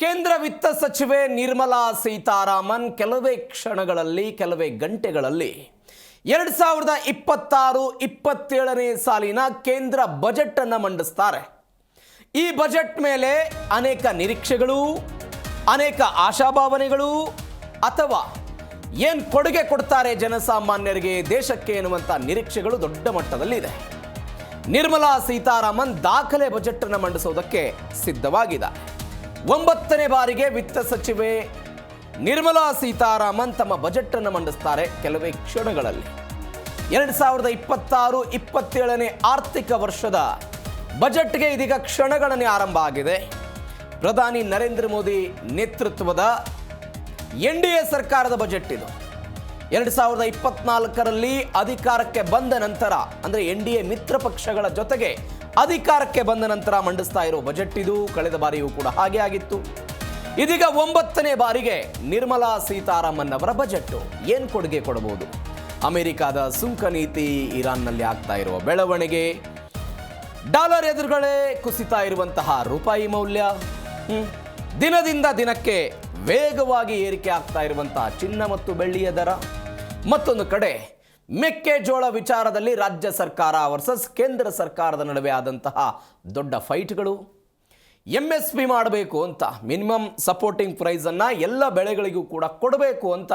ಕೇಂದ್ರ ವಿತ್ತ ಸಚಿವೆ ನಿರ್ಮಲಾ ಸೀತಾರಾಮನ್ ಕೆಲವೇ ಕ್ಷಣಗಳಲ್ಲಿ ಕೆಲವೇ ಗಂಟೆಗಳಲ್ಲಿ 2026-27ನೇ ಸಾಲಿನ ಕೇಂದ್ರ ಬಜೆಟ್ ಅನ್ನು ಮಂಡಿಸ್ತಾರೆ. ಈ ಬಜೆಟ್ ಮೇಲೆ ಅನೇಕ ನಿರೀಕ್ಷೆಗಳು, ಅನೇಕ ಆಶಾಭಾವನೆಗಳು ಅಥವಾ ಏನು ಕೊಡುಗೆ ಕೊಡ್ತಾರೆ ಜನಸಾಮಾನ್ಯರಿಗೆ, ದೇಶಕ್ಕೆ ಎನ್ನುವಂಥ ನಿರೀಕ್ಷೆಗಳು ದೊಡ್ಡ ಮಟ್ಟದಲ್ಲಿದೆ. ನಿರ್ಮಲಾ ಸೀತಾರಾಮನ್ ದಾಖಲೆ ಬಜೆಟ್ ಅನ್ನು ಮಂಡಿಸುವುದಕ್ಕೆ ಸಿದ್ಧವಾಗಿದ್ದಾರೆ. 9ನೇ ಬಾರಿಗೆ ವಿತ್ತ ಸಚಿವೆ ನಿರ್ಮಲಾ ಸೀತಾರಾಮನ್ ತಮ್ಮ ಬಜೆಟ್ ಅನ್ನು ಮಂಡಿಸ್ತಾರೆ ಕೆಲವೇ ಕ್ಷಣಗಳಲ್ಲಿ. 2026-27ನೇ ಆರ್ಥಿಕ ವರ್ಷದ ಬಜೆಟ್ಗೆ ಇದೀಗ ಕ್ಷಣಗಣನೆ ಆರಂಭ ಆಗಿದೆ. ಪ್ರಧಾನಿ ನರೇಂದ್ರ ಮೋದಿ ನೇತೃತ್ವದ NDA ಸರ್ಕಾರದ ಬಜೆಟ್ ಇದು. 2024ರಲ್ಲಿ ಅಧಿಕಾರಕ್ಕೆ ಬಂದ ನಂತರ, ಅಂದರೆ NDA ಮಿತ್ರ ಪಕ್ಷಗಳ ಜೊತೆಗೆ ಅಧಿಕಾರಕ್ಕೆ ಬಂದ ನಂತರ ಮಂಡಿಸ್ತಾ ಇರೋ ಬಜೆಟ್ ಇದು. ಕಳೆದ ಬಾರಿಯೂ ಕೂಡ ಹಾಗೆ ಆಗಿತ್ತು. ಇದೀಗ 9ನೇ ಬಾರಿಗೆ ನಿರ್ಮಲಾ ಸೀತಾರಾಮನ್ ಅವರ ಬಜೆಟ್ ಏನು ಕೊಡುಗೆ ಕೊಡಬಹುದು? ಅಮೆರಿಕಾದ ಸುಂಕ ನೀತಿ, ಇರಾನ್ನಲ್ಲಿ ಆಗ್ತಾ ಇರುವ ಬೆಳವಣಿಗೆ, ಡಾಲರ್ ಎದುರುಗಳೇ ಕುಸಿತಾ ಇರುವಂತಹ ರೂಪಾಯಿ ಮೌಲ್ಯ, ದಿನದಿಂದ ದಿನಕ್ಕೆ ವೇಗವಾಗಿ ಏರಿಕೆ ಆಗ್ತಾ ಇರುವಂತಹ ಚಿನ್ನ ಮತ್ತು ಬೆಳ್ಳಿಯ ದರ, ಮತ್ತೊಂದು ಕಡೆ ಮೆಕ್ಕೆಜೋಳ ವಿಚಾರದಲ್ಲಿ ರಾಜ್ಯ ಸರ್ಕಾರ ವರ್ಸಸ್ ಕೇಂದ್ರ ಸರ್ಕಾರದ ನಡುವೆ ಆದಂತಹ ದೊಡ್ಡ ಫೈಟ್ಗಳು, MSP ಮಾಡಬೇಕು ಅಂತ, ಮಿನಿಮಮ್ ಸಪೋರ್ಟಿಂಗ್ ಪ್ರೈಸನ್ನು ಎಲ್ಲ ಬೆಳೆಗಳಿಗೂ ಕೂಡ ಕೊಡಬೇಕು ಅಂತ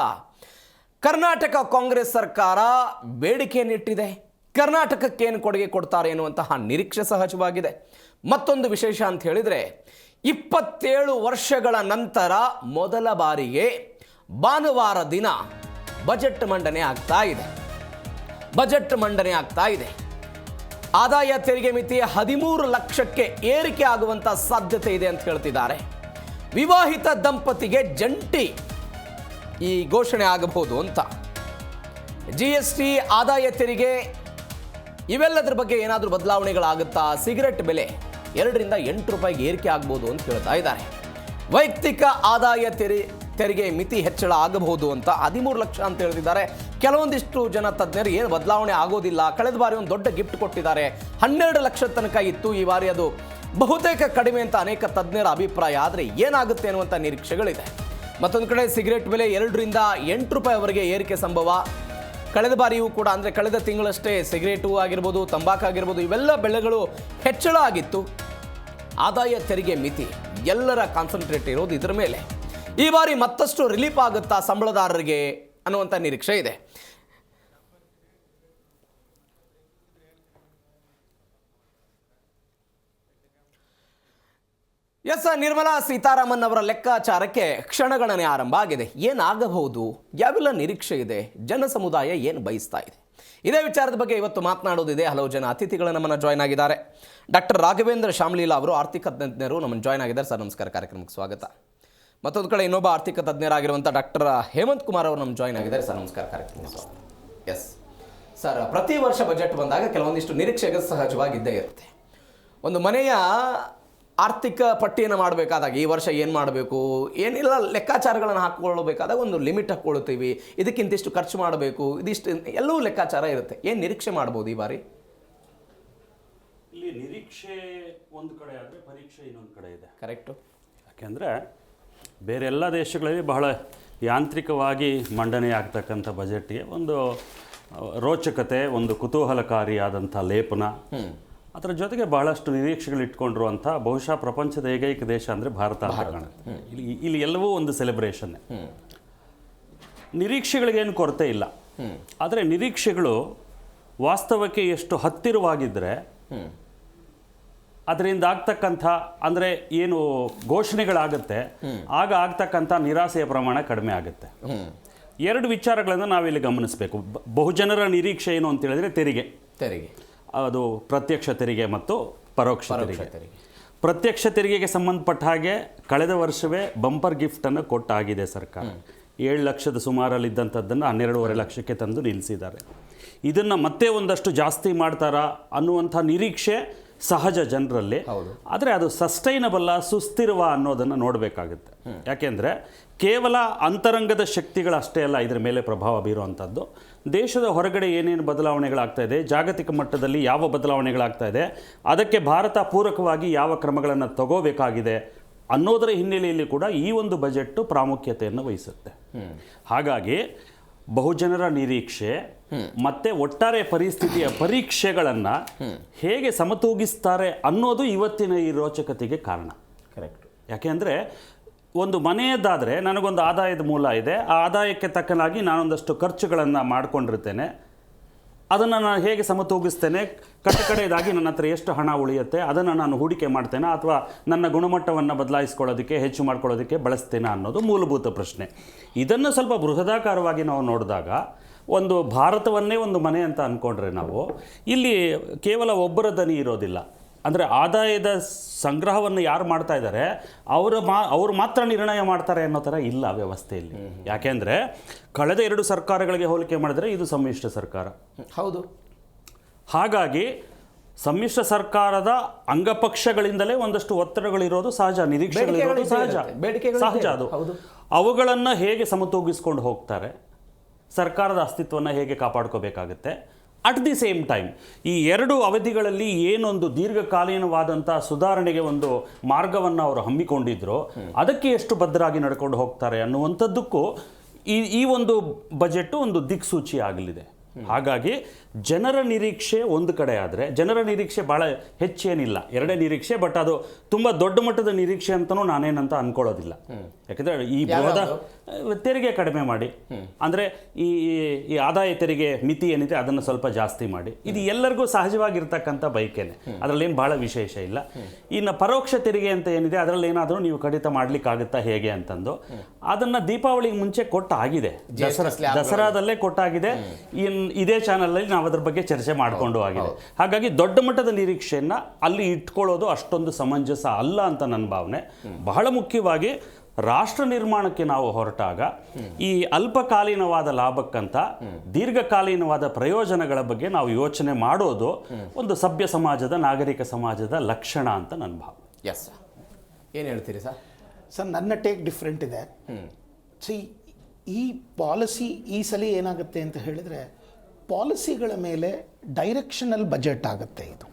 ಕರ್ನಾಟಕ ಕಾಂಗ್ರೆಸ್ ಸರ್ಕಾರ ಬೇಡಿಕೆಯನ್ನಿಟ್ಟಿದೆ. ಕರ್ನಾಟಕಕ್ಕೆ ಏನು ಕೊಡುಗೆ ಕೊಡ್ತಾರೆ ಎನ್ನುವಂತಹ ನಿರೀಕ್ಷೆ ಸಹಜವಾಗಿದೆ. ಮತ್ತೊಂದು ವಿಶೇಷ ಅಂತ ಹೇಳಿದರೆ, 27 ವರ್ಷಗಳ ನಂತರ ಮೊದಲ ಬಾರಿಗೆ ಭಾನುವಾರ ದಿನ ಬಜೆಟ್ ಮಂಡನೆ ಆಗ್ತಾ ಇದೆ. ಆದಾಯ ತೆರಿಗೆ ಮಿತಿ 13 ಲಕ್ಷಕ್ಕೆ ಏರಿಕೆ ಆಗುವಂಥ ಸಾಧ್ಯತೆ ಇದೆ ಅಂತ ಹೇಳ್ತಿದ್ದಾರೆ. ವಿವಾಹಿತ ದಂಪತಿಗೆ ಜಂಟಿ ಈ ಘೋಷಣೆ ಆಗಬಹುದು ಅಂತ. GST, ಆದಾಯ ತೆರಿಗೆ ಇವೆಲ್ಲದರ ಬಗ್ಗೆ ಏನಾದರೂ ಬದಲಾವಣೆಗಳಾಗುತ್ತಾ? ಸಿಗರೆಟ್ ಬೆಲೆ 2ರಿಂದ 8 ರೂಪಾಯಿಗೆ ಏರಿಕೆ ಆಗ್ಬೋದು ಅಂತ ಹೇಳ್ತಾ ಇದ್ದಾರೆ. ವೈಯಕ್ತಿಕ ಆದಾಯ ತೆರಿಗೆ ಮಿತಿ ಹೆಚ್ಚಳ ಆಗಬಹುದು ಅಂತ 13 ಲಕ್ಷ ಅಂತ ಹೇಳ್ತಿದ್ದಾರೆ. ಕೆಲವೊಂದಿಷ್ಟು ಜನ ತಜ್ಞರು ಏನು ಬದಲಾವಣೆ ಆಗೋದಿಲ್ಲ, ಕಳೆದ ಬಾರಿ ಒಂದು ದೊಡ್ಡ ಗಿಫ್ಟ್ ಕೊಟ್ಟಿದ್ದಾರೆ, 12 ಲಕ್ಷ ತನಕ ಇತ್ತು, ಈ ಬಾರಿ ಅದು ಬಹುತೇಕ ಕಡಿಮೆ ಅಂತ ಅನೇಕ ತಜ್ಞರ ಅಭಿಪ್ರಾಯ. ಆದರೆ ಏನಾಗುತ್ತೆ ಅನ್ನುವಂಥ ನಿರೀಕ್ಷೆಗಳಿದೆ. ಮತ್ತೊಂದು ಕಡೆ ಸಿಗರೆಟ್ ಬೆಲೆ 2ರಿಂದ 8 ರೂಪಾಯಿವರೆಗೆ ಏರಿಕೆ ಸಂಭವ. ಕಳೆದ ಬಾರಿಯೂ ಕೂಡ, ಅಂದರೆ ಕಳೆದ ತಿಂಗಳಷ್ಟೇ ಸಿಗರೇಟು ಆಗಿರ್ಬೋದು, ತಂಬಾಕು ಆಗಿರ್ಬೋದು, ಇವೆಲ್ಲ ಬೆಲೆಗಳು ಹೆಚ್ಚಳ ಆಗಿತ್ತು. ಆದಾಯ ತೆರಿಗೆ ಮಿತಿ ಎಲ್ಲರ ಕಾನ್ಸಂಟ್ರೇಟ್ ಇರೋದು ಇದರ ಮೇಲೆ. ಈ ಬಾರಿ ಮತ್ತಷ್ಟು ರಿಲೀಫ್ ಆಗುತ್ತಾ ಸಂಬಳದಾರರಿಗೆ ಅನ್ನುವಂಥ ನಿರೀಕ್ಷೆ ಇದೆ. ನಿರ್ಮಲಾ ಸೀತಾರಾಮನ್ ಅವರ ಲೆಕ್ಕಾಚಾರಕ್ಕೆ ಕ್ಷಣಗಣನೆ ಆರಂಭ ಆಗಿದೆ. ಏನಾಗಬಹುದು, ಯಾವೆಲ್ಲ ನಿರೀಕ್ಷೆ ಇದೆ, ಜನ ಸಮುದಾಯ ಏನು ಬಯಸ್ತಾ ಇದೆ, ಇದೇ ವಿಚಾರದ ಬಗ್ಗೆ ಇವತ್ತು ಮಾತನಾಡೋದಿದೆ. ಹಲವು ಜನ ಅತಿಥಿಗಳು ನಮ್ಮನ್ನು ಜಾಯ್ನ್ ಆಗಿದ್ದಾರೆ. ಡಾಕ್ಟರ್ ರಾಘವೇಂದ್ರ ಶಾಮ್ಲೀಲಾ ಅವರು ಆರ್ಥಿಕ ತಜ್ಞರು ನಮ್ಮನ್ನು ಜಾಯ್ನ್ ಆಗಿದ್ದಾರೆ. ಸರ್ ನಮಸ್ಕಾರ, ಕಾರ್ಯಕ್ರಮಕ್ಕೆ ಸ್ವಾಗತ. ಮತ್ತೊಂದು ಕಡೆ ಇನ್ನೊಬ್ಬ ಆರ್ಥಿಕ ತಜ್ಞರಾಗಿರುವಂಥ ಡಾಕ್ಟರ್ ಹೇಮಂತ್ ಕುಮಾರ್ ಅವರು ನಮ್ಮ ಜಾಯ್ನ್ ಆಗಿದ್ದಾರೆ. ಸರ್ ನಮಸ್ಕಾರ, ಕಾರ್ಯಕ್ರಮಕ್ಕೆ ಸ್ವಾಗತ. ಎಸ್ ಸರ್, ಪ್ರತಿ ವರ್ಷ ಬಜೆಟ್ ಬಂದಾಗ ಕೆಲವೊಂದಿಷ್ಟು ನಿರೀಕ್ಷೆಗೆ ಸಹಜವಾಗಿದ್ದೇ ಇರುತ್ತೆ. ಒಂದು ಮನೆಯ ಆರ್ಥಿಕ ಪಟ್ಟಿಯನ್ನು ಮಾಡಬೇಕಾದಾಗ ಈ ವರ್ಷ ಏನು ಮಾಡಬೇಕು, ಏನಿಲ್ಲ ಲೆಕ್ಕಾಚಾರಗಳನ್ನು ಹಾಕ್ಕೊಳ್ಬೇಕಾದಾಗ ಒಂದು ಲಿಮಿಟ್ ಹಾಕ್ಕೊಳ್ತೀವಿ, ಇದಕ್ಕಿಂತಿಷ್ಟು ಖರ್ಚು ಮಾಡಬೇಕು, ಇದಿಷ್ಟು ಎಲ್ಲವೂ ಲೆಕ್ಕಾಚಾರ ಇರುತ್ತೆ. ಏನು ನಿರೀಕ್ಷೆ ಮಾಡ್ಬೋದು ಈ ಬಾರಿ? ಇಲ್ಲಿ ನಿರೀಕ್ಷೆ ಒಂದು ಕಡೆ ಆದರೆ ಪರೀಕ್ಷೆ ಇನ್ನೊಂದು ಕಡೆ ಇದೆ. ಕರೆಕ್ಟು. ಯಾಕೆಂದರೆ ಬೇರೆ ಎಲ್ಲ ದೇಶಗಳಲ್ಲಿ ಬಹಳ ಯಾಂತ್ರಿಕವಾಗಿ ಮಂಡನೆ ಆಗ್ತಕ್ಕಂಥ ಬಜೆಟ್ಗೆ ಒಂದು ರೋಚಕತೆ, ಒಂದು ಕುತೂಹಲಕಾರಿಯಾದಂಥ ಲೇಪನ, ಅದರ ಜೊತೆಗೆ ಬಹಳಷ್ಟು ನಿರೀಕ್ಷೆಗಳು ಇಟ್ಕೊಂಡಿರುವಂಥ ಬಹುಶಃ ಪ್ರಪಂಚದ ಏಕೈಕ ದೇಶ ಅಂದರೆ ಭಾರತ ಅಂತ ಕಾಣುತ್ತೆ. ಇಲ್ಲಿ ಎಲ್ಲವೂ ಒಂದು ಸೆಲೆಬ್ರೇಷನ್ನೇ. ನಿರೀಕ್ಷೆಗಳಿಗೇನು ಕೊರತೆ ಇಲ್ಲ, ಆದರೆ ನಿರೀಕ್ಷೆಗಳು ವಾಸ್ತವಕ್ಕೆ ಎಷ್ಟು ಹತ್ತಿರವಾಗಿದ್ದರೆ ಅದರಿಂದ ಆಗ್ತಕ್ಕಂಥ, ಅಂದರೆ ಏನು ಘೋಷಣೆಗಳಾಗುತ್ತೆ ಆಗ ಆಗ್ತಕ್ಕಂಥ ನಿರಾಸೆಯ ಪ್ರಮಾಣ ಕಡಿಮೆ ಆಗುತ್ತೆ. 2 ವಿಚಾರಗಳನ್ನು ನಾವಿಲ್ಲಿ ಗಮನಿಸಬೇಕು. ಬಹುಜನರ ನಿರೀಕ್ಷೆ ಏನು ಅಂತ ಹೇಳಿದ್ರೆ ತೆರಿಗೆ, ಅದು ಪ್ರತ್ಯಕ್ಷ ತೆರಿಗೆ ಮತ್ತು ಪರೋಕ್ಷ ತೆರಿಗೆ. ಪ್ರತ್ಯಕ್ಷ ತೆರಿಗೆಗೆ ಸಂಬಂಧಪಟ್ಟ ಹಾಗೆ ಕಳೆದ ವರ್ಷವೇ ಬಂಪರ್ ಗಿಫ್ಟನ್ನು ಕೊಟ್ಟಾಗಿದೆ ಸರ್ಕಾರ. 7 ಲಕ್ಷದ ಸುಮಾರಲ್ಲಿದ್ದಂಥದ್ದನ್ನು 12.5 ಲಕ್ಷಕ್ಕೆ ತಂದು ನಿಲ್ಲಿಸಿದ್ದಾರೆ. ಇದನ್ನು ಮತ್ತೆ ಒಂದಷ್ಟು ಜಾಸ್ತಿ ಮಾಡ್ತಾರಾ ಅನ್ನುವಂಥ ನಿರೀಕ್ಷೆ ಸಹಜ ಜನರಲ್ಲಿ. ಆದರೆ ಅದು ಸಸ್ಟೈನಬಲ್ಲ, ಸುಸ್ಥಿರವ ಅನ್ನೋದನ್ನು ನೋಡಬೇಕಾಗುತ್ತೆ. ಯಾಕೆಂದರೆ ಕೇವಲ ಅಂತರಂಗದ ಶಕ್ತಿಗಳಷ್ಟೇ ಅಲ್ಲ ಇದರ ಮೇಲೆ ಪ್ರಭಾವ ಬೀರುವಂಥದ್ದು. ದೇಶದ ಹೊರಗಡೆ ಏನೇನು ಬದಲಾವಣೆಗಳಾಗ್ತಾ ಇದೆ, ಜಾಗತಿಕ ಮಟ್ಟದಲ್ಲಿ ಯಾವ ಬದಲಾವಣೆಗಳಾಗ್ತಾ ಇದೆ, ಅದಕ್ಕೆ ಭಾರತ ಪೂರಕವಾಗಿ ಯಾವ ಕ್ರಮಗಳನ್ನು ತಗೋಬೇಕಾಗಿದೆ ಅನ್ನೋದರ ಹಿನ್ನೆಲೆಯಲ್ಲಿ ಕೂಡ ಈ ಒಂದು ಬಜೆಟ್ ಪ್ರಾಮುಖ್ಯತೆಯನ್ನು ವಹಿಸುತ್ತೆ. ಹಾಗಾಗಿ ಬಹುಜನರ ನಿರೀಕ್ಷೆ ಮತ್ತೆ ಒಟ್ಟಾರೆ ಪರಿಸ್ಥಿತಿಯ ಪರೀಕ್ಷೆಗಳನ್ನು ಹೇಗೆ ಸಮತೂಗಿಸ್ತಾರೆ ಅನ್ನೋದು ಇವತ್ತಿನ ಈ ರೋಚಕತೆಗೆ ಕಾರಣ. ಕರೆಕ್ಟ್. ಯಾಕೆಂದರೆ ಒಂದು ಮನೆಯದ್ದಾದರೆ ನನಗೊಂದು ಆದಾಯದ ಮೂಲ ಇದೆ, ಆ ಆದಾಯಕ್ಕೆ ತಕ್ಕನಾಗಿ ನಾನೊಂದಷ್ಟು ಖರ್ಚುಗಳನ್ನು ಮಾಡಿಕೊಂಡಿರ್ತೇನೆ, ಅದನ್ನು ನಾನು ಹೇಗೆ ಸಮತೂಗಿಸ್ತೇನೆ, ಕಡೆಯದಾಗಿ ನನ್ನ ಹತ್ರ ಎಷ್ಟು ಹಣ ಉಳಿಯುತ್ತೆ ಅದನ್ನು ನಾನು ಹೂಡಿಕೆ ಮಾಡ್ತೇನೆ ಅಥವಾ ನನ್ನ ಗುಣಮಟ್ಟವನ್ನು ಬದಲಾಯಿಸ್ಕೊಳ್ಳೋದಕ್ಕೆ ಹೆಚ್ಚು ಮಾಡ್ಕೊಳ್ಳೋದಕ್ಕೆ ಬಳಸ್ತೇನೆ ಅನ್ನೋದು ಮೂಲಭೂತ ಪ್ರಶ್ನೆ. ಇದನ್ನು ಸ್ವಲ್ಪ ಬೃಹದಾಕಾರವಾಗಿ ನಾವು ನೋಡಿದಾಗ ಒಂದು ಭಾರತವನ್ನೇ ಒಂದು ಮನೆ ಅಂತ ಅಂದ್ಕೊಂಡ್ರೆ ನಾವು ಇಲ್ಲಿ ಕೇವಲ ಒಬ್ಬರ ದನಿ ಇರೋದಿಲ್ಲ. ಅಂದರೆ ಆದಾಯದ ಸಂಗ್ರಹವನ್ನು ಯಾರು ಮಾಡ್ತಾ ಇದ್ದಾರೆ ಅವರು ಮಾತ್ರ ನಿರ್ಣಯ ಮಾಡ್ತಾರೆ ಅನ್ನೋ ಥರ ಇಲ್ಲ ವ್ಯವಸ್ಥೆಯಲ್ಲಿ. ಯಾಕೆಂದರೆ ಕಳೆದ 2 ಸರ್ಕಾರಗಳಿಗೆ ಹೋಲಿಕೆ ಮಾಡಿದರೆ ಇದು ಸಮ್ಮಿಶ್ರ ಸರ್ಕಾರ. ಹೌದು. ಹಾಗಾಗಿ ಸಮ್ಮಿಶ್ರ ಸರ್ಕಾರದ ಅಂಗಪಕ್ಷಗಳಿಂದಲೇ ಒಂದಷ್ಟು ಒತ್ತಡಗಳಿರೋದು ಸಹಜ, ನಿರೀಕ್ಷೆಗಳಿರೋದು ಸಹಜ. ಅದು ಅವುಗಳನ್ನು ಹೇಗೆ ಸಮತೂಗಿಸ್ಕೊಂಡು ಹೋಗ್ತಾರೆ, ಸರ್ಕಾರದ ಅಸ್ತಿತ್ವವನ್ನು ಹೇಗೆ ಕಾಪಾಡ್ಕೋಬೇಕಾಗುತ್ತೆ. ಅಟ್ ದಿ ಸೇಮ್ ಟೈಮ್ ಈ 2 ಅವಧಿಗಳಲ್ಲಿ ಏನೊಂದು ದೀರ್ಘಕಾಲೀನವಾದಂಥ ಸುಧಾರಣೆಗೆ ಒಂದು ಮಾರ್ಗವನ್ನು ಅವರು ಹಮ್ಮಿಕೊಂಡಿದ್ರು ಅದಕ್ಕೆ ಎಷ್ಟು ಬದ್ಧರಾಗಿ ನಡ್ಕೊಂಡು ಹೋಗ್ತಾರೆ ಅನ್ನುವಂಥದ್ದಕ್ಕೂ ಈ ಒಂದು ಬಜೆಟ್ ಒಂದು ದಿಕ್ಸೂಚಿ ಆಗಲಿದೆ. ಹಾಗಾಗಿ ಜನರ ನಿರೀಕ್ಷೆ ಒಂದು ಕಡೆ ಆದರೆ, ಜನರ ನಿರೀಕ್ಷೆ ಭಾಳ ಹೆಚ್ಚೇನಿಲ್ಲ, 2 ನಿರೀಕ್ಷೆ, ಬಟ್ ಅದು ತುಂಬ ದೊಡ್ಡ ಮಟ್ಟದ ನಿರೀಕ್ಷೆ ಅಂತಲೂ ನಾನೇನಂತ ಅಂದ್ಕೊಳ್ಳೋದಿಲ್ಲ. ಯಾಕೆಂದರೆ ಈ ಬೃಹದ ತೆರಿಗೆ ಕಡಿಮೆ ಮಾಡಿ, ಅಂದರೆ ಈ ಆದಾಯ ತೆರಿಗೆ ಮಿತಿ ಏನಿದೆ ಅದನ್ನು ಸ್ವಲ್ಪ ಜಾಸ್ತಿ ಮಾಡಿ, ಇದು ಎಲ್ಲರಿಗೂ ಸಹಜವಾಗಿರ್ತಕ್ಕಂಥ ಬೈಕೇನೆ, ಅದರಲ್ಲೇನು ಭಾಳ ವಿಶೇಷ ಇಲ್ಲ. ಇನ್ನು ಪರೋಕ್ಷ ತೆರಿಗೆ ಅಂತ ಏನಿದೆ ಅದರಲ್ಲಿ ಏನಾದರೂ ನೀವು ಕಡಿತ ಮಾಡಲಿಕ್ಕಾಗುತ್ತಾ ಹೇಗೆ ಅಂತಂದು ಅದನ್ನು ದೀಪಾವಳಿಗೆ ಮುಂಚೆ ಕೊಟ್ಟಾಗಿದೆ, ದಸರಾದಲ್ಲೇ ಕೊಟ್ಟಾಗಿದೆ. ಇದೇ ಚಾನಲಲ್ಲಿ ನಾವು ಅದ್ರ ಬಗ್ಗೆ ಚರ್ಚೆ ಮಾಡಿಕೊಂಡು ಆಗಿದೆ. ಹಾಗಾಗಿ ದೊಡ್ಡ ಮಟ್ಟದ ನಿರೀಕ್ಷೆಯನ್ನು ಅಲ್ಲಿ ಇಟ್ಕೊಳ್ಳೋದು ಅಷ್ಟೊಂದು ಸಮಂಜಸ ಅಲ್ಲ ಅಂತ ನನ್ನ ಭಾವನೆ. ಬಹಳ ಮುಖ್ಯವಾಗಿ ರಾಷ್ಟ್ರ ನಿರ್ಮಾಣಕ್ಕೆ ನಾವು ಹೊರಟಾಗ ಈ ಅಲ್ಪಕಾಲೀನವಾದ ಲಾಭಕ್ಕಂತ ದೀರ್ಘಕಾಲೀನವಾದ ಪ್ರಯೋಜನಗಳ ಬಗ್ಗೆ ನಾವು ಯೋಚನೆ ಮಾಡೋದು ಒಂದು ಸಭ್ಯ ಸಮಾಜದ, ನಾಗರಿಕ ಸಮಾಜದ ಲಕ್ಷಣ ಅಂತ ನನ್ನ ಭಾವನೆ. ಎಸ್ ಸರ್, ಏನು ಹೇಳ್ತೀರಿ ಸರ್? ಸರ್, ನನ್ನ ಟೇಕ್ ಡಿಫ್ರೆಂಟ್ ಇದೆ. ಈ ಪಾಲಿಸಿ ಈ ಸಲ ಏನಾಗುತ್ತೆ ಅಂತ ಹೇಳಿದರೆ, ಪಾಲಿಸಿಗಳ ಮೇಲೆ ಡೈರೆಕ್ಷನಲ್ ಬಜೆಟ್ ಆಗುತ್ತೆ. ಇದು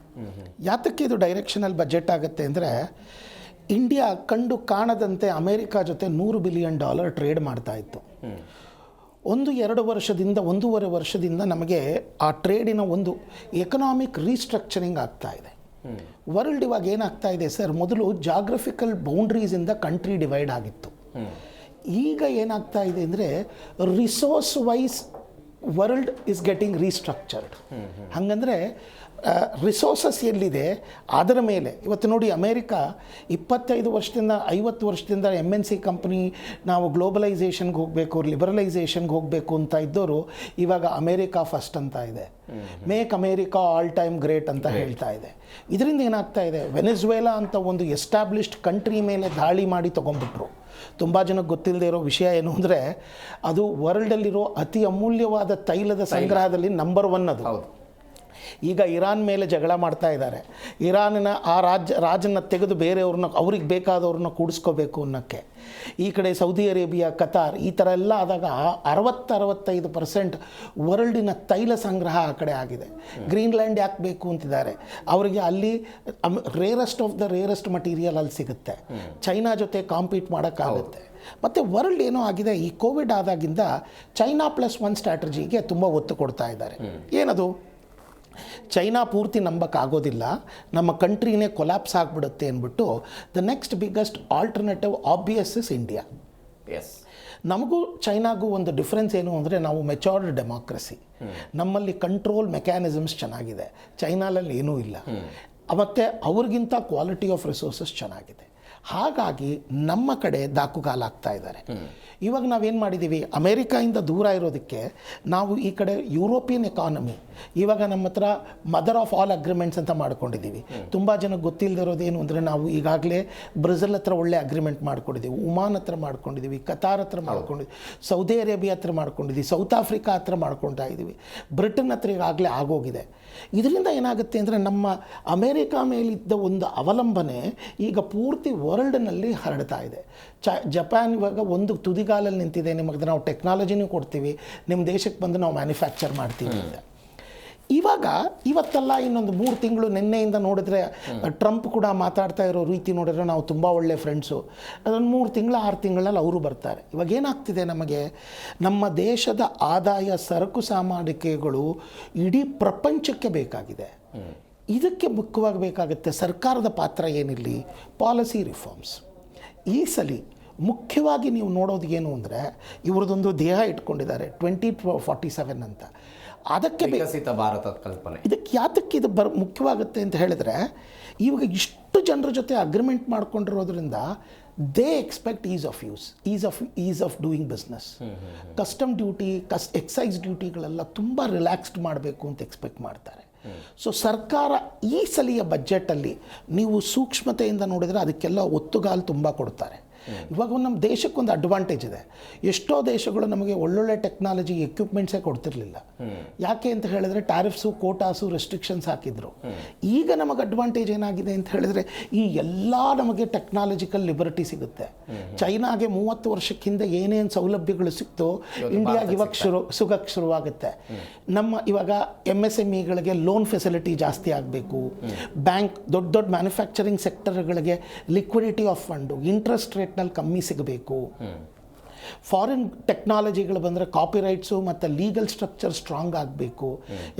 ಯಾತಕ್ಕೆ ಇದು ಡೈರೆಕ್ಷನಲ್ ಬಜೆಟ್ ಆಗುತ್ತೆ ಅಂದರೆ, ಇಂಡಿಯಾ ಕಂಡು ಕಾಣದಂತೆ ಅಮೇರಿಕಾ ಜೊತೆ $100 ಬಿಲಿಯನ್ ಟ್ರೇಡ್ ಮಾಡ್ತಾ ಇತ್ತು. 1-2 ವರ್ಷದಿಂದ ನಮಗೆ ಆ ಟ್ರೇಡಿನ ಒಂದು ಎಕನಾಮಿಕ್ ರೀಸ್ಟ್ರಕ್ಚರಿಂಗ್ ಆಗ್ತಾ ಇದೆ. ವರ್ಲ್ಡ್ ಇವಾಗ ಏನಾಗ್ತಾ ಇದೆ ಸರ್, ಮೊದಲು ಜಾಗ್ರಫಿಕಲ್ ಬೌಂಡ್ರೀಸಿಂದ ಕಂಟ್ರಿ ಡಿವೈಡ್ ಆಗಿತ್ತು. ಈಗ ಏನಾಗ್ತಾ ಇದೆ ಅಂದರೆ, resource wise world is getting restructured. ಹಾಗಂದರೆ ರಿಸೋರ್ಸಸ್ ಎಲ್ಲಿದೆ ಅದರ ಮೇಲೆ ಇವತ್ತು ನೋಡಿ, ಅಮೇರಿಕಾ 25 ವರ್ಷದಿಂದ 50 ವರ್ಷದಿಂದ MNC ಕಂಪ್ನಿ ನಾವು ಗ್ಲೋಬಲೈಸೇಷನ್ಗೆ ಹೋಗಬೇಕು, ಲಿಬರಲೈಸೇಷನ್ಗೆ ಹೋಗಬೇಕು ಅಂತ ಇದ್ದವರು ಇವಾಗ ಅಮೇರಿಕಾ ಫಸ್ಟ್ ಅಂತ ಇದೆ, make America all time great ಅಂತ ಹೇಳ್ತಾ ಇದೆ. ಇದರಿಂದ ಏನಾಗ್ತಾ ಇದೆ, ವೆನೆಜುವೆಲಾ ಅಂತ ಒಂದು ಎಸ್ಟಾಬ್ಲಿಷ್ಡ್ ಕಂಟ್ರಿ ಮೇಲೆ ದಾಳಿ ಮಾಡಿ ತೊಗೊಂಡ್ಬಿಟ್ರು. ತುಂಬ ಜನಕ್ಕೆ ಗೊತ್ತಿಲ್ಲದೆ ಇರೋ ವಿಷಯ ಏನು ಅಂದರೆ, ಅದು ವರ್ಲ್ಡಲ್ಲಿರೋ ಅತಿ ಅಮೂಲ್ಯವಾದ ತೈಲದ ಸಂಗ್ರಹದಲ್ಲಿ ನಂಬರ್ 1 ಅದು. ಈಗ ಇರಾನ್ ಮೇಲೆ ಜಗಳ ಮಾಡ್ತಾ ಇದ್ದಾರೆ. ಇರಾನಿನ ಆ ರಾಜನ ತೆಗೆದು ಬೇರೆಯವ್ರನ್ನ, ಅವ್ರಿಗೆ ಬೇಕಾದವ್ರನ್ನ ಕೂಡಿಸ್ಕೋಬೇಕು ಅನ್ನೋಕ್ಕೆ. ಈ ಕಡೆ ಸೌದಿ ಅರೇಬಿಯಾ, ಕತಾರ್, ಈ ಥರ ಎಲ್ಲ ಆದಾಗ 60-65% ವರ್ಲ್ಡಿನ ತೈಲ ಸಂಗ್ರಹ ಆ ಕಡೆ ಆಗಿದೆ. ಗ್ರೀನ್ಲ್ಯಾಂಡ್ ಯಾಕೆ ಬೇಕು ಅಂತಿದ್ದಾರೆ, ಅವರಿಗೆ ಅಲ್ಲಿ rarest of the rarest material ಅಲ್ಲಿ ಸಿಗುತ್ತೆ. ಚೈನಾ ಜೊತೆ ಕಾಂಪೀಟ್ ಮಾಡೋಕ್ಕಾಗುತ್ತೆ. ಮತ್ತು ವರ್ಲ್ಡ್ ಏನೋ ಆಗಿದೆ, ಈ ಕೋವಿಡ್ ಆದಾಗಿಂದ ಚೈನಾ +1 ಸ್ಟ್ರಾಟಜಿಗೆ ತುಂಬ ಒತ್ತು ಕೊಡ್ತಾ ಇದ್ದಾರೆ. ಏನದು, ಚೈನಾ ಪೂರ್ತಿ ನಂಬಕ್ಕಾಗೋದಿಲ್ಲ, ನಮ್ಮ ಕಂಟ್ರಿನೇ ಕೊಲ್ಯಾಪ್ಸ್ ಆಗಿಬಿಡುತ್ತೆ ಅಂದ್ಬಿಟ್ಟು the next biggest alternative obvious is India. Yes, ನಮಗೂ ಚೈನಾಗೂ ಒಂದು ಡಿಫ್ರೆನ್ಸ್ ಏನು ಅಂದರೆ, ನಾವು ಮೆಚೋರ್ಡ್ ಡೆಮಾಕ್ರಸಿ, ನಮ್ಮಲ್ಲಿ ಕಂಟ್ರೋಲ್ ಮೆಕ್ಯಾನಿಸಮ್ಸ್ ಚೆನ್ನಾಗಿದೆ, ಚೈನಾದಲ್ಲಿ ಏನೂ ಇಲ್ಲ. ಮತ್ತು ಅವ್ರಿಗಿಂತ ಕ್ವಾಲಿಟಿ ಆಫ್ ರಿಸೋರ್ಸಸ್ ಚೆನ್ನಾಗಿದೆ. ಹಾಗಾಗಿ ನಮ್ಮ ಕಡೆ ದಾಕುಗಾಲಾಗ್ತಾ ಇದ್ದಾರೆ. ಇವಾಗ ನಾವೇನು ಮಾಡಿದ್ದೀವಿ, ಅಮೇರಿಕಾಯಿಂದ ದೂರ ಇರೋದಕ್ಕೆ ನಾವು ಈ ಕಡೆ ಯುರೋಪಿಯನ್ ಎಕಾನಮಿ, ಇವಾಗ ನಮ್ಮ ಹತ್ರ ಮದರ್ ಆಫ್ ಆಲ್ ಅಗ್ರಿಮೆಂಟ್ಸ್ ಅಂತ ಮಾಡ್ಕೊಂಡಿದ್ದೀವಿ. ತುಂಬ ಜನಕ್ಕೆ ಗೊತ್ತಿಲ್ಲದಿರೋದೇನು ಅಂದರೆ, ನಾವು ಈಗಾಗಲೇ ಬ್ರೆಜಿಲ್ ಹತ್ರ ಒಳ್ಳೆ ಅಗ್ರಿಮೆಂಟ್ ಮಾಡ್ಕೊಂಡಿದ್ದೀವಿ, ಒಮಾನ್ ಹತ್ರ ಮಾಡ್ಕೊಂಡಿದ್ದೀವಿ, ಕತಾರ್ ಹತ್ರ ಮಾಡ್ಕೊಂಡಿದ್ದೀವಿ, ಸೌದಿ ಅರೇಬಿಯಾ ಹತ್ರ ಮಾಡ್ಕೊಂಡಿದ್ದೀವಿ, ಸೌತ್ ಆಫ್ರಿಕಾ ಹತ್ರ ಮಾಡ್ಕೊಳ್ತಾ ಇದ್ದೀವಿ, ಬ್ರಿಟನ್ ಹತ್ರ ಈಗಾಗಲೇ ಆಗೋಗಿದೆ. ಇದರಿಂದ ಏನಾಗುತ್ತೆ ಅಂದರೆ, ನಮ್ಮ ಅಮೇರಿಕಾ ಮೇಲಿದ್ದ ಒಂದು ಅವಲಂಬನೆ ಈಗ ಪೂರ್ತಿ ವರ್ಲ್ಡ್ನಲ್ಲಿ ಹರಡ್ತಾ ಇದೆ. ಜಪಾನ್ ಇವಾಗ ಒಂದು ತುದಿಗಾಲಲ್ಲಿ ನಿಂತಿದೆ, ನಿಮಗೆ ನಾವು ಟೆಕ್ನಾಲಜಿನೂ ಕೊಡ್ತೀವಿ, ನಿಮ್ಮ ದೇಶಕ್ಕೆ ಬಂದು ನಾವು ಮ್ಯಾನುಫ್ಯಾಕ್ಚರ್ ಮಾಡ್ತೀವಿ ಅಂತ. ಇವತ್ತೆಲ್ಲ ಇನ್ನೊಂದು 3 ತಿಂಗಳು ನಿನ್ನೆಯಿಂದ ನೋಡಿದ್ರೆ ಟ್ರಂಪ್ ಕೂಡ ಮಾತಾಡ್ತಾ ಇರೋ ರೀತಿ ನೋಡಿದ್ರೆ ನಾವು ತುಂಬ ಒಳ್ಳೆ ಫ್ರೆಂಡ್ಸು, ಅದೊಂದು 3 ತಿಂಗಳು 6 ತಿಂಗಳಲ್ಲಿ ಅವರು ಬರ್ತಾರೆ. ಇವಾಗ ಏನಾಗ್ತಿದೆ, ನಮಗೆ ನಮ್ಮ ದೇಶದ ಆದಾಯ ಸರಕು ಸಾಮಗ್ರಿಗಳು ಇಡೀ ಪ್ರಪಂಚಕ್ಕೆ ಬೇಕಾಗಿದೆ. ಇದಕ್ಕೆ ಮುಖ್ಯವಾಗಿ ಬೇಕಾಗುತ್ತೆ ಸರ್ಕಾರದ ಪಾತ್ರ ಏನಿರಲಿ, ಪಾಲಿಸಿ ರಿಫಾರ್ಮ್ಸ್. ಈ ಸಲ ಮುಖ್ಯವಾಗಿ ನೀವು ನೋಡೋದು ಏನು ಅಂದರೆ, ಇವ್ರದ್ದೊಂದು ದೇಹ ಇಟ್ಕೊಂಡಿದ್ದಾರೆ 2047 ಅಂತ. ಅದಕ್ಕೆ ವಿಕಸಿತ ಭಾರತ ಕಲ್ಪನೆ. ಇದಕ್ಕೆ ಯಾತಕ್ಕೆ ಇದು ಮುಖ್ಯವಾಗುತ್ತೆ ಅಂತ ಹೇಳಿದ್ರೆ, ಇವಾಗ ಇಷ್ಟು ಜನರ ಜೊತೆ ಅಗ್ರಿಮೆಂಟ್ ಮಾಡ್ಕೊಂಡಿರೋದ್ರಿಂದ they expect ease of doing business. Custom duty, excise ಡ್ಯೂಟಿಗಳೆಲ್ಲ ತುಂಬ ರಿಲ್ಯಾಕ್ಸ್ಡ್ ಮಾಡಬೇಕು ಅಂತ ಎಕ್ಸ್ಪೆಕ್ಟ್ ಮಾಡ್ತಾರೆ. ಸೊ ಸರ್ಕಾರ ಈ ಸಲಿಯ ಬಜೆಟಲ್ಲಿ ನೀವು ಸೂಕ್ಷ್ಮತೆಯಿಂದ ನೋಡಿದರೆ ಅದಕ್ಕೆಲ್ಲ ಒತ್ತುಗಾಲು ತುಂಬ ಕೊಡ್ತಾರೆ. ಇವಾಗ ನಮ್ಮ ದೇಶಕ್ಕೊಂದು ಅಡ್ವಾಂಟೇಜ್ ಇದೆ. ಎಷ್ಟೋ ದೇಶಗಳು ನಮಗೆ ಒಳ್ಳೊಳ್ಳೆ ಟೆಕ್ನಾಲಜಿ ಎಕ್ವಿಪ್ಮೆಂಟ್ಸೇ ಕೊಡ್ತಿರ್ಲಿಲ್ಲ. ಯಾಕೆ ಅಂತ ಹೇಳಿದ್ರೆ ಟ್ಯಾರಿಫ್ಸು, ಕೋಟಾಸು, ರೆಸ್ಟ್ರಿಕ್ಷನ್ಸ್ ಹಾಕಿದ್ರು. ಈಗ ನಮಗೆ ಅಡ್ವಾಂಟೇಜ್ ಏನಾಗಿದೆ ಅಂತ ಹೇಳಿದ್ರೆ, ಈ ಎಲ್ಲ ನಮಗೆ ಟೆಕ್ನಾಲಜಿಕಲ್ ಲಿಬರ್ಟಿ ಸಿಗುತ್ತೆ. ಚೈನಾಗೆ 30 ವರ್ಷಕ್ಕೆ ಹಿಂದೆ ಏನೇನು ಸೌಲಭ್ಯಗಳು ಸಿಕ್ತೋ ಇಂಡಿಯಾಗೆ ಇವಾಗ ಸಿಗಕ್ಕೆ ಶುರುವಾಗುತ್ತೆ. ನಮ್ಮ ಇವಾಗ MSMEಗಳಿಗೆ ಲೋನ್ ಫೆಸಿಲಿಟಿ ಜಾಸ್ತಿ ಆಗಬೇಕು. ಬ್ಯಾಂಕ್ ದೊಡ್ಡ ಮ್ಯಾನುಫ್ಯಾಕ್ಚರಿಂಗ್ ಸೆಕ್ಟರ್ಗಳಿಗೆ liquidity of fund, interest rate ಕಮ್ಮಿ ಸಿಗಬೇಕು. ಫಾರಿನ್ ಟೆಕ್ನಾಲಜಿಗಳು ಬಂದರೆ ಕಾಪಿರೈಟ್ಸು ಮತ್ತು ಲೀಗಲ್ ಸ್ಟ್ರಕ್ಚರ್ ಸ್ಟ್ರಾಂಗ್ ಆಗಬೇಕು.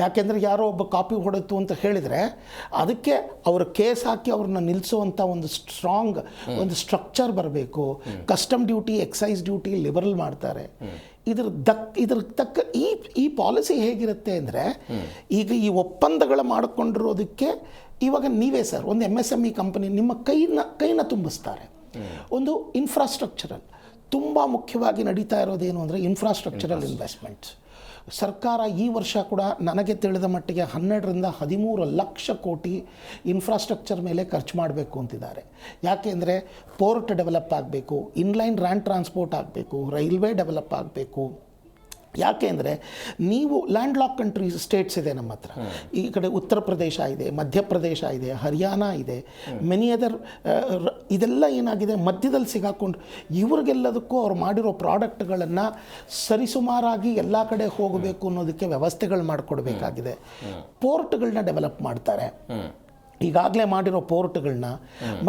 ಯಾಕೆಂದರೆ ಯಾರೋ ಒಬ್ಬ ಕಾಪಿ ಹೊಡೆತು ಅಂತ ಹೇಳಿದರೆ ಅದಕ್ಕೆ ಅವರ ಕೇಸ್ ಹಾಕಿ ಅವ್ರನ್ನ ನಿಲ್ಲಿಸುವಂಥ ಒಂದು ಸ್ಟ್ರಾಂಗ್ ಒಂದು ಸ್ಟ್ರಕ್ಚರ್ ಬರಬೇಕು. Custom duty, excise duty liberal ಮಾಡ್ತಾರೆ. ಇದ್ರ ತಕ್ಕ ಈ ಪಾಲಿಸಿ ಹೇಗಿರುತ್ತೆ ಅಂದರೆ, ಈಗ ಈ ಒಪ್ಪಂದಗಳ ಮಾಡಿಕೊಂಡಿರೋದಕ್ಕೆ ಇವಾಗ ನೀವೇ ಸರ್ ಒಂದು MSME ಕಂಪನಿ ನಿಮ್ಮ ಕೈನ ತುಂಬಿಸ್ತಾರೆ. ಒಂದು ಇನ್ಫ್ರಾಸ್ಟ್ರಕ್ಚರಲ್ ತುಂಬ ಮುಖ್ಯವಾಗಿ ನಡೀತಾ ಇರೋದೇನು ಅಂದರೆ ಇನ್ಫ್ರಾಸ್ಟ್ರಕ್ಚರಲ್ ಇನ್ವೆಸ್ಟ್ಮೆಂಟ್ಸ್. ಸರ್ಕಾರ ಈ ವರ್ಷ ಕೂಡ ನನಗೆ ತಿಳಿದ ಮಟ್ಟಿಗೆ 12 ರಿಂದ 13 ಲಕ್ಷ ಕೋಟಿ ಇನ್ಫ್ರಾಸ್ಟ್ರಕ್ಚರ್ ಮೇಲೆ ಖರ್ಚು ಮಾಡಬೇಕು ಅಂತಿದ್ದಾರೆ. ಯಾಕೆ ಅಂದರೆ ಪೋರ್ಟ್ ಡೆವಲಪ್ ಆಗಬೇಕು, ಇನ್ಲೈನ್ ಲ್ಯಾಂಡ್ ಟ್ರಾನ್ಸ್ಪೋರ್ಟ್ ಆಗಬೇಕು, ರೈಲ್ವೆ ಡೆವಲಪ್ ಆಗಬೇಕು. ಯಾಕೆ ಅಂದರೆ ನೀವು ಲ್ಯಾಂಡ್ ಲಾಕ್ ಕಂಟ್ರೀಸ್ ಸ್ಟೇಟ್ಸ್ ಇದೆ ನಮ್ಮ ಹತ್ರ. ಈ ಕಡೆ ಉತ್ತರ ಪ್ರದೇಶ ಇದೆ, ಮಧ್ಯಪ್ರದೇಶ ಇದೆ, ಹರಿಯಾಣ ಇದೆ, ಮೆನಿ ಅದರ್. ಇದೆಲ್ಲ ಏನಾಗಿದೆ, ಮಧ್ಯದಲ್ಲಿ ಸಿಗಾಕೊಂಡು ಇವ್ರಿಗೆಲ್ಲದಕ್ಕೂ ಅವ್ರು ಮಾಡಿರೋ ಪ್ರಾಡಕ್ಟ್ಗಳನ್ನು ಸರಿಸುಮಾರಾಗಿ ಎಲ್ಲ ಕಡೆ ಹೋಗಬೇಕು ಅನ್ನೋದಕ್ಕೆ ವ್ಯವಸ್ಥೆಗಳು ಮಾಡಿಕೊಡ್ಬೇಕಾಗಿದೆ. ಪೋರ್ಟ್ಗಳನ್ನ ಡೆವಲಪ್ ಮಾಡ್ತಾರೆ, ಈಗಾಗಲೇ ಮಾಡಿರೋ ಪೋರ್ಟ್ಗಳನ್ನ,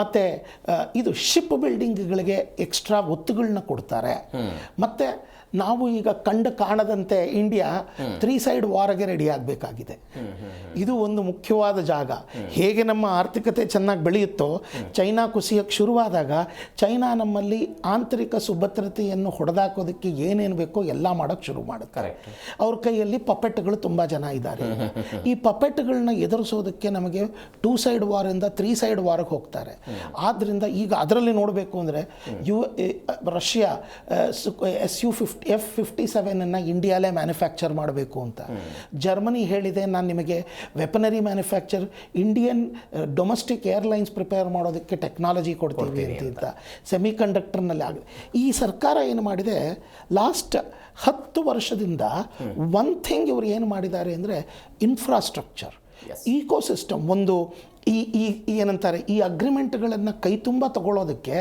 ಮತ್ತು ಇದು ಶಿಪ್ ಬಿಲ್ಡಿಂಗ್ಗಳಿಗೆ ಎಕ್ಸ್ಟ್ರಾ ಒತ್ತುಗಳನ್ನ ಕೊಡ್ತಾರೆ. ಮತ್ತು ನಾವು ಈಗ ಕಾಣದಂತೆ ಇಂಡಿಯಾ 3 ಸೈಡ್ ವಾರ್ಗೆ ರೆಡಿ ಆಗಬೇಕಾಗಿದೆ. ಇದು ಒಂದು ಮುಖ್ಯವಾದ ಜಾಗ. ಹೇಗೆ ನಮ್ಮ ಆರ್ಥಿಕತೆ ಚೆನ್ನಾಗಿ ಬೆಳೆಯುತ್ತೋ, ಚೈನಾ ಕುಸಿಯೋಕ್ಕೆ ಶುರುವಾದಾಗ ಚೈನಾ ನಮ್ಮಲ್ಲಿ ಆಂತರಿಕ ಸುಭದ್ರತೆಯನ್ನು ಹೊಡೆದಾಕೋದಕ್ಕೆ ಏನೇನು ಬೇಕೋ ಎಲ್ಲ ಮಾಡೋಕ್ಕೆ ಶುರು ಮಾಡುತ್ತೆ. ಅವ್ರ ಕೈಯಲ್ಲಿ ಪಪೆಟ್ಗಳು ತುಂಬ ಜನ ಇದ್ದಾರೆ. ಈ ಪಪೆಟ್ಗಳನ್ನ ಎದುರಿಸೋದಕ್ಕೆ ನಮಗೆ 2 ಸೈಡ್ ವಾರಿಂದ 3 ಸೈಡ್ ವಾರ್ಗೆ ಹೋಗ್ತಾರೆ. ಆದ್ದರಿಂದ ಈಗ ಅದರಲ್ಲಿ ನೋಡಬೇಕು ಅಂದರೆ ರಷ್ಯಾ F-57 ಇಂಡಿಯಾಲೇ ಮ್ಯಾನುಫ್ಯಾಕ್ಚರ್ ಮಾಡಬೇಕು ಅಂತ. ಜರ್ಮನಿ ಹೇಳಿದೆ, ನಾನು ನಿಮಗೆ weaponry manufacture, Indian domestic airlines prepare ಮಾಡೋದಕ್ಕೆ ಟೆಕ್ನಾಲಜಿ ಕೊಡ್ತೀವಿ ಅಂತ. ಸೆಮಿ ಕಂಡಕ್ಟರ್ನಲ್ಲಿ ಆಗಿದೆ. ಈ ಸರ್ಕಾರ ಏನು ಮಾಡಿದೆ, ಲಾಸ್ಟ್ 10 ವರ್ಷದಿಂದ ಒನ್ ಥಿಂಗ್ ಇವರು ಏನು ಮಾಡಿದ್ದಾರೆ ಅಂದರೆ ಇನ್ಫ್ರಾಸ್ಟ್ರಕ್ಚರ್, ಈಕೋಸಿಸ್ಟಮ್, ಒಂದು ಏನಂತಾರೆ, ಈ ಅಗ್ರಿಮೆಂಟ್ಗಳನ್ನು ಕೈ ತುಂಬ ತಗೊಳ್ಳೋದಕ್ಕೆ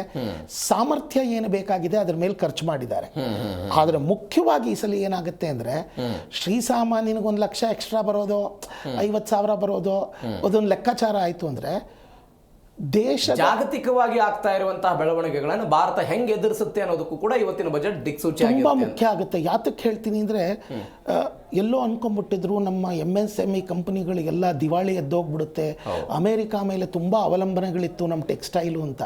ಸಾಮರ್ಥ್ಯ ಏನು ಬೇಕಾಗಿದೆ ಅದ್ರ ಮೇಲೆ ಖರ್ಚು ಮಾಡಿದ್ದಾರೆ. ಆದರೆ ಮುಖ್ಯವಾಗಿ ಈ ಸಲ ಏನಾಗುತ್ತೆ ಅಂದರೆ, ಶ್ರೀಸಾಮಾನ್ಯನಿಗೆ 1 ಲಕ್ಷ ಎಕ್ಸ್ಟ್ರಾ ಬರೋದು, 50,000 ಬರೋದು, ಅದೊಂದು ಲೆಕ್ಕಾಚಾರ ಆಯಿತು ಅಂದರೆ ದೇಶ ಜಾಗತಿಕವಾಗಿ ಆಗ್ತಾ ಇರುವಂತಹ ಬೆಳವಣಿಗೆಗಳನ್ನು ಭಾರತ ಹೆಂಗೆ ಎದುರಿಸುತ್ತೆ ಅನ್ನೋದಕ್ಕೂ ಕೂಡ ಇವತ್ತಿನ ಬಜೆಟ್ ದಿಕ್ಸೂಚಿ ತುಂಬ ಮುಖ್ಯ ಆಗುತ್ತೆ. ಯಾತಕ್ಕೆ ಹೇಳ್ತೀನಿ ಅಂದರೆ, ಎಲ್ಲೋ ಅನ್ಕೊಂಡ್ಬಿಟ್ಟಿದ್ರು ನಮ್ಮ MSME ಕಂಪನಿಗಳಿಗೆಲ್ಲ ದಿವಾಳಿ ಎದ್ದೋಗ್ಬಿಡುತ್ತೆ, ಅಮೇರಿಕಾ ಮೇಲೆ ತುಂಬ ಅವಲಂಬನೆಗಳಿತ್ತು ನಮ್ಮ ಟೆಕ್ಸ್ಟೈಲು ಅಂತ.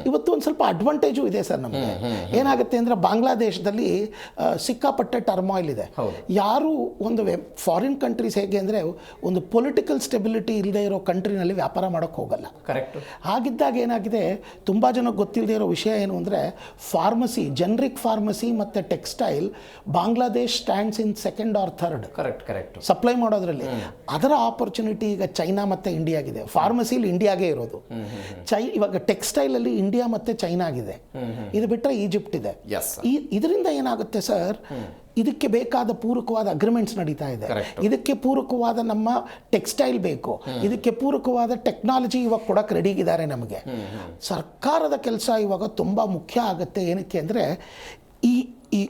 ಇವತ್ತು ಒಂದು ಸ್ವಲ್ಪ ಅಡ್ವಾಂಟೇಜು ಇದೆ ಸರ್ ನಮಗೆ. ಏನಾಗುತ್ತೆ ಅಂದರೆ, ಬಾಂಗ್ಲಾದೇಶದಲ್ಲಿ ಸಿಕ್ಕಾಪಟ್ಟೆ ಟರ್ಮಾಯಿಲ್ ಇದೆ. ಯಾರು ಒಂದು ಫಾರಿನ್ ಕಂಟ್ರೀಸ್ ಹೇಗೆ ಅಂದರೆ, ಒಂದು ಪೊಲಿಟಿಕಲ್ ಸ್ಟೆಬಿಲಿಟಿ ಇಲ್ಲದೆ ಇರೋ ಕಂಟ್ರಿನಲ್ಲಿ ವ್ಯಾಪಾರ ಮಾಡೋಕ್ಕೆ ಹೋಗಲ್ಲ. ಕರೆಕ್ಟ್. ಹಾಗಿದ್ದಾಗ ಏನಾಗಿದೆ, ತುಂಬ ಜನಕ್ಕೆ ಗೊತ್ತಿಲ್ಲದೆ ಇರೋ ವಿಷಯ ಏನು ಅಂದರೆ, ಫಾರ್ಮಸಿ, ಜನರಿಕ್ ಫಾರ್ಮಸಿ ಮತ್ತು textile Bangladesh stands in 2nd or 3rd correct supply ಮಾಡೋದ್ರಲ್ಲಿ. ಅದರ ಆಪರ್ಚುನಿಟಿ ಈಗ ಚೈನಾ ಮತ್ತು ಇಂಡಿಯಾಗಿದೆ. ಫಾರ್ಮಸಿಲಿ ಇಂಡಿಯಾಗೆ ಇರೋದು. ಇವಾಗ ಟೆಕ್ಸ್ಟೈಲಲ್ಲಿ ಇಂಡಿಯಾ ಮತ್ತು ಚೈನಾಗಿದೆ. ಇದು ಬಿಟ್ಟರೆ ಈಜಿಪ್ಟ್ ಇದೆ. ಇದರಿಂದ ಏನಾಗುತ್ತೆ ಸರ್, ಇದಕ್ಕೆ ಬೇಕಾದ ಪೂರಕವಾದ ಅಗ್ರಿಮೆಂಟ್ಸ್ ನಡೀತಾ ಇದೆ. ಇದಕ್ಕೆ ಪೂರಕವಾದ ನಮ್ಮ ಟೆಕ್ಸ್ಟೈಲ್ ಬೇಕು, ಇದಕ್ಕೆ ಪೂರಕವಾದ ಟೆಕ್ನಾಲಜಿ ಇವಾಗ ಕೊಡಕ್ಕೆ ರೆಡಿಗಿದ್ದಾರೆ ನಮಗೆ. ಸರ್ಕಾರದ ಕೆಲಸ ಇವಾಗ ತುಂಬ ಮುಖ್ಯ ಆಗುತ್ತೆ. ಏನಕ್ಕೆ ಅಂದರೆ, ಈ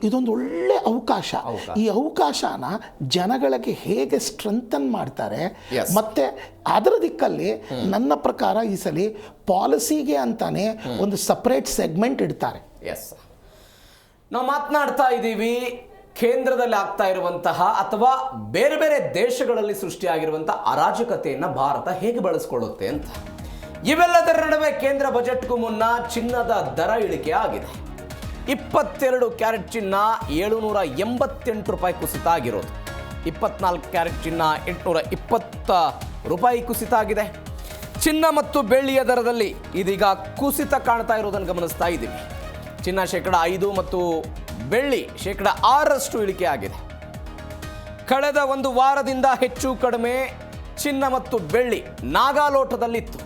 ಇದೊಂದು ಒಳ್ಳೆ ಅವಕಾಶ. ಈ ಅವಕಾಶನ ಜನಗಳಿಗೆ ಹೇಗೆ ಸ್ಟ್ರೆಂಥನ್ ಮಾಡ್ತಾರೆ ಮತ್ತೆ ಅದರ ದಿಕ್ಕಲ್ಲಿ ನನ್ನ ಪ್ರಕಾರ ಈ ಸಲ ಪಾಲಿಸಿಗೆ ಅಂತಾನೆ ಒಂದು ಸಪರೇಟ್ ಸೆಗ್ಮೆಂಟ್ ಇಡ್ತಾರೆ. ಎಸ್, ನಾವು ಮಾತನಾಡ್ತಾ ಇದ್ದೀವಿ ಕೇಂದ್ರದಲ್ಲಿ ಆಗ್ತಾ ಇರುವಂತಹ ಅಥವಾ ಬೇರೆ ಬೇರೆ ದೇಶಗಳಲ್ಲಿ ಸೃಷ್ಟಿಯಾಗಿರುವಂತಹ ಅರಾಜಕತೆಯನ್ನು ಭಾರತ ಹೇಗೆ ಬಳಸ್ಕೊಳ್ಳುತ್ತೆ ಅಂತ. ಇವೆಲ್ಲದರ ನಡುವೆ ಕೇಂದ್ರ ಬಜೆಟ್ಗೂ ಮುನ್ನ ಚಿನ್ನದ ದರ ಇಳಿಕೆ ಆಗಿದೆ. 22 ಕ್ಯಾರೆಟ್ ಚಿನ್ನ 788 ರೂಪಾಯಿ ಕುಸಿತ ಆಗಿರೋದು. 24 ಕ್ಯಾರೆಟ್ ಚಿನ್ನ 820 ರೂಪಾಯಿ ಕುಸಿತ ಆಗಿದೆ. ಚಿನ್ನ ಮತ್ತು ಬೆಳ್ಳಿಯ ದರದಲ್ಲಿ ಇದೀಗ ಕುಸಿತ ಕಾಣ್ತಾ ಇರೋದನ್ನು ಗಮನಿಸ್ತಾ ಇದ್ದೀವಿ. ಚಿನ್ನ 5% ಮತ್ತು ಬೆಳ್ಳಿ 6% ಇಳಿಕೆ ಆಗಿದೆ. ಕಳೆದ ಒಂದು ವಾರದಿಂದ ಹೆಚ್ಚು ಕಡಿಮೆ ಚಿನ್ನ ಮತ್ತು ಬೆಳ್ಳಿ ನಾಗಾಲೋಟದಲ್ಲಿತ್ತು.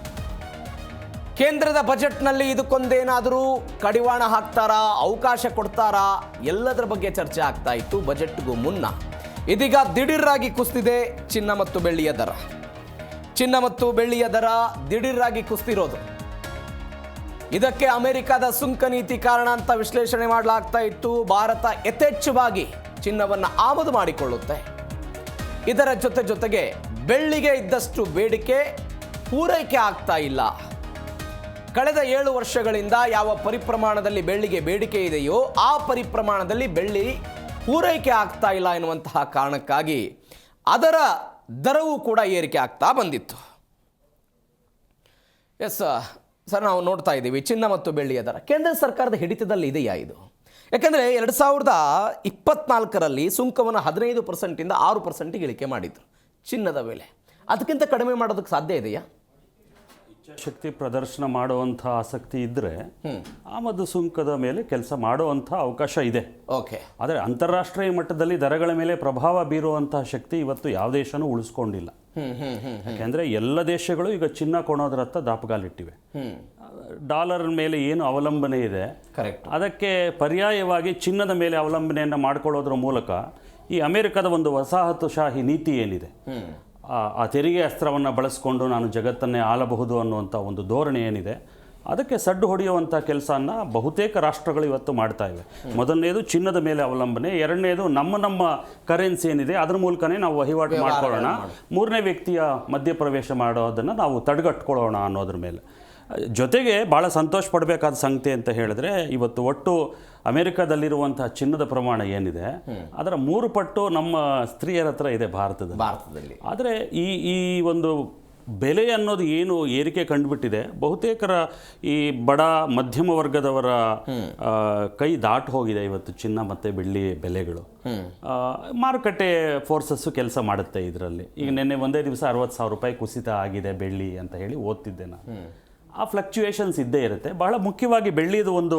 ಕೇಂದ್ರದ ಬಜೆಟ್ನಲ್ಲಿ ಇದಕ್ಕೊಂದೇನಾದರೂ ಕಡಿವಾಣ ಹಾಕ್ತಾರಾ, ಅವಕಾಶ ಕೊಡ್ತಾರಾ, ಎಲ್ಲದರ ಬಗ್ಗೆ ಚರ್ಚೆ ಆಗ್ತಾ ಇತ್ತು ಬಜೆಟ್ಗೂ ಮುನ್ನ. ಇದೀಗ ದಿಢೀರಾಗಿ ಕುಸಿದಿದೆ ಚಿನ್ನ ಮತ್ತು ಬೆಳ್ಳಿಯ ದರ. ಚಿನ್ನ ಮತ್ತು ಬೆಳ್ಳಿಯ ದರ ದಿಢೀರಾಗಿ ಕುಸಿದಿರೋದು, ಇದಕ್ಕೆ ಅಮೆರಿಕದ ಸುಂಕ ನೀತಿ ಕಾರಣ ಅಂತ ವಿಶ್ಲೇಷಣೆ ಮಾಡಲಾಗ್ತಾ ಇತ್ತು. ಭಾರತ ಯಥೇಚ್ಛವಾಗಿ ಚಿನ್ನವನ್ನು ಆಮದು ಮಾಡಿಕೊಳ್ಳುತ್ತೆ. ಇದರ ಜೊತೆಗೆ ಬೆಳ್ಳಿಗೆ ಇದ್ದಷ್ಟು ಬೇಡಿಕೆ ಪೂರೈಕೆ ಆಗ್ತಾ ಇಲ್ಲ. ಕಳೆದ 7 ವರ್ಷಗಳಿಂದ ಯಾವ ಪರಿಪ್ರಮಾಣದಲ್ಲಿ ಬೆಳ್ಳಿಗೆ ಬೇಡಿಕೆ ಇದೆಯೋ ಆ ಪರಿಪ್ರಮಾಣದಲ್ಲಿ ಬೆಳ್ಳಿ ಪೂರೈಕೆ ಆಗ್ತಾ ಇಲ್ಲ ಎನ್ನುವಂತಹ ಕಾರಣಕ್ಕಾಗಿ ಅದರ ದರವೂ ಕೂಡ ಏರಿಕೆ ಆಗ್ತಾ ಬಂದಿತ್ತು. ಎಸ್ ಸರ್, ನಾವು ನೋಡ್ತಾ ಇದ್ದೀವಿ ಚಿನ್ನ ಮತ್ತು ಬೆಳ್ಳಿಯ ದರ ಕೇಂದ್ರ ಸರ್ಕಾರದ ಹಿಡಿತದಲ್ಲಿ ಇದೆಯಾ ಇದು? ಯಾಕೆಂದರೆ 2024ರಲ್ಲಿ ಸುಂಕವನ್ನು 15%ಇಂದ 6% ಇಳಿಕೆ ಮಾಡಿದ್ರು ಚಿನ್ನದ ಬೆಲೆ. ಅದಕ್ಕಿಂತ ಕಡಿಮೆ ಮಾಡೋದಕ್ಕೆ ಸಾಧ್ಯ ಇದೆಯಾ? ಶಕ್ತಿ ಪ್ರದರ್ಶನ ಮಾಡುವಂಥ ಆಸಕ್ತಿ ಇದ್ದರೆ ಆಮದು ಸುಂಕದ ಮೇಲೆ ಕೆಲಸ ಮಾಡುವಂಥ ಅವಕಾಶ ಇದೆ. ಓಕೆ, ಆದರೆ ಅಂತಾರಾಷ್ಟ್ರೀಯ ಮಟ್ಟದಲ್ಲಿ ದರಗಳ ಮೇಲೆ ಪ್ರಭಾವ ಬೀರುವಂತಹ ಶಕ್ತಿ ಇವತ್ತು ಯಾವ ದೇಶನೂ ಉಳಿಸ್ಕೊಂಡಿಲ್ಲ. ಯಾಕೆಂದರೆ ಎಲ್ಲ ದೇಶಗಳು ಈಗ ಚಿನ್ನ ಕೊಣೋದ್ರತ್ತ ದಾಪುಗಾಲಿಟ್ಟಿವೆ. ಡಾಲರ್ ಮೇಲೆ ಏನು ಅವಲಂಬನೆ ಇದೆ, ಕರೆಕ್ಟ್, ಅದಕ್ಕೆ ಪರ್ಯಾಯವಾಗಿ ಚಿನ್ನದ ಮೇಲೆ ಅವಲಂಬನೆಯನ್ನು ಮಾಡಿಕೊಳ್ಳೋದ್ರ ಮೂಲಕ ಈ ಅಮೆರಿಕದ ಒಂದು ವಸಾಹತುಶಾಹಿ ನೀತಿ ಏನಿದೆ, ಆ ತೆರಿಗೆ ಅಸ್ತ್ರವನ್ನು ಬಳಸ್ಕೊಂಡು ನಾನು ಜಗತ್ತನ್ನೇ ಆಳಬಹುದು ಅನ್ನುವಂಥ ಒಂದು ಧೋರಣೆ ಏನಿದೆ, ಅದಕ್ಕೆ ಸಡ್ಡು ಹೊಡೆಯುವಂಥ ಕೆಲಸನ ಬಹುತೇಕ ರಾಷ್ಟ್ರಗಳು ಇವತ್ತು ಮಾಡ್ತಾ ಇವೆ. ಮೊದಲನೇದು ಚಿನ್ನದ ಮೇಲೆ ಅವಲಂಬನೆ, ಎರಡನೇದು ನಮ್ಮ ಕರೆನ್ಸಿ ಏನಿದೆ ಅದರ ಮೂಲಕನೇ ನಾವು ವಹಿವಾಟು ಮಾಡ್ಕೊಳ್ಳೋಣ, ಮೂರನೇ ವ್ಯಕ್ತಿಯ ಮಧ್ಯಪ್ರವೇಶ ಮಾಡೋದನ್ನು ನಾವು ತಡೆಗಟ್ಕೊಳ್ಳೋಣ ಅನ್ನೋದ್ರ ಮೇಲೆ. ಜೊತೆಗೆ ಭಾಳ ಸಂತೋಷ ಪಡಬೇಕಾದ ಸಂಗತಿ ಅಂತ ಹೇಳಿದ್ರೆ, ಇವತ್ತು ಒಟ್ಟು ಅಮೆರಿಕದಲ್ಲಿರುವಂಥ ಚಿನ್ನದ ಪ್ರಮಾಣ ಏನಿದೆ ಅದರ 3 ಪಟ್ಟು ನಮ್ಮ ಸ್ತ್ರೀಯರ ಹತ್ರ ಇದೆ ಭಾರತದಲ್ಲಿ. ಆದರೆ ಈ ಒಂದು ಬೆಲೆ ಅನ್ನೋದು ಏನು ಏರಿಕೆ ಕಂಡುಬಿಟ್ಟಿದೆ, ಬಹುತೇಕರ ಈ ಬಡ ಮಧ್ಯಮ ವರ್ಗದವರ ಕೈ ದಾಟ್ ಹೋಗಿದೆ ಇವತ್ತು ಚಿನ್ನ ಮತ್ತು ಬೆಳ್ಳಿ ಬೆಲೆಗಳು. ಮಾರುಕಟ್ಟೆ ಫೋರ್ಸಸ್ಸು ಕೆಲಸ ಮಾಡುತ್ತೆ ಇದರಲ್ಲಿ. ಈಗ ನಿನ್ನೆ ಒಂದೇ ದಿವಸ 60,000 ರೂಪಾಯಿ ಕುಸಿತ ಆಗಿದೆ ಬೆಳ್ಳಿ ಅಂತ ಹೇಳಿ ಓದ್ತಿದ್ದೆ ನಾನು. ಆ ಫ್ಲಕ್ಚುಯೇಷನ್ಸ್ ಇದ್ದೇ ಇರುತ್ತೆ. ಬಹಳ ಮುಖ್ಯವಾಗಿ ಬೆಳ್ಳಿದು ಒಂದು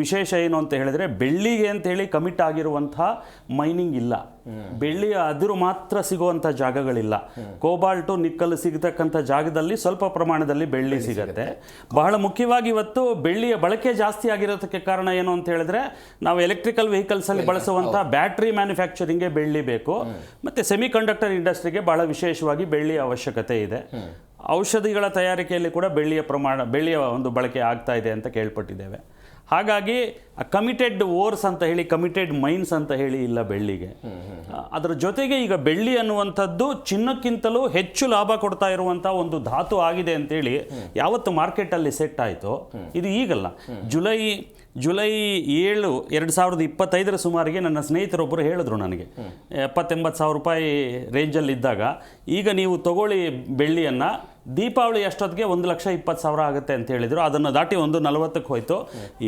ವಿಶೇಷ ಏನು ಅಂತ ಹೇಳಿದ್ರೆ, ಬೆಳ್ಳಿಗೆ ಅಂತ ಹೇಳಿ ಕಮಿಟ್ ಆಗಿರುವಂಥ ಮೈನಿಂಗ್ ಇಲ್ಲ. ಬೆಳ್ಳಿಯ ಅದಿರು ಮಾತ್ರ ಸಿಗುವಂಥ ಜಾಗಗಳಿಲ್ಲ. ಕೋಬಾಲ್ಟು ನಿಕ್ಕಲ್ ಸಿಗತಕ್ಕಂಥ ಜಾಗದಲ್ಲಿ ಸ್ವಲ್ಪ ಪ್ರಮಾಣದಲ್ಲಿ ಬೆಳ್ಳಿ ಸಿಗುತ್ತೆ. ಬಹಳ ಮುಖ್ಯವಾಗಿ ಇವತ್ತು ಬೆಳ್ಳಿಯ ಬಳಕೆ ಜಾಸ್ತಿ ಆಗಿರೋದಕ್ಕೆ ಕಾರಣ ಏನು ಅಂತ ಹೇಳಿದ್ರೆ, ನಾವು ಎಲೆಕ್ಟ್ರಿಕಲ್ ವೆಹಿಕಲ್ಸಲ್ಲಿ ಬಳಸುವಂಥ ಬ್ಯಾಟ್ರಿ ಮ್ಯಾನುಫ್ಯಾಕ್ಚರಿಂಗ್ಗೆ ಬೆಳ್ಳಿ ಬೇಕು, ಮತ್ತು ಸೆಮಿಕಂಡಕ್ಟರ್ ಇಂಡಸ್ಟ್ರಿಗೆ ಬಹಳ ವಿಶೇಷವಾಗಿ ಬೆಳ್ಳಿಯ ಅವಶ್ಯಕತೆ ಇದೆ. ಔಷಧಿಗಳ ತಯಾರಿಕೆಯಲ್ಲಿ ಕೂಡ ಬೆಳ್ಳಿಯ ಒಂದು ಬಳಕೆ ಆಗ್ತಾ ಇದೆ ಅಂತ ಕೇಳ್ಪಟ್ಟಿದ್ದೇವೆ. ಹಾಗಾಗಿ ಕಮಿಟೆಡ್ ಓರ್ಸ್ ಅಂತ ಹೇಳಿ, ಕಮಿಟೆಡ್ ಮೈನ್ಸ್ ಅಂತ ಹೇಳಿ ಇಲ್ಲ ಬೆಳ್ಳಿಗೆ. ಅದರ ಜೊತೆಗೆ ಈಗ ಬೆಳ್ಳಿ ಅನ್ನುವಂಥದ್ದು ಚಿನ್ನಕ್ಕಿಂತಲೂ ಹೆಚ್ಚು ಲಾಭ ಕೊಡ್ತಾ ಇರುವಂಥ ಒಂದು ಧಾತು ಆಗಿದೆ ಅಂತೇಳಿ ಯಾವತ್ತು ಮಾರ್ಕೆಟಲ್ಲಿ ಸೆಟ್ ಆಯಿತು, ಇದು ಈಗಲ್ಲ. ಜುಲೈ 7, 2025 ಸುಮಾರಿಗೆ ನನ್ನ ಸ್ನೇಹಿತರೊಬ್ಬರು ಹೇಳಿದ್ರು ನನಗೆ, 70,000-80,000 ರೂಪಾಯಿ ರೇಂಜಲ್ಲಿದ್ದಾಗ ಈಗ ನೀವು ತಗೊಳ್ಳಿ ಬೆಳ್ಳಿಯನ್ನು, ದೀಪಾವಳಿ ಅಷ್ಟೊತ್ತಿಗೆ 1,20,000 ಆಗುತ್ತೆ ಅಂತ ಹೇಳಿದ್ರು. ಅದನ್ನು ದಾಟಿ 1,40,000 ಹೋಯ್ತು.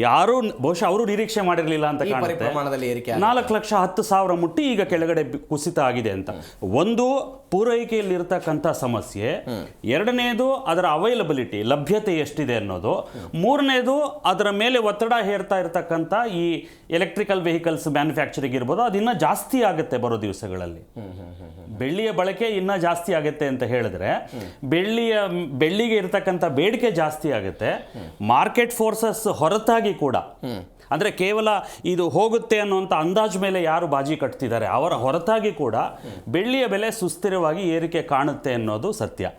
ಯಾರೂ ಬಹುಶಃ ಅವರು ನಿರೀಕ್ಷೆ ಮಾಡಿರಲಿಲ್ಲ ಅಂತ ಕಾಣುತ್ತೆ. 4,10,000 ಮುಟ್ಟಿ ಈಗ ಕೆಳಗಡೆ ಕುಸಿತ ಆಗಿದೆ ಅಂತ. ಒಂದು ಪೂರೈಕೆಯಲ್ಲಿರ್ತಕ್ಕಂಥ ಸಮಸ್ಯೆ, ಎರಡನೇದು ಅದರ ಅವೈಲಬಿಲಿಟಿ, ಲಭ್ಯತೆ ಎಷ್ಟಿದೆ ಅನ್ನೋದು, ಮೂರನೇದು ಅದರ ಮೇಲೆ ಒತ್ತಡ ಹೇರ್ತಾ ಇರತಕ್ಕಂಥ ಈ ಎಲೆಕ್ಟ್ರಿಕಲ್ ವೆಹಿಕಲ್ಸ್ ಮ್ಯಾನುಫ್ಯಾಕ್ಚರಿಂಗ್ ಇರ್ಬೋದು, ಅದು ಇನ್ನೂ ಜಾಸ್ತಿ ಆಗುತ್ತೆ ಬರೋ ದಿವಸಗಳಲ್ಲಿ. ಬೆಳ್ಳಿಯ ಬಳಕೆ ಇನ್ನೂ ಜಾಸ್ತಿ ಆಗುತ್ತೆ ಅಂತ ಹೇಳಿದ್ರೆ, ಬೆಳ್ಳಿಗೆ ಇರತಕ್ಕಂಥ ಬೇಡಿಕೆ ಜಾಸ್ತಿ ಆಗುತ್ತೆ. ಮಾರ್ಕೆಟ್ ಫೋರ್ಸಸ್ ಹೊರತಾಗಿ ಕೂಡ, ಅಂದರೆ ಕೇವಲ ಇದು ಹೋಗುತ್ತೆ ಅನ್ನುವಂಥ ಅಂದಾಜು ಮೇಲೆ ಯಾರು ಬಾಜಿ ಕಟ್ತಿದ್ದಾರೆ ಅವರ ಹೊರತಾಗಿ ಕೂಡ ಬೆಳ್ಳಿಯ ಬೆಲೆ ಸುಸ್ಥಿರವಾಗಿ ಏರಿಕೆ ಕಾಣುತ್ತೆ ಅನ್ನೋದು ಸತ್ಯ.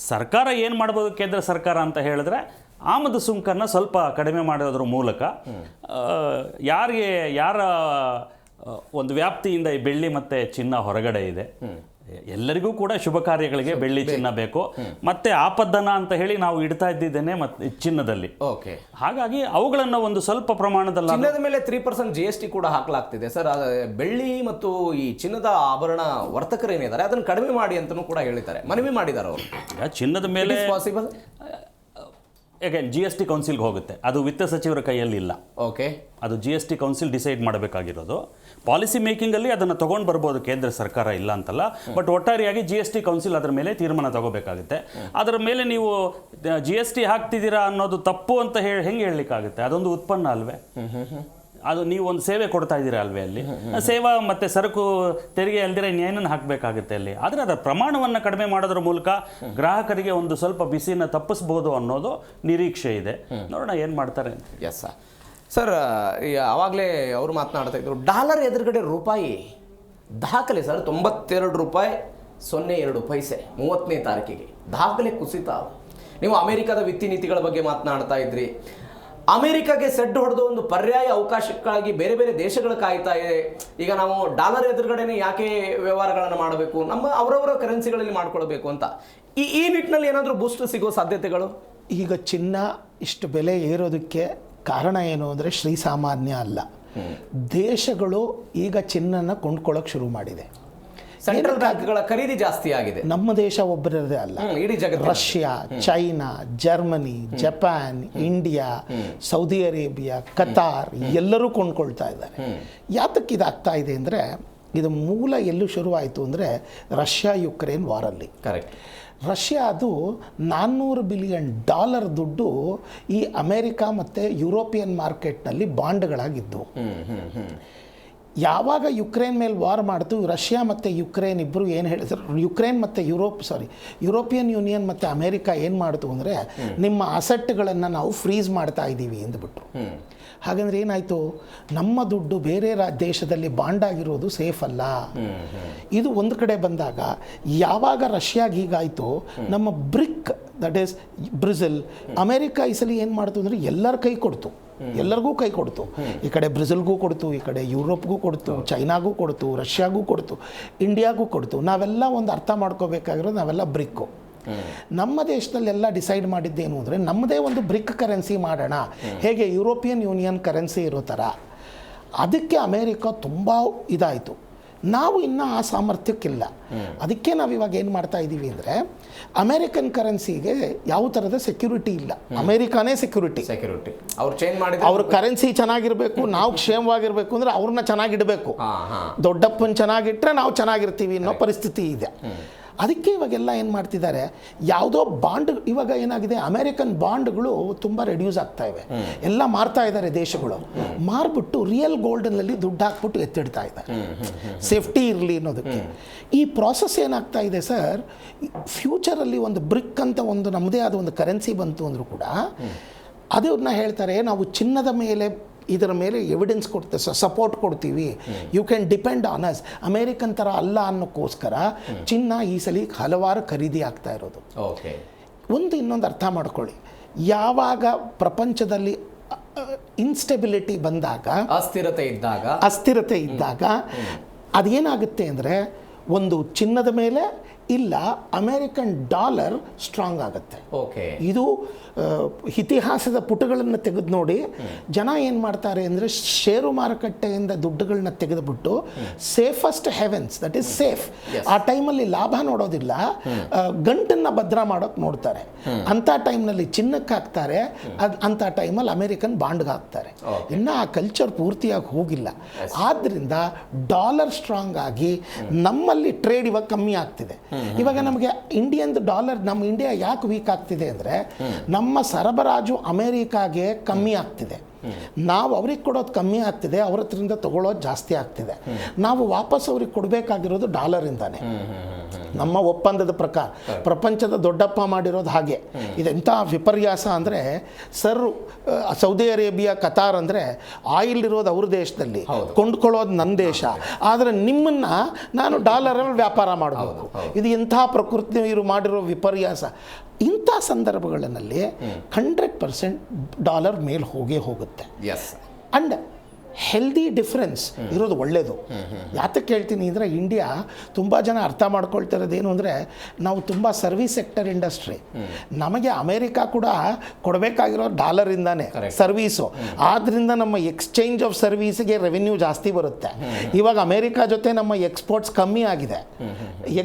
ಸರ್ಕಾರ ಏನು ಮಾಡ್ಬೋದು, ಕೇಂದ್ರ ಸರ್ಕಾರ ಅಂತ ಹೇಳಿದ್ರೆ ಆಮದು ಸುಂಕನ್ನು ಸ್ವಲ್ಪ ಕಡಿಮೆ ಮಾಡೋದ್ರ ಮೂಲಕ ಯಾರ ಒಂದು ವ್ಯಾಪ್ತಿಯಿಂದ ಈ ಬೆಳ್ಳಿ ಮತ್ತು ಚಿನ್ನ ಹೊರಗಡೆ ಇದೆ, ಎಲ್ಲರಿಗೂ ಕೂಡ ಶುಭ ಕಾರ್ಯಗಳಿಗೆ ಬೆಳ್ಳಿ ಚಿನ್ನ ಬೇಕು. ಮತ್ತೆ ಆಪದ್ದನ ಅಂತ ಹೇಳಿ ನಾವು ಇಡ್ತಾ ಇದ್ದಿದ್ದೇನೆ ಮತ್ತೆ ಚಿನ್ನದಲ್ಲಿ. ಓಕೆ, ಹಾಗಾಗಿ ಅವುಗಳನ್ನು ಒಂದು ಸ್ವಲ್ಪ ಪ್ರಮಾಣದಲ್ಲಿ ಚಿನ್ನದ ಮೇಲೆ 3% GST ಕೂಡ ಹಾಕಲಾಗ್ತಿದೆ ಸರ್. ಬೆಳ್ಳಿ ಮತ್ತು ಈ ಚಿನ್ನದ ಆಭರಣ ವರ್ತಕರು ಏನಿದ್ದಾರೆ ಅದನ್ನು ಕಡಿಮೆ ಮಾಡಿ ಅಂತಲೂ ಕೂಡ ಹೇಳಿದ್ದಾರೆ, ಮನವಿ ಮಾಡಿದ್ದಾರೆ ಅವರು. ಚಿನ್ನದ ಮೇಲೆ ಪಾಸಿಬಲ್ ಅಗೇನ್ GST ಕೌನ್ಸಿಲ್ಗೆ ಹೋಗುತ್ತೆ, ಅದು ವಿತ್ತ ಸಚಿವರ ಕೈಯಲ್ಲಿ ಇಲ್ಲ. ಓಕೆ, ಅದು GST ಕೌನ್ಸಿಲ್ ಡಿಸೈಡ್ ಮಾಡಬೇಕಾಗಿರೋದು. ಪಾಲಿಸಿ ಮೇಕಿಂಗಲ್ಲಿ ಅದನ್ನು ತೊಗೊಂಡು ಬರ್ಬೋದು ಕೇಂದ್ರ ಸರ್ಕಾರ, ಇಲ್ಲ ಅಂತಲ್ಲ, ಬಟ್ ಒಟ್ಟಾರೆಯಾಗಿ GST ಕೌನ್ಸಿಲ್ ಅದರ ಮೇಲೆ ತೀರ್ಮಾನ ತಗೋಬೇಕಾಗುತ್ತೆ. ಅದರ ಮೇಲೆ ನೀವು GST ಹಾಕ್ತಿದ್ದೀರಾ ಅನ್ನೋದು ತಪ್ಪು ಅಂತ ಹೆಂಗೆ ಹೇಳಲಿಕ್ಕಾಗುತ್ತೆ? ಅದೊಂದು ಉತ್ಪನ್ನ ಅಲ್ವೇ, ಅದು ನೀವು ಒಂದು ಸೇವೆ ಕೊಡ್ತಾ ಇದ್ದೀರಾ ಅಲ್ವೇ, ಅಲ್ಲಿ ಸೇವಾ ಮತ್ತು ಸರಕು ತೆರಿಗೆ ಅಲ್ದಿರ ಇನ್ನೇನನ್ನು ಹಾಕಬೇಕಾಗುತ್ತೆ ಅಲ್ಲಿ. ಆದರೆ ಅದರ ಪ್ರಮಾಣವನ್ನು ಕಡಿಮೆ ಮಾಡೋದ್ರ ಮೂಲಕ ಗ್ರಾಹಕರಿಗೆ ಒಂದು ಸ್ವಲ್ಪ ಬಿಸಿನ ತಪ್ಪಿಸ್ಬೋದು ಅನ್ನೋದು ನಿರೀಕ್ಷೆ ಇದೆ. ನೋಡೋಣ ಏನು ಮಾಡ್ತಾರೆ ಅಂತ. ಎಸ್ ಸರ್, ಆವಾಗಲೇ ಅವರು ಮಾತನಾಡ್ತಾ ಇದ್ರು, ಡಾಲರ್ ಎದುರುಗಡೆ ರೂಪಾಯಿ ದಾಖಲೆ ಸರ್ 92 ರೂಪಾಯಿ 02 ಪೈಸೆ 30ನೇ ತಾರೀಕಿಗೆ ದಾಖಲೆ ಕುಸಿತ. ನೀವು ಅಮೆರಿಕದ ವಿತ್ತೀಯ ನೀತಿಗಳ ಬಗ್ಗೆ ಮಾತನಾಡ್ತಾ ಇದ್ರಿ. ಅಮೆರಿಕಾಗೆ ಸೆಡ್ ಹೊಡೆದು ಒಂದು ಪರ್ಯಾಯ ಅವಕಾಶಕ್ಕಾಗಿ ಬೇರೆ ಬೇರೆ ದೇಶಗಳು ಕಾಯ್ತಾ ಇದೆ. ಈಗ ನಾವು ಡಾಲರ್ ಎದುರುಗಡೆನೆ ಯಾಕೆ ವ್ಯವಹಾರಗಳನ್ನು ಮಾಡಬೇಕು, ನಮ್ಮ ಅವರವರ ಕರೆನ್ಸಿಗಳಲ್ಲಿ ಮಾಡ್ಕೊಳ್ಬೇಕು ಅಂತ. ಈ ನಿಟ್ಟಿನಲ್ಲಿ ಏನಾದರೂ ಬೂಸ್ಟ್ ಸಿಗೋ ಸಾಧ್ಯತೆಗಳು? ಈಗ ಚಿನ್ನ ಇಷ್ಟು ಬೆಲೆ ಏರೋದಕ್ಕೆ ಕಾರಣ ಏನು ಅಂದರೆ ಶ್ರೀಸಾಮಾನ್ಯ ಅಲ್ಲ, ದೇಶಗಳು ಈಗ ಚಿನ್ನನ ಕೊಂಡ್ಕೊಳ್ಳೋಕೆ ಶುರು ಮಾಡಿದೆ. ಸೆಂಟ್ರಲ್ ಬ್ಯಾಂಕ್ಗಳ ಖರೀದಿ ಜಾಸ್ತಿ ಆಗಿದೆ. ನಮ್ಮ ದೇಶ ಒಬ್ಬರದೇ ಅಲ್ಲ, ಇಡೀ ಜಗತ್ತು, Russia, China, Germany, Japan, India, Saudi Arabia, Qatar ಎಲ್ಲರೂ ಕೊಂಡ್ಕೊಳ್ತಾ ಇದ್ದಾರೆ. ಯಾತಕ್ಕೆ ಇದಾಗ್ತಾ ಇದೆ ಅಂದರೆ, ಇದು ಮೂಲ ಎಲ್ಲೂ ಶುರುವಾಯಿತು ಅಂದರೆ ರಷ್ಯಾ ಯುಕ್ರೇನ್ ವಾರಲ್ಲಿ. ಕರೆಕ್ಟ್. ರಷ್ಯಾ ಅದು $400 ಬಿಲಿಯನ್ ದುಡ್ಡು ಈ ಅಮೇರಿಕಾ ಮತ್ತು ಯುರೋಪಿಯನ್ ಮಾರ್ಕೆಟ್ನಲ್ಲಿ ಬಾಂಡ್ಗಳಾಗಿದ್ದು. ಯಾವಾಗ ಯುಕ್ರೇನ್ ಮೇಲೆ ವಾರ್ ಮಾಡ್ತು, ರಷ್ಯಾ ಮತ್ತು ಯುಕ್ರೇನ್ ಇಬ್ಬರು ಏನು ಹೇಳಿದ್ರು, ಯುಕ್ರೇನ್ ಮತ್ತು ಯುರೋಪಿಯನ್ ಯೂನಿಯನ್ ಮತ್ತು ಅಮೇರಿಕಾ ಏನು ಮಾಡ್ತು ಅಂದರೆ, ನಿಮ್ಮ ಅಸೆಟ್ಗಳನ್ನು ನಾವು ಫ್ರೀಸ್ ಮಾಡ್ತಾ ಇದ್ದೀವಿ ಅಂದ್ಬಿಟ್ರು. ಹಾಗಂದ್ರೆ ಏನಾಯಿತು, ನಮ್ಮ ದುಡ್ಡು ಬೇರೆ ದೇಶದಲ್ಲಿ ಬಾಂಡ್ ಆಗಿರೋದು ಸೇಫ್ ಅಲ್ಲ. ಇದು ಒಂದು ಕಡೆ ಬಂದಾಗ, ಯಾವಾಗ ರಷ್ಯಾಗೆ ಹೀಗಾಯಿತು, ನಮ್ಮ BRIC, that is Brazil, America ಈ ಸಲ ಏನು ಮಾಡ್ತು ಅಂದರೆ ಎಲ್ಲರ ಕೈ ಕೊಡ್ತು, ಎಲ್ಲರಿಗೂ ಕೈ ಕೊಡ್ತು. ಈ ಕಡೆ ಬ್ರೆಜಿಲ್ಗೂ ಕೊಡ್ತು, ಈ ಕಡೆ ಯುರೋಪ್ಗೂ ಕೊಡ್ತು, ಚೈನಾಗೂ ಕೊಡ್ತು, ರಷ್ಯಾಗೂ ಕೊಡ್ತು, ಇಂಡಿಯಾಗೂ ಕೊಡ್ತು. ನಾವೆಲ್ಲ ಒಂದು ಅರ್ಥ ಮಾಡ್ಕೋಬೇಕಾಗಿರೋದು, ನಾವೆಲ್ಲ ಬ್ರಿಕ್ಕು. ನಮ್ಮ ದೇಶದಲ್ಲೆಲ್ಲ ಡಿಸೈಡ್ ಮಾಡಿದ್ದೇನು ಅಂದರೆ, ನಮ್ಮದೇ ಒಂದು ಬ್ರಿಕ್ ಕರೆನ್ಸಿ ಮಾಡೋಣ, ಹೇಗೆ ಯುರೋಪಿಯನ್ ಯೂನಿಯನ್ ಕರೆನ್ಸಿ ಇರೋ ಥರ. ಅದಕ್ಕೆ ಅಮೇರಿಕಾ ತುಂಬ ಇದಾಯಿತು. ನಾವು ಇನ್ನೂ ಆ ಸಾಮರ್ಥ್ಯಕ್ಕಿಲ್ಲ. ಅದಕ್ಕೆ ನಾವು ಇವಾಗ ಏನು ಮಾಡ್ತಾ ಇದ್ದೀವಿ ಅಂದರೆ, ಅಮೇರಿಕನ್ ಕರೆನ್ಸಿಗೆ ಯಾವ ಥರದ ಸೆಕ್ಯೂರಿಟಿ ಇಲ್ಲ, ಅಮೇರಿಕಾನೇ ಸೆಕ್ಯೂರಿಟಿ. ಅವ್ರು ಚೇಂಜ್ ಮಾಡಿದ್ರೆ ಅವ್ರ ಕರೆನ್ಸಿ ಚೆನ್ನಾಗಿರಬೇಕು, ನಾವು ಕ್ಷೇಮವಾಗಿರಬೇಕು ಅಂದರೆ ಅವ್ರನ್ನ ಚೆನ್ನಾಗಿಡಬೇಕು. ದೊಡ್ಡಪ್ಪನ ಚೆನ್ನಾಗಿಟ್ರೆ ನಾವು ಚೆನ್ನಾಗಿರ್ತೀವಿ ಅನ್ನೋ ಪರಿಸ್ಥಿತಿ ಇದೆ. ಅದಕ್ಕೆ ಇವಾಗೆಲ್ಲ ಏನು ಮಾಡ್ತಿದ್ದಾರೆ, ಯಾವುದೋ ಬಾಂಡ್, ಇವಾಗ ಏನಾಗಿದೆ, ಅಮೇರಿಕನ್ ಬಾಂಡ್ಗಳು ತುಂಬ ರೆಡ್ಯೂಸ್ ಆಗ್ತಾ ಇವೆ, ಎಲ್ಲ ಮಾರ್ತಾ ಇದ್ದಾರೆ ದೇಶಗಳು. ಮಾರ್ಬಿಟ್ಟು ರಿಯಲ್ ಗೋಲ್ಡ್ನಲ್ಲಿ ದುಡ್ಡು ಹಾಕ್ಬಿಟ್ಟು ಎತ್ತಿಡ್ತಾ ಇದ್ದಾರೆ, ಸೇಫ್ಟಿ ಇರಲಿ ಅನ್ನೋದಕ್ಕೆ. ಈ ಪ್ರಾಸೆಸ್ ಏನಾಗ್ತಾ ಇದೆ ಸರ್, ಫ್ಯೂಚರಲ್ಲಿ ಒಂದು ಬ್ರಿಕ್ ಅಂತ ಒಂದು ನಮ್ಮದೇ ಆದ ಒಂದು ಕರೆನ್ಸಿ ಬಂತು ಅಂದರೂ ಕೂಡ, ಅದನ್ನ ಹೇಳ್ತಾರೆ ನಾವು ಚಿನ್ನದ ಮೇಲೆ ಇದರ ಮೇಲೆ ಎವಿಡೆನ್ಸ್ ಕೊಡ್ತೇವೆ, ಸಪೋರ್ಟ್ ಕೊಡ್ತೀವಿ, you can depend on us. American ಥರ ಅಲ್ಲ ಅನ್ನೋಕ್ಕೋಸ್ಕರ ಚಿನ್ನ ಈ ಸಲ ಹಲವಾರು ಖರೀದಿ ಆಗ್ತಾ ಇರೋದು. ಓಕೆ, ಇನ್ನೊಂದು ಅರ್ಥ ಮಾಡ್ಕೊಳ್ಳಿ, ಯಾವಾಗ ಪ್ರಪಂಚದಲ್ಲಿ ಇನ್ಸ್ಟೆಬಿಲಿಟಿ ಬಂದಾಗ, ಅಸ್ಥಿರತೆ ಇದ್ದಾಗ ಅದೇನಾಗುತ್ತೆ ಅಂದರೆ, ಒಂದು ಚಿನ್ನದ ಮೇಲೆ ಇಲ್ಲ ಅಮೇರಿಕನ್ ಡಾಲರ್ ಸ್ಟ್ರಾಂಗ್ ಆಗುತ್ತೆ. ಓಕೆ, ಇದು ಇತಿಹಾಸದ ಪುಟಗಳನ್ನು ತೆಗೆದು ನೋಡಿ, ಜನ ಏನು ಮಾಡ್ತಾರೆ ಅಂದರೆ, ಷೇರು ಮಾರುಕಟ್ಟೆಯಿಂದ ದುಡ್ಡುಗಳನ್ನ ತೆಗೆದುಬಿಟ್ಟು safest heavens, that is safe, ಆ ಟೈಮಲ್ಲಿ ಲಾಭ ನೋಡೋದಿಲ್ಲ, ಗಂಟನ್ನು ಭದ್ರ ಮಾಡೋಕೆ ನೋಡ್ತಾರೆ. ಅಂಥ ಟೈಮ್ನಲ್ಲಿ ಚಿನ್ನಕ್ಕೆ ಹಾಕ್ತಾರೆ, ಅಂಥ ಟೈಮಲ್ಲಿ ಅಮೇರಿಕನ್ ಬಾಂಡ್ಗೆ ಹಾಕ್ತಾರೆ. ಇನ್ನು ಆ ಕಲ್ಚರ್ ಪೂರ್ತಿಯಾಗಿ ಹೋಗಿಲ್ಲ. ಆದ್ದರಿಂದ ಡಾಲರ್ ಸ್ಟ್ರಾಂಗ್ ಆಗಿ ನಮ್ಮಲ್ಲಿ ಟ್ರೇಡ್ ಇವಾಗ ಕಮ್ಮಿ ಆಗ್ತಿದೆ. ಇವಾಗ ನಮಗೆ ಇಂಡಿಯನ್ ಡಾಲರ್, ನಮ್ಮ ಇಂಡಿಯಾ ಯಾಕೆ ವೀಕ್ ಆಗ್ತಿದೆ ಅಂದರೆ, ನಮ್ಮ ಸರಬರಾಜು ಅಮೇರಿಕಾಗೆ ಕಮ್ಮಿ ಆಗ್ತಿದೆ, ನಾವು ಅವ್ರಿಗೆ ಕೊಡೋದು ಕಮ್ಮಿ ಆಗ್ತಿದೆ, ಅವ್ರ ಹತ್ರದಿಂದ ತಗೊಳ್ಳೋದು ಜಾಸ್ತಿ ಆಗ್ತಿದೆ. ನಾವು ವಾಪಸ್ ಅವ್ರಿಗೆ ಕೊಡಬೇಕಾಗಿರೋದು ಡಾಲರಿಂದಾನೆ. ನಮ್ಮ ಒಪ್ಪಂದದ ಪ್ರಕಾರ. ಪ್ರಪಂಚದ ದೊಡ್ಡಪ್ಪ ಮಾಡಿರೋದು ಹಾಗೆ. ಇದೆಂಥ ವಿಪರ್ಯಾಸ ಅಂದರೆ ಸರ್, ಸೌದಿ ಅರೇಬಿಯಾ, ಕತಾರ್ ಅಂದರೆ ಆಯಿಲ್ ಇರೋದು ಅವ್ರ ದೇಶದಲ್ಲಿ, ಕೊಂಡ್ಕೊಳ್ಳೋದು ನನ್ನ ದೇಶ, ಆದರೆ ನಿಮ್ಮನ್ನ ನಾನು ಡಾಲರಲ್ಲಿ ವ್ಯಾಪಾರ ಮಾಡಬೇಕು. ಇದು ಎಂಥ ಪ್ರಕೃತಿ ಇವರು ಮಾಡಿರೋ ವಿಪರ್ಯಾಸ. ಇಂಥ ಸಂದರ್ಭಗಳಲ್ಲಿ 100% ಡಾಲರ್ ಮೇಲೆ ಹೋಗುತ್ತೆ. ಅಂಡ್ ಹೆಲ್ದಿ ಡಿಫ್ರೆನ್ಸ್ ಇರೋದು ಒಳ್ಳೆಯದು. ಯಾತಕ್ಕೆ ಹೇಳ್ತೀನಿ ಅಂದರೆ, ಇಂಡಿಯಾ ತುಂಬ ಜನ ಅರ್ಥ ಮಾಡ್ಕೊಳ್ತಾ ಇರೋದೇನು ಅಂದರೆ, ನಾವು ತುಂಬ ಸರ್ವಿಸ್ ಸೆಕ್ಟರ್ ಇಂಡಸ್ಟ್ರಿ. ನಮಗೆ ಅಮೇರಿಕಾ ಕೂಡ ಕೊಡಬೇಕಾಗಿರೋ ಡಾಲರಿಂದಾನೇ ಸರ್ವೀಸು. ಆದ್ದರಿಂದ ನಮ್ಮ ಎಕ್ಸ್ಚೇಂಜ್ ಆಫ್ ಸರ್ವೀಸಿಗೆ ರೆವೆನ್ಯೂ ಜಾಸ್ತಿ ಬರುತ್ತೆ. ಇವಾಗ ಅಮೇರಿಕಾ ಜೊತೆ ನಮ್ಮ ಎಕ್ಸ್ಪೋರ್ಟ್ಸ್ ಕಮ್ಮಿ ಆಗಿದೆ.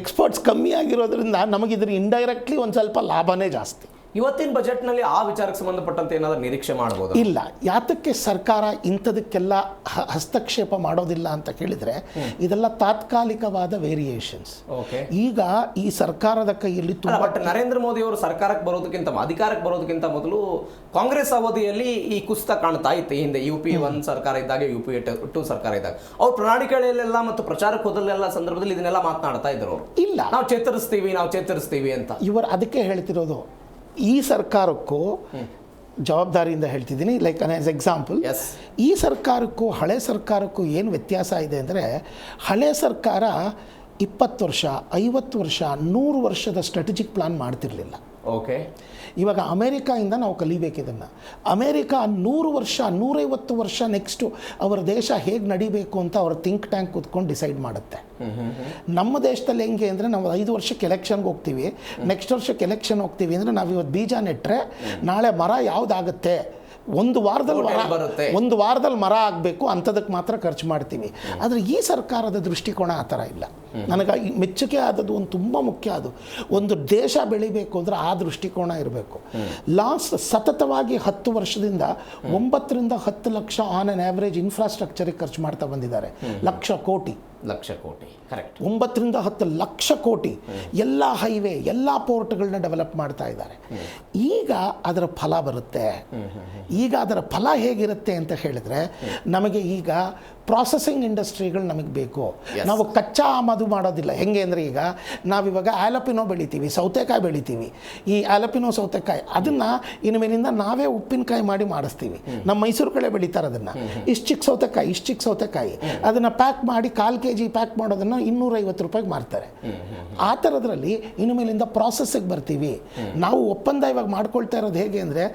ಎಕ್ಸ್ಪೋರ್ಟ್ಸ್ ಕಮ್ಮಿ ಆಗಿರೋದ್ರಿಂದ ನಮಗಿದ್ರ ಇಂಡೈರೆಕ್ಟ್ಲಿ ಒಂದು ಸ್ವಲ್ಪ ಲಾಭನೇ ಜಾಸ್ತಿ. ಇವತ್ತಿನ ಬಜೆಟ್ನಲ್ಲಿ ಆ ವಿಚಾರಕ್ಕೆ ಸಂಬಂಧಪಟ್ಟಂತೆ ಏನಾದರೂ ನಿರೀಕ್ಷೆ ಮಾಡಬಹುದು? ಇಲ್ಲ. ಯಾತಕ್ಕೆ ಸರ್ಕಾರ ಇಂಥದಕ್ಕೆಲ್ಲ ಹಸ್ತಕ್ಷೇಪ ಮಾಡೋದಿಲ್ಲ ಅಂತ ಕೇಳಿದರೆ, ಇದೆಲ್ಲ ತಾತ್ಕಾಲಿಕವಾದ ವೇರಿಯೇಷನ್ಸ್. ಈಗ ಈ ಸರ್ಕಾರದ ಕೈಯಲ್ಲಿ ಬಟ್ ನರೇಂದ್ರ ಮೋದಿ ಅವರು ಅಧಿಕಾರಕ್ಕೆ ಬರೋದಕ್ಕಿಂತ ಮೊದಲು ಕಾಂಗ್ರೆಸ್ ಅವಧಿಯಲ್ಲಿ ಈ ಕುಸಿತ ಕಾಣ್ತಾ ಇತ್ತು. ಹಿಂದೆ UP1 ಸರ್ಕಾರ ಇದ್ದಾಗ, UP2 ಸರ್ಕಾರ ಇದ್ದಾಗ ಅವ್ರ ಪ್ರಣಾಳಿಕೆಗಳೆಲ್ಲ ಮತ್ತು ಪ್ರಚಾರಕ್ಕೆ ಹೋದಲ್ಲೆಲ್ಲ ಸಂದರ್ಭದಲ್ಲಿ ಇದನ್ನೆಲ್ಲ ಮಾತನಾಡ್ತಾ ಇದ್ರು. ಇಲ್ಲ, ನಾವು ಚೇತರಿಸ್ತೀವಿ ಅಂತ. ಇವರು ಅದಕ್ಕೆ ಹೇಳ್ತಿರೋದು, ಈ ಸರ್ಕಾರಕ್ಕೂ ಜವಾಬ್ದಾರಿಯಿಂದ ಹೇಳ್ತಿದ್ದೀನಿ, ಲೈಕ್ ಆಸ್ ಎಕ್ಸಾಂಪಲ್, ಈ ಸರ್ಕಾರಕ್ಕೂ ಹಳೆ ಸರ್ಕಾರಕ್ಕೂ ಏನು ವ್ಯತ್ಯಾಸ ಇದೆ ಅಂದರೆ, ಹಳೆ ಸರ್ಕಾರ 20 ವರ್ಷ, 50 ವರ್ಷ, 100 ವರ್ಷದ ಸ್ಟ್ರಾಟಜಿಕ್ ಪ್ಲಾನ್ ಮಾಡ್ತಿರ್ಲಿಲ್ಲ. ಇವಾಗ ಅಮೇರಿಕಾಯಿಂದ ನಾವು ಕಲಿಬೇಕಿದನ್ನು. ಅಮೇರಿಕಾ 100 ವರ್ಷ, 150 ವರ್ಷ ನೆಕ್ಸ್ಟು ಅವರ ದೇಶ ಹೇಗೆ ನಡಿಬೇಕು ಅಂತ ಅವರ ಥಿಂಕ್ ಟ್ಯಾಂಕ್ ಕೂತ್ಕೊಂಡು ಡಿಸೈಡ್ ಮಾಡುತ್ತೆ. ನಮ್ಮ ದೇಶದಲ್ಲಿ ಹೆಂಗೆ ಅಂದರೆ, ನಾವು 5 ವರ್ಷಕ್ಕೆ ಎಲೆಕ್ಷನ್ಗೆ ಹೋಗ್ತೀವಿ, ನೆಕ್ಸ್ಟ್ ವರ್ಷಕ್ಕೆ ಎಲೆಕ್ಷನ್ ಹೋಗ್ತೀವಿ ಅಂದರೆ, ನಾವು ಇವತ್ತು ಬೀಜ ನೆಟ್ಟರೆ ನಾಳೆ ಮರ ಯಾವುದಾಗುತ್ತೆ, ಒಂದು ವಾರದಲ್ಲಿ ಮರ ಆಗಬೇಕು ಅಂಥದಕ್ಕೆ ಮಾತ್ರ ಖರ್ಚು ಮಾಡ್ತೀವಿ. ಆದರೆ ಈ ಸರ್ಕಾರದ ದೃಷ್ಟಿಕೋನ ಆ ಥರ ಇಲ್ಲ. ನನಗೆ ಮೆಚ್ಚುಗೆ ಆದದ್ದು ಒಂದು ತುಂಬ ಮುಖ್ಯ, ಅದು ಒಂದು ದೇಶ ಬೆಳಿಬೇಕು ಅಂದರೆ ಆ ದೃಷ್ಟಿಕೋನ ಇರಬೇಕು. ಸತತವಾಗಿ 10 ವರ್ಷದಿಂದ 9 ರಿಂದ 10 ಲಕ್ಷ ಆನ್ ಆನ್ ಆ್ಯಾವ್ರೇಜ್ ಇನ್ಫ್ರಾಸ್ಟ್ರಕ್ಚರಿಗೆ ಖರ್ಚು ಮಾಡ್ತಾ ಬಂದಿದ್ದಾರೆ. ಲಕ್ಷ ಕೋಟಿ ಕರೆಕ್ಟ್. 9 ರಿಂದ 10 ಲಕ್ಷ ಕೋಟಿ ಎಲ್ಲ ಹೈವೇ, ಎಲ್ಲ ಪೋರ್ಟ್ಗಳನ್ನ ಡೆವಲಪ್ ಮಾಡ್ತಾ ಇದ್ದಾರೆ. ಈಗ ಅದರ ಫಲ ಬರುತ್ತೆ. ಈಗ ಅದರ ಫಲ ಹೇಗಿರುತ್ತೆ ಅಂತ ಹೇಳಿದ್ರೆ, ನಮಗೆ ಈಗ ಪ್ರಾಸೆಸಿಂಗ್ ಇಂಡಸ್ಟ್ರಿಗಳು ನಮಗೆ ಬೇಕು. ನಾವು ಕಚ್ಚಾ ಆಮದು ಮಾಡೋದಿಲ್ಲ. ಹೆಂಗೆ ಅಂದರೆ, ಈಗ ನಾವಿವಾಗ ಆಲಪಿನೋ ಬೆಳಿತೀವಿ, ಸೌತೆಕಾಯಿ ಬೆಳಿತೀವಿ. ಈ ಆಲಪಿನೋ ಸೌತೆಕಾಯಿ ಅದನ್ನು ಇನ್ಮೇಲಿಂದ ನಾವೇ ಉಪ್ಪಿನಕಾಯಿ ಮಾಡಿ ಮಾಡಿಸ್ತೀವಿ. ನಮ್ಮ ಮೈಸೂರು ಕಡೆ ಬೆಳೀತಾರೆ ಅದನ್ನು. ಇಷ್ಟು ಚಿಕ್ಕ ಸೌತೆಕಾಯಿ ಅದನ್ನು ಪ್ಯಾಕ್ ಮಾಡಿ 1/4 kg ಪ್ಯಾಕ್ ಮಾಡೋದನ್ನು 250 ರೂಪಾಯಿಗೆ ಮಾರ್ತಾರೆ. ಆ ಥರದ್ರಲ್ಲಿ ಇನ್ಮೇಲಿಂದ ಪ್ರಾಸೆಸ್ಸಿಗೆ ಬರ್ತೀವಿ. ನಾವು ಒಪ್ಪಂದ ಇವಾಗ ಮಾಡ್ಕೊಳ್ತಾ ಇರೋದು ಹೇಗೆ ಅಂದರೆ,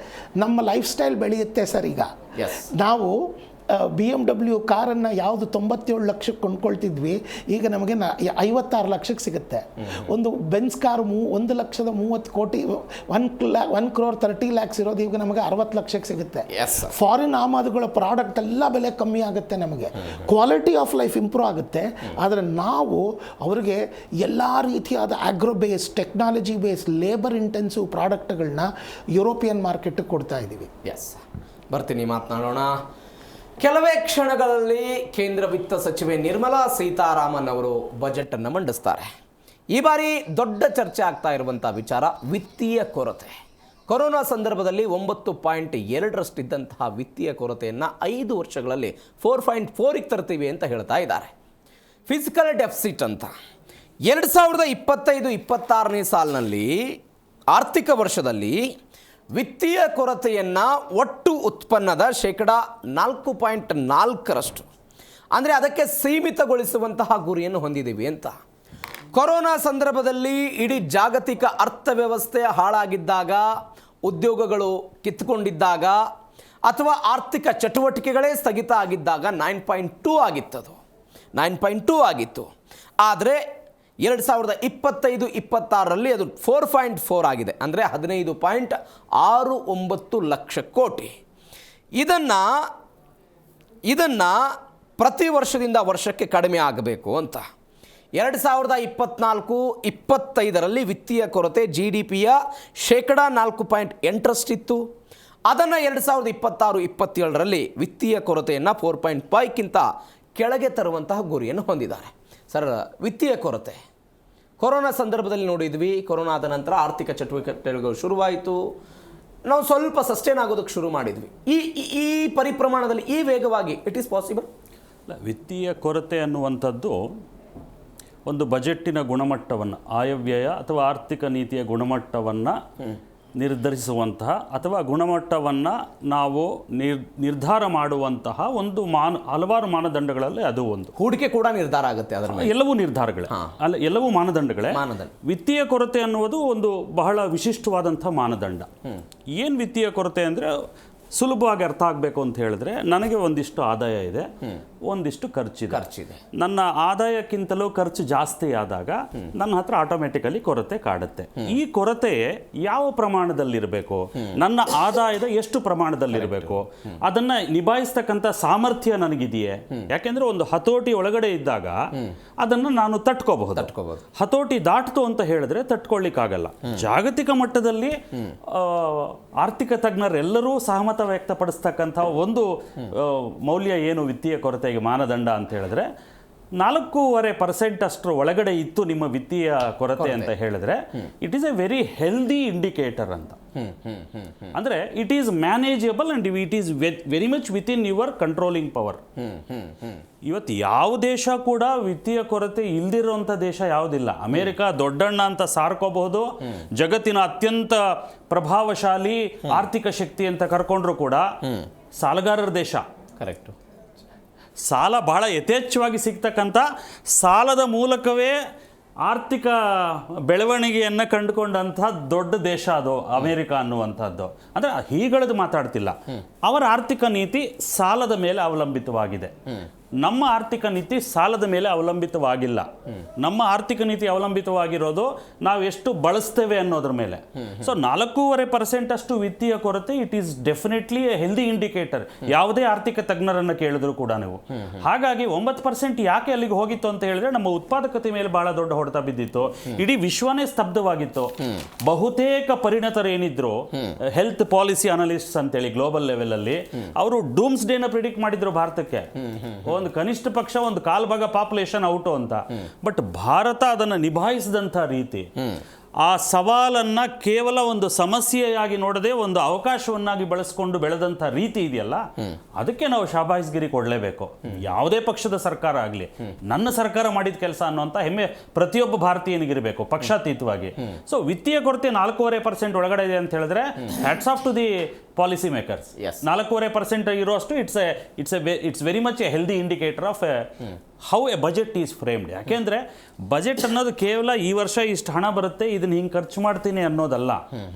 ನಮ್ಮ ಲೈಫ್ ಸ್ಟೈಲ್ ಬೆಳೆಯುತ್ತೆ ಸರ್. ಈಗ ನಾವು BMW ಕಾರನ್ನು ಯಾವುದು 97 ಲಕ್ಷಕ್ಕೆ ಕೊಂಡ್ಕೊಳ್ತಿದ್ವಿ, ಈಗ ನಮಗೆ 56 ಲಕ್ಷಕ್ಕೆ ಸಿಗುತ್ತೆ. ಒಂದು ಬೆನ್ಸ್ ಕಾರು 1,30,30,000,000 1 crore 30 lakhs ಇರೋದು ಈಗ ನಮಗೆ 60 ಲಕ್ಷಕ್ಕೆ ಸಿಗುತ್ತೆ. ಫಾರಿನ್ ಆಮದುಗಳ ಪ್ರಾಡಕ್ಟ್ ಎಲ್ಲ ಬೆಲೆ ಕಮ್ಮಿ ಆಗುತ್ತೆ, ನಮಗೆ ಕ್ವಾಲಿಟಿ ಆಫ್ ಲೈಫ್ ಇಂಪ್ರೂವ್ ಆಗುತ್ತೆ. ಆದರೆ ನಾವು ಅವರಿಗೆ ಎಲ್ಲ ರೀತಿಯಾದ agro base, technology base, labour intensive ಪ್ರಾಡಕ್ಟ್ಗಳನ್ನ ಯುರೋಪಿಯನ್ ಮಾರ್ಕೆಟ್ಗೆ ಕೊಡ್ತಾ ಇದ್ದೀವಿ. ಬರ್ತೀನಿ, ಮಾತನಾಡೋಣ. ಕೆಲವೇ ಕ್ಷಣಗಳಲ್ಲಿ ಕೇಂದ್ರ ವಿತ್ತ ಸಚಿವೆ ನಿರ್ಮಲಾ ಸೀತಾರಾಮನ್ ಅವರು ಬಜೆಟ್ ಅನ್ನು ಮಂಡಿಸ್ತಾರೆ. ಈ ಬಾರಿ ದೊಡ್ಡ ಚರ್ಚೆ ಆಗ್ತಾ ಇರುವಂಥ ವಿಚಾರ ವಿತ್ತೀಯ ಕೊರತೆ. ಕೊರೋನಾ ಸಂದರ್ಭದಲ್ಲಿ 9.2 ಇದ್ದಂತಹ ವಿತ್ತೀಯ ಕೊರತೆಯನ್ನು 5 ವರ್ಷಗಳಲ್ಲಿ 4.4ಗೆ ತರ್ತೀವಿ ಅಂತ ಹೇಳ್ತಾ ಇದ್ದಾರೆ. ಫಿಸಿಕಲ್ ಡೆಫಿಸಿಟ್ ಅಂತ 2025-26ನೇ ಸಾಲಿನಲ್ಲಿ, ಆರ್ಥಿಕ ವರ್ಷದಲ್ಲಿ ವಿತ್ತೀಯ ಕೊರತೆಯನ್ನು ಒಟ್ಟು ಉತ್ಪನ್ನದ 4.4% ಅಂದರೆ ಅದಕ್ಕೆ ಸೀಮಿತಗೊಳಿಸುವಂತಹ ಗುರಿಯನ್ನು ಹೊಂದಿದ್ದೀವಿ ಅಂತ. ಕೊರೋನಾ ಸಂದರ್ಭದಲ್ಲಿ ಇಡೀ ಜಾಗತಿಕ ಅರ್ಥವ್ಯವಸ್ಥೆ ಹಾಳಾಗಿದ್ದಾಗ, ಉದ್ಯೋಗಗಳು ಕಿತ್ತುಕೊಂಡಿದ್ದಾಗ, ಅಥವಾ ಆರ್ಥಿಕ ಚಟುವಟಿಕೆಗಳೇ ಸ್ಥಗಿತ ಆಗಿದ್ದಾಗ 9.2 ಆಗಿತ್ತದು. 9.2 ಆಗಿತ್ತು. ಆದರೆ 2025-26ರಲ್ಲಿ ಅದು 4.4 ಆಗಿದೆ. ಅಂದರೆ 15.69 ಲಕ್ಷ ಕೋಟಿ. ಇದನ್ನು ಪ್ರತಿ ವರ್ಷದಿಂದ ವರ್ಷಕ್ಕೆ ಕಡಿಮೆ ಆಗಬೇಕು ಅಂತ. 2024-25ರಲ್ಲಿ ವಿತ್ತೀಯ ಕೊರತೆ GDPಯ 4.8% ಇತ್ತು. ಅದನ್ನು 2026-27ರಲ್ಲಿ ವಿತ್ತೀಯ ಕೊರತೆಯನ್ನು 4.5ಕ್ಕಿಂತ ಕೆಳಗೆ ತರುವಂತಹ ಗುರಿಯನ್ನು ಹೊಂದಿದ್ದಾರೆ. ಸರ್, ವಿತ್ತೀಯ ಕೊರತೆ ಕೊರೋನಾ ಸಂದರ್ಭದಲ್ಲಿ ನೋಡಿದ್ವಿ. ಕೊರೋನಾ ಆದ ನಂತರ ಆರ್ಥಿಕ ಚಟುವಟಿಕೆಗಳು ಶುರುವಾಯಿತು. ನಾವು ಸ್ವಲ್ಪ ಸಸ್ಟೇನ್ ಆಗೋದಕ್ಕೆ ಶುರು ಮಾಡಿದ್ವಿ. ಈ ಪರಿಪ್ರಮಾಣದಲ್ಲಿ, ಈ ವೇಗವಾಗಿ ಇಟ್ ಈಸ್ ಪಾಸಿಬಲ್? ವಿತ್ತೀಯ ಕೊರತೆ ಅನ್ನುವಂಥದ್ದು ಒಂದು ಬಜೆಟ್ಟಿನ ಗುಣಮಟ್ಟವನ್ನು, ಆಯವ್ಯಯ ಅಥವಾ ಆರ್ಥಿಕ ನೀತಿಯ ಗುಣಮಟ್ಟವನ್ನು ನಿರ್ಧರಿಸುವಂತಹ ಅಥವಾ ಗುಣಮಟ್ಟವನ್ನು ನಾವು ನಿರ್ಧಾರ ಮಾಡುವಂತಹ ಒಂದು ಹಲವಾರು ಮಾನದಂಡಗಳಲ್ಲಿ ಅದು ಒಂದು. ಹೂಡಿಕೆ ಕೂಡ ನಿರ್ಧಾರ ಆಗುತ್ತೆ ಅದರ ಮೇಲೆ. ಎಲ್ಲವೂ ನಿರ್ಧಾರಗಳೇ ಅಲ್ಲ, ಎಲ್ಲವೂ ಮಾನದಂಡಗಳೇ. ವಿತ್ತೀಯ ಕೊರತೆ ಅನ್ನುವುದು ಒಂದು ಬಹಳ ವಿಶಿಷ್ಟವಾದಂಥ ಮಾನದಂಡ. ಏನು ವಿತ್ತೀಯ ಕೊರತೆ ಅಂದರೆ, ಸುಲಭವಾಗಿ ಅರ್ಥ ಆಗಬೇಕು ಅಂತ ಹೇಳಿದ್ರೆ, ನನಗೆ ಒಂದಿಷ್ಟು ಆದಾಯ ಇದೆ, ಒಂದಿಷ್ಟು ಖರ್ಚಿದೆ. ನನ್ನ ಆದಾಯಕ್ಕಿಂತಲೂ ಖರ್ಚು ಜಾಸ್ತಿ ಆದಾಗ ನನ್ನ ಹತ್ರ ಆಟೋಮೆಟಿಕಲಿ ಕೊರತೆ ಕಾಡುತ್ತೆ. ಈ ಕೊರತೆ ಯಾವ ಪ್ರಮಾಣದಲ್ಲಿರಬೇಕು, ನನ್ನ ಆದಾಯದ ಎಷ್ಟು ಪ್ರಮಾಣದಲ್ಲಿರಬೇಕು, ಅದನ್ನ ನಿಭಾಯಿಸ್ತಕ್ಕಂಥ ಸಾಮರ್ಥ್ಯ ನನಗಿದೆಯೇ? ಯಾಕೆಂದ್ರೆ ಒಂದು ಹತೋಟಿ ಒಳಗಡೆ ಇದ್ದಾಗ ಅದನ್ನು ನಾನು ತಟ್ಕೋಬಹುದು. ಹತೋಟಿ ದಾಟ್ತು ಅಂತ ಹೇಳಿದ್ರೆ ತಟ್ಕೊಳ್ಳಿಕ್ಕಾಗಲ್ಲ. ಜಾಗತಿಕ ಮಟ್ಟದಲ್ಲಿ ಆರ್ಥಿಕ ತಜ್ಞರೆಲ್ಲರೂ ಸಹಮತ ವ್ಯಕ್ತಪಡಿಸ್ತಕ್ಕಂಥ ಒಂದು ಮೌಲ್ಯ ಏನು ವಿತ್ತೀಯ ಕೊರತೆಗೆ ಮಾನದಂಡ ಅಂತ ಹೇಳಿದ್ರೆ, 4.5% ಅಷ್ಟರ ಒಳಗಡೆ ಇತ್ತು ನಿಮ್ಮ ವಿತ್ತೀಯ ಕೊರತೆ ಅಂತ ಹೇಳಿದ್ರೆ it is A very healthy indicator ಅಂತ. ಅಂದ್ರೆ it is manageable and it is very much with in your controlling power. ಇವತ್ತು ಯಾವ ದೇಶ ಕೂಡ ವಿತ್ತೀಯ ಕೊರತೆ ಇಲ್ದಿರುವಂಥ ದೇಶ ಯಾವುದಿಲ್ಲ. ಅಮೆರಿಕ ದೊಡ್ಡಣ್ಣ ಅಂತ ಸಾರ್ಕೋಬಹುದು, ಜಗತ್ತಿನ ಅತ್ಯಂತ ಪ್ರಭಾವಶಾಲಿ ಆರ್ಥಿಕ ಶಕ್ತಿ ಅಂತ ಕರ್ಕೊಂಡ್ರು ಕೂಡ ಸಾಲಗಾರರ ದೇಶ. ಕರೆಕ್ಟ್. ಸಾಲ ಬಹಳ ಯಥೇಚ್ಛವಾಗಿ ಸಿಗ್ತಕ್ಕಂಥ, ಸಾಲದ ಮೂಲಕವೇ ಆರ್ಥಿಕ ಬೆಳವಣಿಗೆಯನ್ನು ಕಂಡುಕೊಂಡಂಥ ದೊಡ್ಡ ದೇಶ ಅದು ಅಮೆರಿಕ ಅನ್ನುವಂಥದ್ದು. ಅಂದರೆ ಹೀಗಳದು ಮಾತಾಡ್ತಿಲ್ಲ. ಅವರ ಆರ್ಥಿಕ ನೀತಿ ಸಾಲದ ಮೇಲೆ ಅವಲಂಬಿತವಾಗಿದೆ. ನಮ್ಮ ಆರ್ಥಿಕ ನೀತಿ ಸಾಲದ ಮೇಲೆ ಅವಲಂಬಿತವಾಗಿಲ್ಲ. ನಮ್ಮ ಆರ್ಥಿಕ ನೀತಿ ಅವಲಂಬಿತವಾಗಿರೋದು ನಾವು ಎಷ್ಟು ಬಳಸ್ತೇವೆ ಅನ್ನೋದ್ರ ಮೇಲೆ. ಸೊ 4.5% ಅಷ್ಟು ವಿತ್ತೀಯ ಕೊರತೆ it is definitely A healthy indicator. ಯಾವುದೇ ಆರ್ಥಿಕ ತಜ್ಞರನ್ನು ಕೇಳಿದ್ರು ಕೂಡ ನೀವು. ಹಾಗಾಗಿ 9% ಯಾಕೆ ಅಲ್ಲಿಗೆ ಹೋಗಿತ್ತು ಅಂತ ಹೇಳಿದ್ರೆ, ನಮ್ಮ ಉತ್ಪಾದಕತೆ ಮೇಲೆ ಬಹಳ ದೊಡ್ಡ ಹೊಡೆತ ಬಿದ್ದಿತ್ತು. ಇಡೀ ವಿಶ್ವನೇ ಸ್ತಬ್ಧವಾಗಿತ್ತು. ಬಹುತೇಕ ಪರಿಣತರೇನಿದ್ರು, ಹೆಲ್ತ್ ಪಾಲಿಸಿ ಅನಲಿಸ್ಟ್ಸ್ ಅಂತೇಳಿ ಗ್ಲೋಬಲ್ ಲೆವೆಲ್ ಅಲ್ಲಿ, ಅವರು ಡೂಮ್ಸ್ ಡೇನ ಪ್ರಿಡಿಕ್ಟ್ ಮಾಡಿದ್ರು ಭಾರತಕ್ಕೆ. ಒಂದು ಕನಿಷ್ಠ ಪಕ್ಷ ಒಂದು ಕಾಲ್ಭಾಗ ಪಾಪ್ಯುಲೇಷನ್ ಔಟು ಅಂತ. ಬಟ್ ಭಾರತ ಅದನ್ನು ನಿಭಾಯಿಸಿದಂಥ ರೀತಿ, ಆ ಸವಾಲನ್ನ ಕೇವಲ ಒಂದು ಸಮಸ್ಯೆಯಾಗಿ ನೋಡದೆ ಒಂದು ಅವಕಾಶವನ್ನಾಗಿ ಬಳಸಿಕೊಂಡು ಬೆಳೆದಂಥ ರೀತಿ ಇದೆಯಲ್ಲ, ಅದಕ್ಕೆ ನಾವು ಶಾಬಾಯಿಸ್ಗಿರಿ ಕೊಡಲೇಬೇಕು. ಯಾವುದೇ ಪಕ್ಷದ ಸರ್ಕಾರ ಆಗಲಿ, ನನ್ನ ಸರ್ಕಾರ ಮಾಡಿದ ಕೆಲಸ ಅನ್ನುವಂಥ ಹೆಮ್ಮೆ ಪ್ರತಿಯೊಬ್ಬ ಭಾರತೀಯನಿಗಿರಬೇಕು, ಪಕ್ಷಾತೀತವಾಗಿ. ಸೊ ವಿತ್ತೀಯ ಕೊರತೆ 4.5% ಒಳಗಡೆ ಇದೆ ಅಂತ ಹೇಳಿದ್ರೆ hats off to the policy makers. 4.5% ಇರೋಷ್ಟು it's very much a healthy indicator of how a budget is framed. ಯಾಕೆಂದ್ರೆ ಬಜೆಟ್ ಅನ್ನೋದು ಕೇವಲ ಈ ವರ್ಷ ಇಷ್ಟು ಹಣ ಬರುತ್ತೆ, ಇದನ್ನ ಹಿಂಗೆ ಖರ್ಚು ಮಾಡ್ತೀನಿ ಅನ್ನೋದಲ್ಲ.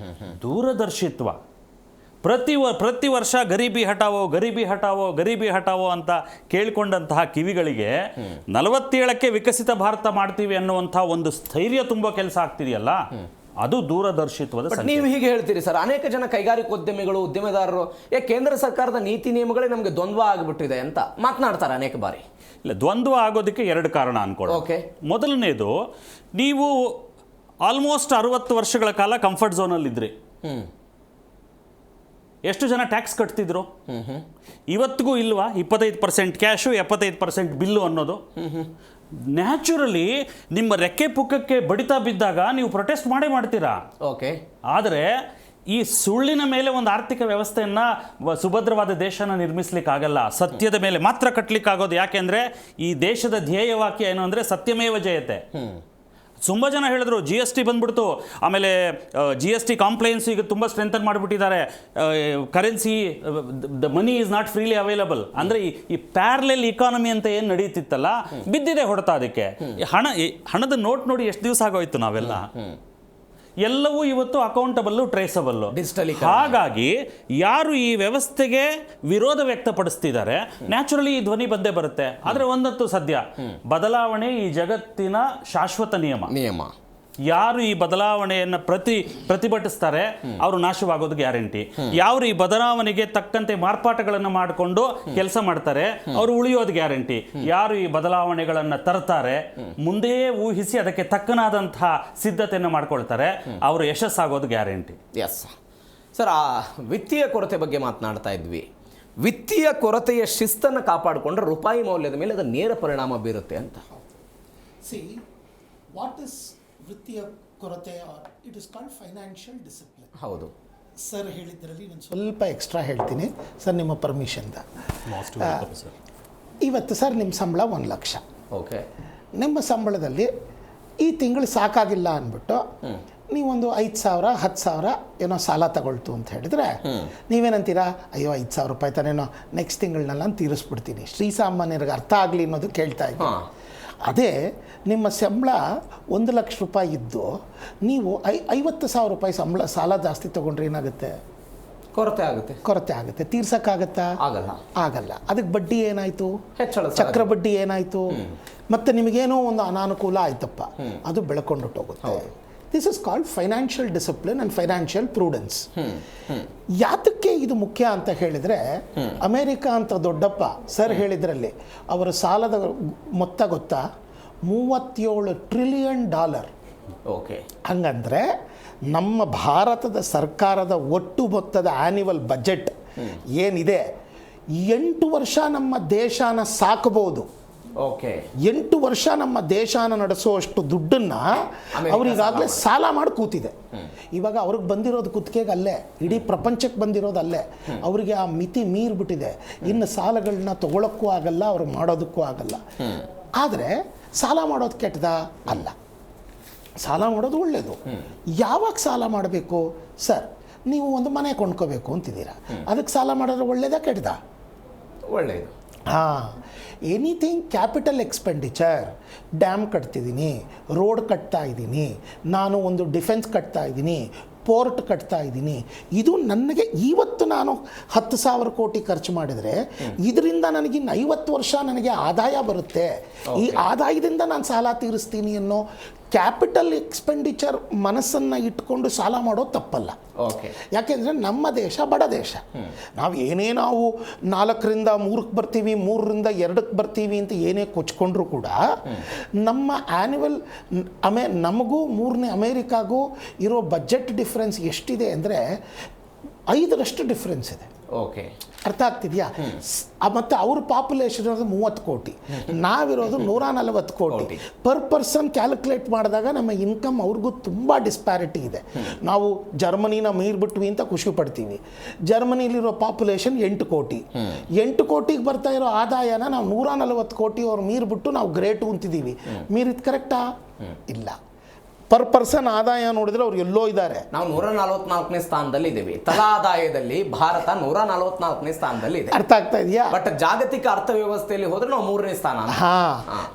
ದೂರದರ್ಶಿತ್ವ. ಪ್ರತಿ ವರ್ಷ ಗರೀಬಿ ಹಟಾವೋ ಅಂತ ಕೇಳಿಕೊಂಡಂತಹ ಕಿವಿಗಳಿಗೆ 47ಕ್ಕೆ ವಿಕಸಿತ ಭಾರತ ಮಾಡ್ತೀವಿ ಅನ್ನುವಂಥ ಒಂದು ಸ್ಥೈರ್ಯ ತುಂಬೋ ಕೆಲಸ ಆಗ್ತಿದೆಯಲ್ಲ, ಅದು ದೂರದರ್ಶಿತ್ವದ. ನೀವು ಹೀಗೆ ಹೇಳ್ತೀರಿ ಸರ್, ಅನೇಕ ಜನ ಕೈಗಾರಿಕೋದ್ಯಮಿಗಳು, ಉದ್ಯಮೆದಾರರು, ಕೇಂದ್ರ ಸರ್ಕಾರದ ನೀತಿ ನಿಯಮಗಳೇ ನಮಗೆ ದ್ವಂದ್ವ ಆಗಿಬಿಟ್ಟಿದೆ ಅಂತ ಮಾತನಾಡ್ತಾರೆ ಅನೇಕ ಬಾರಿ. ಇಲ್ಲ, ದ್ವಂದ್ವ ಆಗೋದಕ್ಕೆ 2 ಕಾರಣ ಅನ್ಕೊಳ್ಳಿ. ಮೊದಲನೇದು, ನೀವು ಆಲ್ಮೋಸ್ಟ್ 60 ವರ್ಷಗಳ ಕಾಲ ಕಂಫರ್ಟ್ ಝೋನಲ್ಲಿ ಇದ್ರಿ. ಎಷ್ಟು ಜನ ಟ್ಯಾಕ್ಸ್ ಕಟ್ತಿದ್ರು? ಇವತ್ತಿಗೂ ಇಲ್ವಾ? 25% ಕ್ಯಾಶು, 75% ಬಿಲ್ಲು ಅನ್ನೋದು. ನ್ಯಾಚುರಲಿ ನಿಮ್ಮ ರೆಕ್ಕೆ ಪುಕ್ಕಕ್ಕೆ ಬಡಿತಾ ಬಿದ್ದಾಗ ನೀವು ಪ್ರೊಟೆಸ್ಟ್ ಮಾಡ್ತೀರಾ. ಆದರೆ ಈ ಸುಳ್ಳಿನ ಮೇಲೆ ಒಂದು ಆರ್ಥಿಕ ವ್ಯವಸ್ಥೆಯನ್ನ, ಸುಭದ್ರವಾದ ದೇಶನ ನಿರ್ಮಿಸ್ಲಿಕ್ಕೆ ಆಗಲ್ಲ. ಸತ್ಯದ ಮೇಲೆ ಮಾತ್ರ ಕಟ್ಟಲಿಕ್ಕೆ ಆಗೋದು. ಯಾಕೆಂದ್ರೆ ಈ ದೇಶದ ಧ್ಯೇಯ ವಾಕ್ಯ ಏನು ಅಂದ್ರೆ ಸತ್ಯಮೇವ ಜಯತೆ. ತುಂಬ ಜನ ಹೇಳಿದ್ರು GST ಬಂದ್ಬಿಡ್ತು, ಆಮೇಲೆ GST ಕಾಂಪ್ಲೈನ್ಸ್ ಈಗ ತುಂಬ ಸ್ಟ್ರೆಂಥನ್ ಮಾಡಿಬಿಟ್ಟಿದ್ದಾರೆ, currency the money is not freely available. ಅಂದರೆ ಈ ಪ್ಯಾರಲೆಲ್ ಇಕಾನಮಿ ಅಂತ ಏನು ನಡೀತಿತ್ತಲ್ಲ, ಬಿದ್ದಿದೆ ಹೊಡೆತ. ಅದಕ್ಕೆ ಹಣದ ನೋಟ್ ನೋಡಿ ಎಷ್ಟು ದಿವಸ ಆಗೋಯ್ತು ನಾವೆಲ್ಲ. ಎಲ್ಲವೂ ಇವತ್ತು ಅಕೌಂಟಬಲ್ಲು, ಟ್ರೇಸಬಲ್ಲು, ಡಿಜಿಟಲ್. ಹಾಗಾಗಿ ಯಾರು ಈ ವ್ಯವಸ್ಥೆಗೆ ವಿರೋಧ ವ್ಯಕ್ತಪಡಿಸ್ತಿದ್ದಾರೆ, ನ್ಯಾಚುರಲಿ ಈ ಧ್ವನಿ ಬಂದೇ ಬರುತ್ತೆ. ಆದರೆ ಒಂದಂತೂ ಸದ್ಯ, ಬದಲಾವಣೆ ಈ ಜಗತ್ತಿನ ಶಾಶ್ವತ ನಿಯಮ. ಯಾರು ಈ ಬದಲಾವಣೆಯನ್ನು ಪ್ರತಿಭಟಿಸ್ತಾರೆ ಅವರು ನಾಶವಾಗೋದು ಗ್ಯಾರಂಟಿ. ಯಾರು ಈ ಬದಲಾವಣೆಗೆ ತಕ್ಕಂತೆ ಮಾರ್ಪಾಟುಗಳನ್ನು ಮಾಡಿಕೊಂಡು ಕೆಲಸ ಮಾಡ್ತಾರೆ ಅವರು ಉಳಿಯೋದು ಗ್ಯಾರಂಟಿ. ಯಾರು ಈ ಬದಲಾವಣೆಗಳನ್ನು ತರ್ತಾರೆ, ಮುಂದೆ ಊಹಿಸಿ ಅದಕ್ಕೆ ತಕ್ಕನಾದಂತಹ ಸಿದ್ಧತೆಯನ್ನು ಮಾಡ್ಕೊಳ್ತಾರೆ, ಅವರು ಯಶಸ್ಸಾಗೋದು ಗ್ಯಾರಂಟಿ. ಎಸ್ ಸರ್, ಆ ವಿತ್ತೀಯ ಕೊರತೆ ಬಗ್ಗೆ ಮಾತನಾಡ್ತಾ ಇದ್ವಿ. ವಿತ್ತೀಯ ಕೊರತೆಯ ಶಿಸ್ತನ್ನು ಕಾಪಾಡಿಕೊಂಡ್ರೆ ರೂಪಾಯಿ ಮೌಲ್ಯದ ಮೇಲೆ ಅದು ನೇರ ಪರಿಣಾಮ ಬೀರುತ್ತೆ ಅಂತ. ವೃತ್ತಿಯ ಕೊರತೆ, it is called financial discipline. ಹೌದು ಸರ್ ಹೇಳಿದ್ರಲ್ಲಿ ನಾನು ಸ್ವಲ್ಪ ಎಕ್ಸ್ಟ್ರಾ ಹೇಳ್ತೀನಿ ಸರ್, ನಿಮ್ಮ ಪರ್ಮಿಷನ್ದ. ಇವತ್ತು ಸರ್ ನಿಮ್ಮ ಸಂಬಳ 1 ಲಕ್ಷ. ನಿಮ್ಮ ಸಂಬಳದಲ್ಲಿ ಈ ತಿಂಗಳು ಸಾಕಾಗಿಲ್ಲ ಅಂದ್ಬಿಟ್ಟು ನೀವೊಂದು 5,000 10,000 ಏನೋ ಸಾಲ ತಗೊಳ್ತು ಅಂತ ಹೇಳಿದ್ರೆ ನೀವೇನಂತೀರಾ, ಅಯ್ಯೋ 5,000 ರೂಪಾಯಿ ತಾನೇನೋ ನೆಕ್ಸ್ಟ್ ತಿಂಗಳನ್ನೆಲ್ಲ ನಾನು ತೀರಿಸ್ಬಿಡ್ತೀನಿ, ಶ್ರೀಸಾಮಾನ್ಯರಿಗೆ ಅರ್ಥ ಆಗಲಿ ಅನ್ನೋದು ಕೇಳ್ತಾ ಇದ್ದೀನಿ. ಅದೇ ನಿಮ್ಮ ಸಂಬಳ 1 ಲಕ್ಷ ರೂಪಾಯಿ ಇದ್ದು ನೀವು 50,000 ರೂಪಾಯಿ ಸಂಬಳ ಸಾಲ ಜಾಸ್ತಿ ತೊಗೊಂಡ್ರೆ ಏನಾಗುತ್ತೆ? ಕೊರತೆ ಆಗುತ್ತೆ. ತೀರ್ಸಕ್ಕಾಗತ್ತಾ? ಆಗಲ್ಲ. ಅದಕ್ಕೆ ಬಡ್ಡಿ ಏನಾಯಿತು? ಚಕ್ರ ಬಡ್ಡಿ ಏನಾಯಿತು? ಮತ್ತು ನಿಮಗೇನೋ ಒಂದು ಅನಾನುಕೂಲ ಆಯ್ತಪ್ಪ, ಅದು ಬೆಳ್ಕೊಂಡೋಗುತ್ತೆ. This is called financial discipline and financial prudence. ಯಾತಕ್ಕೆ ಇದು ಮುಖ್ಯ ಅಂತ ಹೇಳಿದರೆ, ಅಮೇರಿಕಾ ಅಂತ ದೊಡ್ಡಪ್ಪ ಸರ್ ಹೇಳಿದ್ರಲ್ಲಿ ಅವರ ಸಾಲದ ಮೊತ್ತ ಗೊತ್ತಾ? $37 ಟ್ರಿಲಿಯನ್. ಓಕೆ. ಹಂಗಂದ್ರೆ ನಮ್ಮ ಭಾರತದ ಸರ್ಕಾರದ ಒಟ್ಟು ಮೊತ್ತದ ಆ್ಯನ್ಯುವಲ್ ಬಜೆಟ್ ಏನಿದೆ 8 ವರ್ಷ ನಮ್ಮ ದೇಶನ ಸಾಕಬಹುದು. ಓಕೆ. 8 ವರ್ಷ ನಮ್ಮ ದೇಶನ ನಡೆಸುವಷ್ಟು ದುಡ್ಡನ್ನು ಅವರಿಗಾಗಲೇ ಸಾಲ ಮಾಡಿ ಕೂತಿದೆ. ಇವಾಗ ಅವ್ರಿಗೆ ಬಂದಿರೋದು ಕುತ್ತಿಗೆಗೆ ಅಲ್ಲೇ, ಇಡೀ ಪ್ರಪಂಚಕ್ಕೆ ಬಂದಿರೋದು ಅಲ್ಲೇ. ಅವರಿಗೆ ಆ ಮಿತಿ ಮೀರ್ಬಿಟ್ಟಿದೆ. ಇನ್ನು ಸಾಲಗಳನ್ನ ತಗೊಳಕ್ಕೂ ಆಗಲ್ಲ, ಅವ್ರು ಮಾಡೋದಕ್ಕೂ ಆಗಲ್ಲ. ಆದರೆ ಸಾಲ ಮಾಡೋದು ಕೆಟ್ಟದ ಅಲ್ಲ, ಸಾಲ ಮಾಡೋದು ಒಳ್ಳೆಯದು. ಯಾವಾಗ ಸಾಲ ಮಾಡಬೇಕು ಸರ್? ನೀವು ಒಂದು ಮನೆ ಕೊಂಡ್ಕೋಬೇಕು ಅಂತಿದ್ದೀರಾ, ಅದಕ್ಕೆ ಸಾಲ ಮಾಡಿದ್ರೆ ಒಳ್ಳೆಯದಾ ಕೆಟ್ಟದಾ? ಒಳ್ಳೆಯದು. ಎನಿಥಿಂಗ್ ಕ್ಯಾಪಿಟಲ್ ಎಕ್ಸ್ಪೆಂಡಿಚರ್, ಡ್ಯಾಮ್ ಕಟ್ತಿದ್ದೀನಿ, ರೋಡ್ ಕಟ್ತಾ ಇದ್ದೀನಿ, ನಾನು ಒಂದು ಡಿಫೆನ್ಸ್ ಕಟ್ತಾ ಇದ್ದೀನಿ, ಪೋರ್ಟ್ ಕಟ್ತಾ ಇದ್ದೀನಿ, ಇದು ನನಗೆ ಇವತ್ತು ನಾನು 10,000 ಕೋಟಿ ಖರ್ಚು ಮಾಡಿದರೆ ಇದರಿಂದ ನನಗಿನ್ನು 50 ವರ್ಷ ನನಗೆ ಆದಾಯ ಬರುತ್ತೆ. ಈ ಆದಾಯದಿಂದ ನಾನು ಸಾಲ ತೀರಿಸ್ತೀನಿ ಅನ್ನೋ ಕ್ಯಾಪಿಟಲ್ ಎಕ್ಸ್ಪೆಂಡಿಚರ್ ಮನಸ್ಸನ್ನು ಇಟ್ಕೊಂಡು ಸಾಲ ಮಾಡೋದು ತಪ್ಪಲ್ಲ. ಯಾಕೆಂದರೆ ನಮ್ಮ ದೇಶ ಬಡ ದೇಶ. ನಾವು ನಾವು 4ರಿಂದ 3ಕ್ಕೆ ಬರ್ತೀವಿ, 3ರಿಂದ 2ಕ್ಕೆ ಬರ್ತೀವಿ ಅಂತ ಏನೇ ಕೊಚ್ಕೊಂಡ್ರೂ ಕೂಡ ನಮ್ಮ ಆ್ಯನ್ಯುವಲ್ ನಮಗೂ 3ನೇ ಅಮೇರಿಕಾಗೂ ಇರೋ ಬಜೆಟ್ ಡಿಫ್ರೆನ್ಸ್ ಎಷ್ಟಿದೆ ಅಂದರೆ 5ರಷ್ಟು ಡಿಫ್ರೆನ್ಸ್ ಇದೆ. ಓಕೆ, ಅರ್ಥ ಆಗ್ತಿದೆಯಾ? ಮತ್ತು ಅವ್ರ ಪಾಪ್ಯುಲೇಷನ್ ಇರೋದು 30 ಕೋಟಿ, ನಾವಿರೋದು 140 ಕೋಟಿ. ಪರ್ ಪರ್ಸನ್ ಕ್ಯಾಲ್ಕುಲೇಟ್ ಮಾಡಿದಾಗ ನಮ್ಮ ಇನ್ಕಮ್ ಅವ್ರಿಗೂ ತುಂಬ ಡಿಸ್ಪ್ಯಾರಿಟಿ ಇದೆ. ನಾವು ಜರ್ಮನಿನ ಮೀರ್ಬಿಟ್ವಿ ಅಂತ ಖುಷಿ ಪಡ್ತೀವಿ. ಜರ್ಮನಿಲಿರೋ ಪಾಪ್ಯುಲೇಷನ್ 8 ಕೋಟಿ. 8 ಕೋಟಿಗೆ ಬರ್ತಾ ಇರೋ ಆದಾಯನ ನಾವು 140 ಕೋಟಿ ಅವ್ರು ಮೀರ್ಬಿಟ್ಟು ನಾವು ಗ್ರೇಟು ಅಂತಿದ್ದೀವಿ. ಮೀರಿದ ಕರೆಕ್ಟಾ? ಇಲ್ಲ. ಪರ್ ಪರ್ಸನ್ ಆದಾಯ ನೋಡಿದ್ರೆ ಅವ್ರು ಎಲ್ಲೋ ಇದ್ದಾರೆ. ನಾವು 144ನೇ ಸ್ಥಾನದಲ್ಲಿ ಇದ್ದೀವಿ. ತಲಾ ಆದಾಯದಲ್ಲಿ ಭಾರತ 144ನೇ ಸ್ಥಾನದಲ್ಲಿ ಇದೆ. ಅರ್ಥ ಆಗ್ತಾ ಇದೆಯಾ? ಬಟ್ ಜಾಗತಿಕ ಅರ್ಥವ್ಯವಸ್ಥೆಯಲ್ಲಿ ಹೋದ್ರೆ ನಾವು 3ನೇ ಸ್ಥಾನ.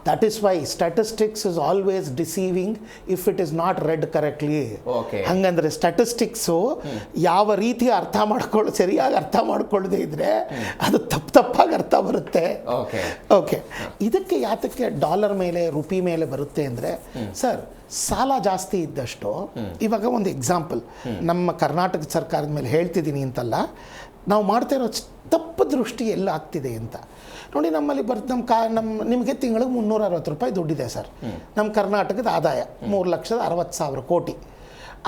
That is why statistics is always deceiving if it is not red correctly. ಹಂಗಂದ್ರೆ ಸ್ಟ್ಯಾಟಿಸ್ಟಿಕ್ಸು ಯಾವ ರೀತಿ ಸರಿಯಾಗಿ ಅರ್ಥ ಮಾಡ್ಕೊಳ್ಳದೆ ಇದ್ರೆ ಅದು ತಪ್ಪಾಗಿ ಅರ್ಥ ಬರುತ್ತೆ. ಓಕೆ, ಇದಕ್ಕೆ ಯಾತಕ್ಕೆ ಡಾಲರ್ ಮೇಲೆ ರುಪಿ ಮೇಲೆ ಬರುತ್ತೆ ಅಂದರೆ, ಸರ್ ಸಾಲ ಜಾಸ್ತಿ ಇದ್ದಷ್ಟು, ಇವಾಗ ಒಂದು ಎಕ್ಸಾಂಪಲ್ ನಮ್ಮ ಕರ್ನಾಟಕ ಸರ್ಕಾರದ ಮೇಲೆ ಹೇಳ್ತಿದ್ದೀನಿ ಅಂತಲ್ಲ, ನಾವು ಮಾಡ್ತಾ ಇರೋ ತಪ್ಪು ದೃಷ್ಟಿ ಎಲ್ಲ ಆಗ್ತಿದೆ ಅಂತ ನೋಡಿ. ನಮ್ಮಲ್ಲಿ ನಿಮಗೆ ತಿಂಗಳಿಗೆ 360 ರೂಪಾಯಿ ದುಡ್ಡಿದೆ ಸರ್. ನಮ್ಮ ಕರ್ನಾಟಕದ ಆದಾಯ 3,60,000 ಕೋಟಿ.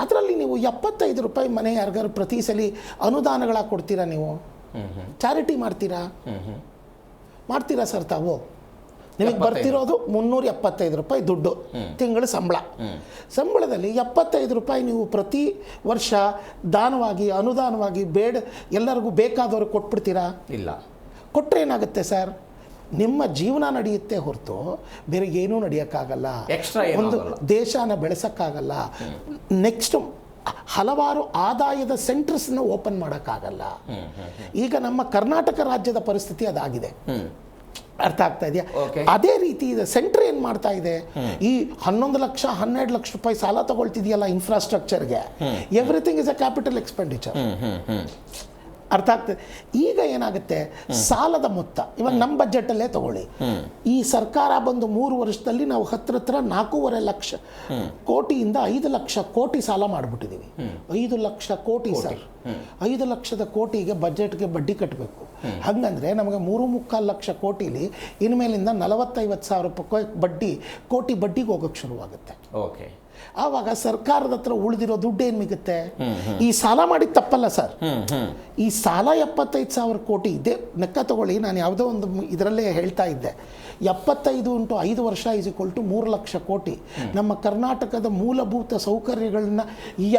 ಅದರಲ್ಲಿ ನೀವು 75 ರೂಪಾಯಿ ಮನೆ ಯಾರಿಗಾರು ಪ್ರತಿ ಸಲ ಅನುದಾನಗಳಾಗಿ ಕೊಡ್ತೀರಾ? ನೀವು ಚಾರಿಟಿ ಮಾಡ್ತೀರಾ ಸರ್? ತಾವು ನಿಮಗೆ ಬರ್ತಿರೋದು 375 ರೂಪಾಯಿ ದುಡ್ಡು ತಿಂಗಳ ಸಂಬಳದಲ್ಲಿ 75 ರೂಪಾಯಿ ನೀವು ಪ್ರತಿ ವರ್ಷ ದಾನವಾಗಿ ಅನುದಾನವಾಗಿ ಎಲ್ಲರಿಗೂ ಬೇಕಾದವ್ರಿಗೆ ಕೊಟ್ಬಿಡ್ತೀರಾ? ಇಲ್ಲ. ಕೊಟ್ಟರೆ ಏನಾಗುತ್ತೆ ಸರ್? ನಿಮ್ಮ ಜೀವನ ನಡೆಯುತ್ತೆ ಹೊರತು ಬೇರೆ ಏನೂ ನಡೆಯೋಕ್ಕಾಗಲ್ಲ. ಒಂದು ದೇಶನ ಬೆಳೆಸೋಕ್ಕಾಗಲ್ಲ. ನೆಕ್ಸ್ಟ್ ಹಲವಾರು ಆದಾಯದ ಸೆಂಟರ್ಸ್ನ ಓಪನ್ ಮಾಡೋಕ್ಕಾಗಲ್ಲ. ಈಗ ನಮ್ಮ ಕರ್ನಾಟಕ ರಾಜ್ಯದ ಪರಿಸ್ಥಿತಿ ಅದಾಗಿದೆ. ಅರ್ಥ ಆಗ್ತಾ ಇದೆಯಾ? ಅದೇ ರೀತಿ ಇದೆ. ಸೆಂಟ್ರ್ ಏನು ಮಾಡ್ತಾ ಇದೆ? ಈ 11 ಲಕ್ಷ 12 ಲಕ್ಷ ರೂಪಾಯಿ ಸಾಲ ತಗೊಳ್ತಿದೆಯಲ್ಲ ಇನ್ಫ್ರಾಸ್ಟ್ರಕ್ಚರ್ಗೆ, everything is a capital expenditure. ಅರ್ಥ ಆಗ್ತದೆ? ಈಗ ಏನಾಗುತ್ತೆ, ಸಾಲದ ಮೊತ್ತ ಇವಾಗ ನಮ್ಮ ಬಜೆಟಲ್ಲೇ ತಗೊಳ್ಳಿ. ಈ ಸರ್ಕಾರ ಬಂದು 3 ವರ್ಷದಲ್ಲಿ ನಾವು ಹತ್ರ 4.5 ಲಕ್ಷ ಕೋಟಿಯಿಂದ 5 ಲಕ್ಷ ಕೋಟಿ ಸಾಲ ಮಾಡಿಬಿಟ್ಟಿದ್ದೀವಿ. 5 ಲಕ್ಷ ಕೋಟಿ ಸರ್. 5 ಲಕ್ಷದ ಕೋಟಿಗೆ ಬಜೆಟ್ಗೆ ಬಡ್ಡಿ ಕಟ್ಟಬೇಕು. ಹಾಗಂದ್ರೆ ನಮಗೆ 3.25 ಲಕ್ಷ ಕೋಟಿಲಿ ಇನ್ಮೇಲಿಂದ 40-50 ಸಾವಿರ ರೂಪಾಯಿ ಕೋಟಿ ಬಡ್ಡಿಗೆ ಹೋಗೋಕ್ಕೆ ಶುರುವಾಗುತ್ತೆ. ಆವಾಗ ಸರ್ಕಾರದ ಹತ್ರ ಉಳಿದಿರೋ ದುಡ್ಡು ಏನು ಮಿಗುತ್ತೆ? ಈ ಸಾಲ ಮಾಡಿದ ತಪ್ಪಲ್ಲ ಸರ್. ಈ ಸಾಲ 75,000 ಕೋಟಿ ಇದೆ. ಲೆಕ್ಕ ತಗೊಳ್ಳಿ, ನಾನು ಯಾವುದೋ ಒಂದು ಇದರಲ್ಲೇ ಹೇಳ್ತಾ ಇದ್ದೆ, 75 × 5 ವರ್ಷ = 3 ಲಕ್ಷ ಕೋಟಿ. ನಮ್ಮ ಕರ್ನಾಟಕದ ಮೂಲಭೂತ ಸೌಕರ್ಯಗಳನ್ನ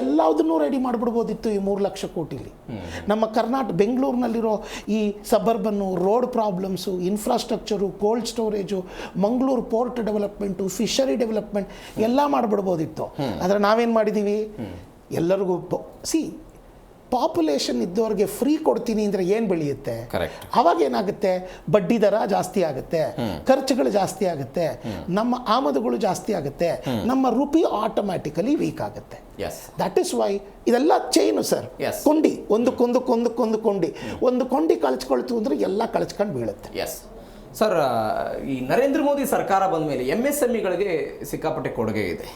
ಎಲ್ಲದನ್ನೂ ರೆಡಿ ಮಾಡಿಬಿಡ್ಬೋದಿತ್ತು ಈ 3 ಲಕ್ಷ ಕೋಟಿಲಿ. ನಮ್ಮ ಬೆಂಗಳೂರಿನಲ್ಲಿರೋ ಈ suburban, road problems, infrastructure, cold storage, Mangaluru port development, fishery development ಎಲ್ಲ ಮಾಡಿಬಿಡ್ಬೋದಿತ್ತು. ಆದರೆ ನಾವೇನು ಮಾಡಿದ್ದೀವಿ? ಎಲ್ಲರಿಗೂ ಪಾಪ್ಯುಲೇಷನ್ ಇದ್ದವ್ರಿಗೆ ಫ್ರೀ ಕೊಡ್ತೀನಿ ಅಂದರೆ ಏನು ಬೆಳೆಯುತ್ತೆ? ಅವಾಗ ಏನಾಗುತ್ತೆ? ಬಡ್ಡಿ ದರ ಜಾಸ್ತಿ ಆಗುತ್ತೆ, ಖರ್ಚುಗಳು ಜಾಸ್ತಿ ಆಗುತ್ತೆ, ನಮ್ಮ ಆಮದುಗಳು ಜಾಸ್ತಿ ಆಗುತ್ತೆ, ನಮ್ಮ ರುಪಿ ಆಟೋಮ್ಯಾಟಿಕಲಿ ವೀಕ್ ಆಗುತ್ತೆ. ದಟ್ ಇಸ್ ವೈ ಇದೆಲ್ಲ ಚೈನು ಸರ್. ಕೊಂಡಿ ಒಂದಕ್ಕೊಂದು ಕೊಂಡಿ, ಒಂದು ಕೊಂಡಿ ಕಳಚ್ಕೊಳ್ತು ಅಂದರೆ ಎಲ್ಲ ಕಳಚ್ಕೊಂಡು ಬೀಳುತ್ತೆ. ಸರ್, ಈ ನರೇಂದ್ರ ಮೋದಿ ಸರ್ಕಾರ ಬಂದ ಮೇಲೆ MSMEಗಳಿಗೆ ಸಿಕ್ಕಾಪಟ್ಟೆ ಕೊಡುಗೆ ಇದೆ.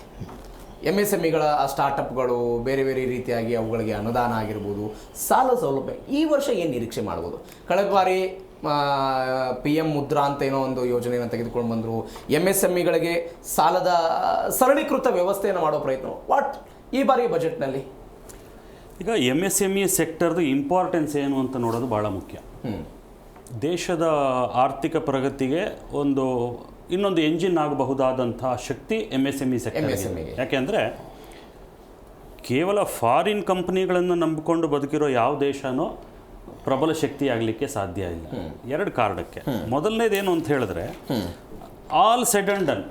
MSMEಗಳ ಸ್ಟಾರ್ಟಪ್ಗಳು ಬೇರೆ ಬೇರೆ ರೀತಿಯಾಗಿ ಅವುಗಳಿಗೆ ಅನುದಾನ ಆಗಿರ್ಬೋದು, ಸಾಲ ಸೌಲಭ್ಯ. ಈ ವರ್ಷ ಏನು ನಿರೀಕ್ಷೆ ಮಾಡ್ಬೋದು? ಕಳೆದ ಬಾರಿ PM ಮುದ್ರಾ ಅಂತ ಏನೋ ಒಂದು ಯೋಜನೆಯನ್ನು ತೆಗೆದುಕೊಂಡು ಬಂದರು. MSMEಗಳಿಗೆ ಸಾಲದ ಸರಳೀಕೃತ ವ್ಯವಸ್ಥೆಯನ್ನು ಮಾಡೋ ಪ್ರಯತ್ನ ವಾಟ್ ಈ ಬಾರಿಯ ಬಜೆಟ್ನಲ್ಲಿ? ಈಗ MSME ಸೆಕ್ಟರ್ದು ಇಂಪಾರ್ಟೆನ್ಸ್ ಏನು ಅಂತ ನೋಡೋದು ಭಾಳ ಮುಖ್ಯ. ದೇಶದ ಆರ್ಥಿಕ ಪ್ರಗತಿಗೆ ಇನ್ನೊಂದು ಎಂಜಿನ್ ಆಗಬಹುದಾದಂಥ ಶಕ್ತಿ MSME ಸೆಕ್ಟರ್. ಯಾಕೆಂದರೆ ಕೇವಲ ಫಾರಿನ್ ಕಂಪ್ನಿಗಳನ್ನು ನಂಬಿಕೊಂಡು ಬದುಕಿರೋ ಯಾವ ದೇಶನೂ ಪ್ರಬಲ ಶಕ್ತಿ ಆಗಲಿಕ್ಕೆ ಸಾಧ್ಯ ಇಲ್ಲ. 2 ಕಾರಣಕ್ಕೆ. ಮೊದಲನೇದೇನು ಅಂತ ಹೇಳಿದ್ರೆ, ಆಲ್ ಸೆಡ್ ಅಂಡ್ ಡನ್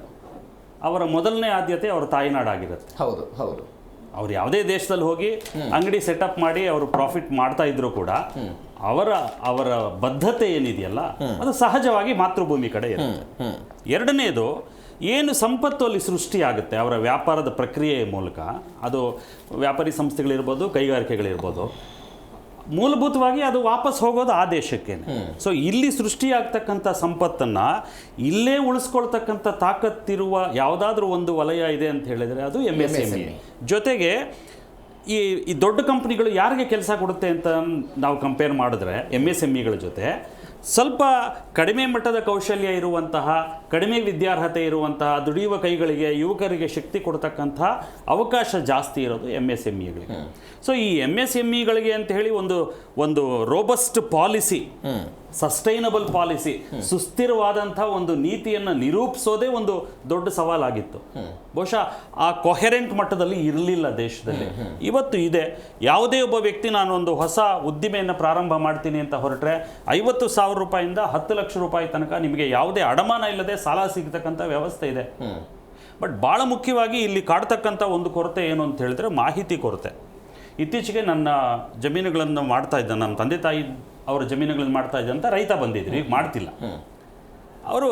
ಅವರ ಮೊದಲನೇ ಆದ್ಯತೆ ಅವರ ತಾಯಿನಾಡಾಗಿರುತ್ತೆ. ಹೌದು. ಅವ್ರು ಯಾವುದೇ ದೇಶದಲ್ಲಿ ಹೋಗಿ ಅಂಗಡಿ ಸೆಟಪ್ ಮಾಡಿ ಅವರು ಪ್ರಾಫಿಟ್ ಮಾಡ್ತಾ ಇದ್ರು ಕೂಡ ಅವರ ಬದ್ಧತೆ ಏನಿದೆಯಲ್ಲ ಅದು ಸಹಜವಾಗಿ ಮಾತೃಭೂಮಿ ಕಡೆ ಇರುತ್ತೆ. ಎರಡನೇದು, ಏನು ಸಂಪತ್ತು ಅಲ್ಲಿ ಸೃಷ್ಟಿಯಾಗುತ್ತೆ ಅವರ ವ್ಯಾಪಾರದ ಪ್ರಕ್ರಿಯೆಯ ಮೂಲಕ, ಅದು ವ್ಯಾಪಾರಿ ಸಂಸ್ಥೆಗಳಿರ್ಬೋದು, ಕೈಗಾರಿಕೆಗಳಿರ್ಬೋದು, ಮೂಲಭೂತವಾಗಿ ಅದು ವಾಪಸ್ ಹೋಗೋದು ಆ ದೇಶಕ್ಕೇನೆ. ಸೊ ಇಲ್ಲಿ ಸೃಷ್ಟಿಯಾಗ್ತಕ್ಕಂಥ ಸಂಪತ್ತನ್ನು ಇಲ್ಲೇ ಉಳಿಸ್ಕೊಳ್ತಕ್ಕಂಥ ತಾಕತ್ತಿರುವ ಯಾವುದಾದ್ರೂ ಒಂದು ವಲಯ ಇದೆ ಅಂತ ಹೇಳಿದರೆ ಅದು MSME. ಜೊತೆಗೆ ಈ ದೊಡ್ಡ ಕಂಪ್ನಿಗಳು ಯಾರಿಗೆ ಕೆಲಸ ಕೊಡುತ್ತೆ ಅಂತ ನಾವು ಕಂಪೇರ್ ಮಾಡಿದ್ರೆ MSMEಗಳ ಜೊತೆ ಸ್ವಲ್ಪ ಕಡಿಮೆ ಮಟ್ಟದ ಕೌಶಲ್ಯ ಇರುವಂತಹ, ಕಡಿಮೆ ವಿದ್ಯಾರ್ಹತೆ ಇರುವಂತಹ ದುಡಿಯುವ ಕೈಗಳಿಗೆ, ಯುವಕರಿಗೆ ಶಕ್ತಿ ಕೊಡ್ತಕ್ಕಂಥ ಅವಕಾಶ ಜಾಸ್ತಿ ಇರೋದು MSMEಗಳಿಗೆ. ಸೊ ಈ MSMEಗಳಿಗೆ ಅಂತ ಹೇಳಿ ಒಂದು ರೋಬಸ್ಟ್ ಪಾಲಿಸಿ, ಸಸ್ಟೈನಬಲ್ ಪಾಲಿಸಿ, ಸುಸ್ಥಿರವಾದಂಥ ಒಂದು ನೀತಿಯನ್ನು ನಿರೂಪಿಸೋದೇ ಒಂದು ದೊಡ್ಡ ಸವಾಲಾಗಿತ್ತು. ಬಹುಶಃ ಆ ಕೊಹೆರೆಂಟ್ ಮಟ್ಟದಲ್ಲಿ ಇರಲಿಲ್ಲ ದೇಶದಲ್ಲಿ. ಇವತ್ತು ಇದೆ. ಯಾವುದೇ ಒಬ್ಬ ವ್ಯಕ್ತಿ ನಾನು ಒಂದು ಹೊಸ ಉದ್ದಿಮೆಯನ್ನು ಪ್ರಾರಂಭ ಮಾಡ್ತೀನಿ ಅಂತ ಹೊರಟ್ರೆ 50,000 ರೂಪಾಯಿಂದ 10 ಲಕ್ಷ ರೂಪಾಯಿ ತನಕ ನಿಮಗೆ ಯಾವುದೇ ಅಡಮಾನ ಇಲ್ಲದೆ ಸಾಲ ಸಿಗ್ತಕ್ಕಂಥ ವ್ಯವಸ್ಥೆ ಇದೆ. ಬಟ್ ಭಾಳ ಮುಖ್ಯವಾಗಿ ಇಲ್ಲಿ ಕಾಡ್ತಕ್ಕಂಥ ಒಂದು ಕೊರತೆ ಏನು ಅಂತ ಹೇಳಿದ್ರೆ ಮಾಹಿತಿ ಕೊರತೆ. ಇತ್ತೀಚೆಗೆ ನನ್ನ ಜಮೀನುಗಳನ್ನು ಮಾಡ್ತಾ ಇದ್ದ, ನನ್ನ ತಂದೆ ತಾಯಿ ಅವರ ಜಮೀನುಗಳನ್ನು ಮಾಡ್ತಾ ಇದ್ದ ಅಂತ ರೈತ ಬಂದಿದ್ರು, ಈಗ ಮಾಡ್ತಿಲ್ಲ. ಅವರು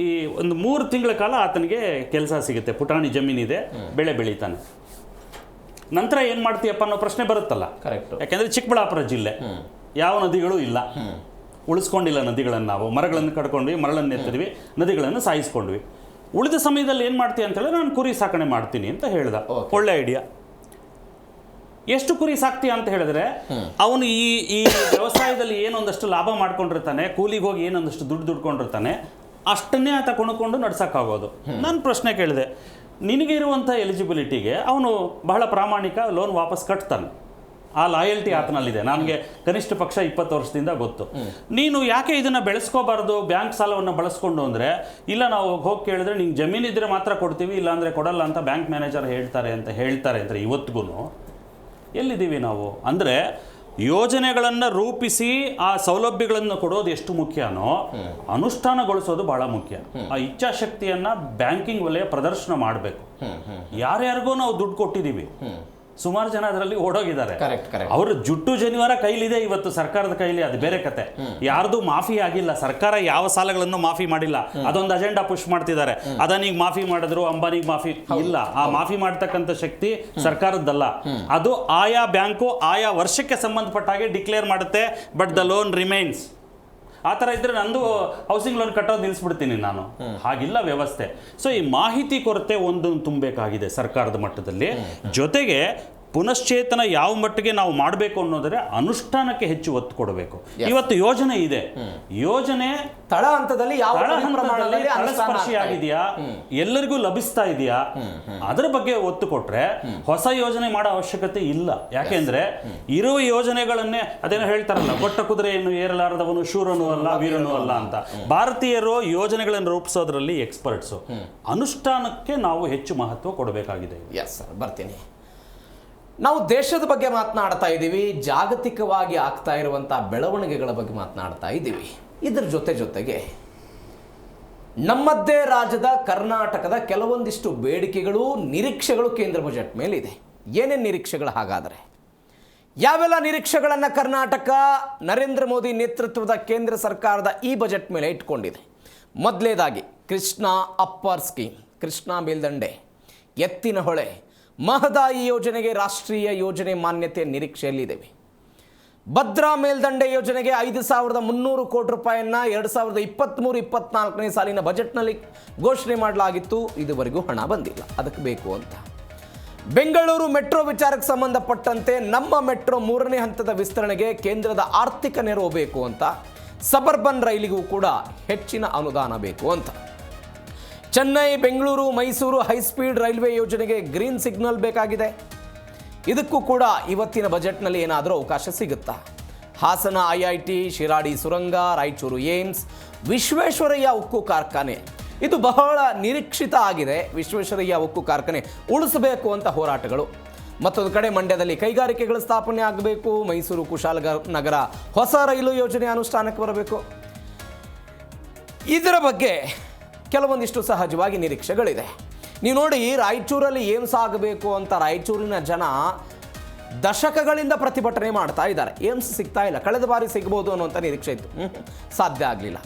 ಈ ಒಂದು 3 ತಿಂಗಳ ಕಾಲ ಆತನಿಗೆ ಕೆಲಸ ಸಿಗುತ್ತೆ, ಪುಟಾಣಿ ಜಮೀನಿದೆ, ಬೆಳೆ ಬೆಳೀತಾನೆ. ನಂತರ ಏನು ಮಾಡ್ತೀಯಪ್ಪ ಅನ್ನೋ ಪ್ರಶ್ನೆ ಬರುತ್ತಲ್ಲ. ಕರೆಕ್ಟ್. ಯಾಕೆಂದರೆ ಚಿಕ್ಕಬಳ್ಳಾಪುರ ಜಿಲ್ಲೆ ಯಾವ ನದಿಗಳು ಇಲ್ಲ, ಉಳಿಸ್ಕೊಂಡಿಲ್ಲ ನದಿಗಳನ್ನು. ನಾವು ಮರಗಳನ್ನು ಕಡ್ಕೊಂಡ್ವಿ, ಮರಳನ್ನು ಎತ್ತಿದ್ವಿ, ನದಿಗಳನ್ನು ಸಾಯಿಸ್ಕೊಂಡ್ವಿ. ಉಳಿದ ಸಮಯದಲ್ಲಿ ಏನು ಮಾಡ್ತೀಯ ಅಂತ ಹೇಳಿದ್ರೆ ನಾನು ಕುರಿ ಸಾಕಣೆ ಮಾಡ್ತೀನಿ ಅಂತ ಹೇಳ್ದ. ಒಳ್ಳೆ ಐಡಿಯಾ. ಎಷ್ಟು ಕುರಿ ಸಾಕ್ತೀಯ ಅಂತ ಹೇಳಿದ್ರೆ ಅವನು ಈ ವ್ಯವಸಾಯದಲ್ಲಿ ಏನೊಂದಷ್ಟು ಲಾಭ ಮಾಡ್ಕೊಂಡಿರ್ತಾನೆ, ಕೂಲಿಗೆ ಹೋಗಿ ಏನೊಂದಷ್ಟು ದುಡ್ಕೊಂಡಿರ್ತಾನೆ, ಅಷ್ಟನ್ನೇ ಆತ ಕೊಂಡ್ಕೊಂಡು ನಡ್ಸೋಕ್ಕಾಗೋದು. ನಾನು ಪ್ರಶ್ನೆ ಕೇಳಿದೆ, ನಿನಗೆ ಇರುವಂಥ ಎಲಿಜಿಬಿಲಿಟಿಗೆ ಅವನು ಬಹಳ ಪ್ರಾಮಾಣಿಕ, ಲೋನ್ ವಾಪಸ್ ಕಟ್ತಾನೆ, ಆ ಲಾಯಲ್ಟಿ ಆತನಲ್ಲಿದೆ. ನನಗೆ ಕನಿಷ್ಠ ಪಕ್ಷ 20 ವರ್ಷದಿಂದ ಗೊತ್ತು. ನೀನು ಯಾಕೆ ಇದನ್ನು ಬೆಳೆಸ್ಕೋಬಾರ್ದು ಬ್ಯಾಂಕ್ ಸಾಲವನ್ನು ಬಳಸ್ಕೊಂಡು ಅಂದರೆ, ಇಲ್ಲ ನಾವು ಹೋಗಿ ಕೇಳಿದ್ರೆ ನಿಂಗೆ ಜಮೀನಿದ್ರೆ ಮಾತ್ರ ಕೊಡ್ತೀವಿ, ಇಲ್ಲಾಂದರೆ ಕೊಡಲ್ಲ ಅಂತ ಬ್ಯಾಂಕ್ ಮ್ಯಾನೇಜರ್ ಹೇಳ್ತಾರೆ ಅಂದರೆ ಇವತ್ತಿಗೂ ಎಲ್ಲಿದ್ದೀವಿ ನಾವು? ಅಂದರೆ ಯೋಜನೆಗಳನ್ನು ರೂಪಿಸಿ ಆ ಸೌಲಭ್ಯಗಳನ್ನು ಕೊಡೋದು ಎಷ್ಟು ಮುಖ್ಯನೋ ಅನುಷ್ಠಾನಗೊಳಿಸೋದು ಬಹಳ ಮುಖ್ಯ. ಆ ಇಚ್ಛಾಶಕ್ತಿಯನ್ನು ಬ್ಯಾಂಕಿಂಗ್ ವಲಯ ಪ್ರದರ್ಶನ ಮಾಡಬೇಕು. ಯಾರ್ಯಾರಿಗೋ ನಾವು ದುಡ್ಡು ಕೊಟ್ಟಿದ್ದೀವಿ, ಸುಮಾರು ಜನ ಅದರಲ್ಲಿ ಓಡೋಗಿದ್ದಾರೆ. ಅವರ ಜುಟ್ಟು ಜನಿವಾರ ಕೈಲಿದೆ ಇವತ್ತು ಸರ್ಕಾರದ ಕೈಲಿ, ಅದು ಬೇರೆ ಕತೆ. ಯಾರ್ದು ಮಾಫಿ ಆಗಿಲ್ಲ, ಸರ್ಕಾರ ಯಾವ ಸಾಲಗಳನ್ನು ಮಾಫಿ ಮಾಡಿಲ್ಲ. ಅದೊಂದು ಅಜೆಂಡಾ ಪುಷ್ ಮಾಡ್ತಿದ್ದಾರೆ. ಅದಾನಿಗೆ ಮಾಫಿ ಮಾಡಿದ್ರು, ಅಂಬಾನಿಗೆ ಮಾಫಿ ಇಲ್ಲ. ಆ ಮಾಫಿ ಮಾಡ್ತಕ್ಕಂಥ ಶಕ್ತಿ ಸರ್ಕಾರದ್ದಲ್ಲ, ಅದು ಆಯಾ ಬ್ಯಾಂಕು ಆಯಾ ವರ್ಷಕ್ಕೆ ಸಂಬಂಧಪಟ್ಟ ಹಾಗೆ ಡಿಕ್ಲೇರ್ ಮಾಡುತ್ತೆ. But the loan remains. ಆ ಥರ ಇದ್ರೆ ನಂದು ಹೌಸಿಂಗ್ ಲೋನ್ ಕಟ್ಟೋದು ನಿಲ್ಲಿಸ್ಬಿಡ್ತೀನಿ ನಾನು. ಹಾಗಿಲ್ಲ ವ್ಯವಸ್ಥೆ. ಸೊ ಈ ಮಾಹಿತಿ ಕೊರತೆ ಒಂದೊಂದು ತುಂಬಬೇಕಾಗಿದೆ ಸರ್ಕಾರದ ಮಟ್ಟದಲ್ಲಿ. ಜೊತೆಗೆ ಪುನಶ್ಚೇತನ ಯಾವ ಮಟ್ಟಿಗೆ ನಾವು ಮಾಡಬೇಕು ಅನ್ನೋದ್ರೆ ಅನುಷ್ಠಾನಕ್ಕೆ ಹೆಚ್ಚು ಒತ್ತು ಕೊಡಬೇಕು. ಇವತ್ತು ಯೋಜನೆ ಇದೆ, ಯೋಜನೆ ತಳ ಹಂತದಲ್ಲಿ ಯಾವ ಪ್ರಮಾಣದಲ್ಲಿ ತಳಸ್ಪರ್ಶಿಯಾಗಿದೆಯಾ, ಎಲ್ಲರಿಗೂ ಲಭಿಸ್ತಾ ಇದೆಯಾ, ಅದರ ಬಗ್ಗೆ ಒತ್ತು ಕೊಟ್ರೆ ಹೊಸ ಯೋಜನೆ ಮಾಡೋ ಅವಶ್ಯಕತೆ ಇಲ್ಲ. ಯಾಕೆಂದ್ರೆ ಇರುವ ಯೋಜನೆಗಳನ್ನೇ ಅದೇನೋ ಹೇಳ್ತಾರಲ್ಲ, ಕೊಟ್ಟ ಕುದುರೆಯನ್ನು ಏರಲಾರದವನು ಶೂರನೂ ಅಲ್ಲ ವೀರನೂ ಅಲ್ಲ ಅಂತ. ಭಾರತೀಯರು ಯೋಜನೆಗಳನ್ನು ರೂಪಿಸೋದ್ರಲ್ಲಿ ಎಕ್ಸ್ಪರ್ಟ್ಸು. ಅನುಷ್ಠಾನಕ್ಕೆ ನಾವು ಹೆಚ್ಚು ಮಹತ್ವ ಕೊಡಬೇಕಾಗಿದೆ. ಎಸ್ ಸರ್, ಬರ್ತೀನಿ. ನಾವು ದೇಶದ ಬಗ್ಗೆ ಮಾತನಾಡ್ತಾ ಇದ್ದೀವಿ, ಜಾಗತಿಕವಾಗಿ ಆಗ್ತಾ ಇರುವಂಥ ಬೆಳವಣಿಗೆಗಳ ಬಗ್ಗೆ ಮಾತನಾಡ್ತಾ ಇದ್ದೀವಿ. ಇದರ ಜೊತೆಗೆ ನಮ್ಮದೇ ರಾಜ್ಯದ ಕರ್ನಾಟಕದ ಕೆಲವೊಂದಿಷ್ಟು ಬೇಡಿಕೆಗಳು, ನಿರೀಕ್ಷೆಗಳು ಕೇಂದ್ರ ಬಜೆಟ್ ಮೇಲಿದೆ. ಏನೇನು ನಿರೀಕ್ಷೆಗಳು ಹಾಗಾದರೆ? ಯಾವೆಲ್ಲ ನಿರೀಕ್ಷೆಗಳನ್ನು ಕರ್ನಾಟಕ ನರೇಂದ್ರ ಮೋದಿ ನೇತೃತ್ವದ ಕೇಂದ್ರ ಸರ್ಕಾರದ ಈ ಬಜೆಟ್ ಮೇಲೆ ಇಟ್ಕೊಂಡಿದೆ? ಮೊದಲೇದಾಗಿ ಕೃಷ್ಣಾ ಅಪ್ಪರ್ ಸ್ಕೀಮ್, ಕೃಷ್ಣಾ ಮೇಲ್ದಂಡೆ, ಎತ್ತಿನ ಹೊಳೆ, ಮಹದಾಯಿ ಯೋಜನೆಗೆ ರಾಷ್ಟ್ರೀಯ ಯೋಜನೆ ಮಾನ್ಯತೆ ನಿರೀಕ್ಷೆಯಲ್ಲಿದ್ದೇವೆ. ಭದ್ರಾ ಮೇಲ್ದಂಡೆ ಯೋಜನೆಗೆ 5,300 ಕೋಟಿ ರೂಪಾಯಿಯನ್ನು 2023-24ನೇ ಸಾಲಿನ ಬಜೆಟ್ನಲ್ಲಿ ಘೋಷಣೆ ಮಾಡಲಾಗಿತ್ತು. ಇದುವರೆಗೂ ಹಣ ಬಂದಿಲ್ಲ, ಅದಕ್ಕೆ ಬೇಕು ಅಂತ. ಬೆಂಗಳೂರು ಮೆಟ್ರೋ ವಿಚಾರಕ್ಕೆ ಸಂಬಂಧಪಟ್ಟಂತೆ ನಮ್ಮ ಮೆಟ್ರೋ 3ನೇ ಹಂತದ ವಿಸ್ತರಣೆಗೆ ಕೇಂದ್ರದ ಆರ್ಥಿಕ ನೆರವು ಬೇಕು ಅಂತ. ಸಬರ್ಬನ್ ರೈಲಿಗೂ ಕೂಡ ಹೆಚ್ಚಿನ ಅನುದಾನ ಬೇಕು ಅಂತ. ಚೆನ್ನೈ, ಬೆಂಗಳೂರು, ಮೈಸೂರು ಹೈಸ್ಪೀಡ್ ರೈಲ್ವೆ ಯೋಜನೆಗೆ ಗ್ರೀನ್ ಸಿಗ್ನಲ್ ಬೇಕಾಗಿದೆ. ಇದಕ್ಕೂ ಕೂಡ ಇವತ್ತಿನ ಬಜೆಟ್ನಲ್ಲಿ ಏನಾದರೂ ಅವಕಾಶ ಸಿಗುತ್ತಾ? ಹಾಸನ IIT, ಶಿರಾಡಿ ಸುರಂಗ, ರಾಯಚೂರು ಏಮ್ಸ್, ವಿಶ್ವೇಶ್ವರಯ್ಯ ಉಕ್ಕು ಕಾರ್ಖಾನೆ, ಇದು ಬಹಳ ನಿರೀಕ್ಷಿತ ಆಗಿದೆ. ವಿಶ್ವೇಶ್ವರಯ್ಯ ಉಕ್ಕು ಕಾರ್ಖಾನೆ ಉಳಿಸಬೇಕು ಅಂತ ಹೋರಾಟಗಳು. ಮತ್ತೊಂದು ಕಡೆ ಮಂಡ್ಯದಲ್ಲಿ ಕೈಗಾರಿಕೆಗಳ ಸ್ಥಾಪನೆ ಆಗಬೇಕು. ಮೈಸೂರು ಕುಶಾಲನಗರ ಹೊಸ ರೈಲು ಯೋಜನೆ ಅನುಷ್ಠಾನಕ್ಕೆ ಬರಬೇಕು. ಇದರ ಬಗ್ಗೆ ಕೆಲವೊಂದಿಷ್ಟು ಸಹಜವಾಗಿ ನಿರೀಕ್ಷೆಗಳಿದೆ. ನೀವು ನೋಡಿ, ರಾಯಚೂರಲ್ಲಿ ಏಮ್ಸ್ ಆಗಬೇಕು ಅಂತ ರಾಯಚೂರಿನ ಜನ ದಶಕಗಳಿಂದ ಪ್ರತಿಭಟನೆ ಮಾಡ್ತಾ ಇದ್ದಾರೆ. ಏಮ್ಸ್ ಸಿಗ್ತಾ ಇಲ್ಲ, ಕಳೆದ ಬಾರಿ ಸಿಗ್ಬೋದು ಅನ್ನುವಂಥ ನಿರೀಕ್ಷೆ ಇತ್ತು, ಸಾಧ್ಯ ಆಗಲಿಲ್ಲ.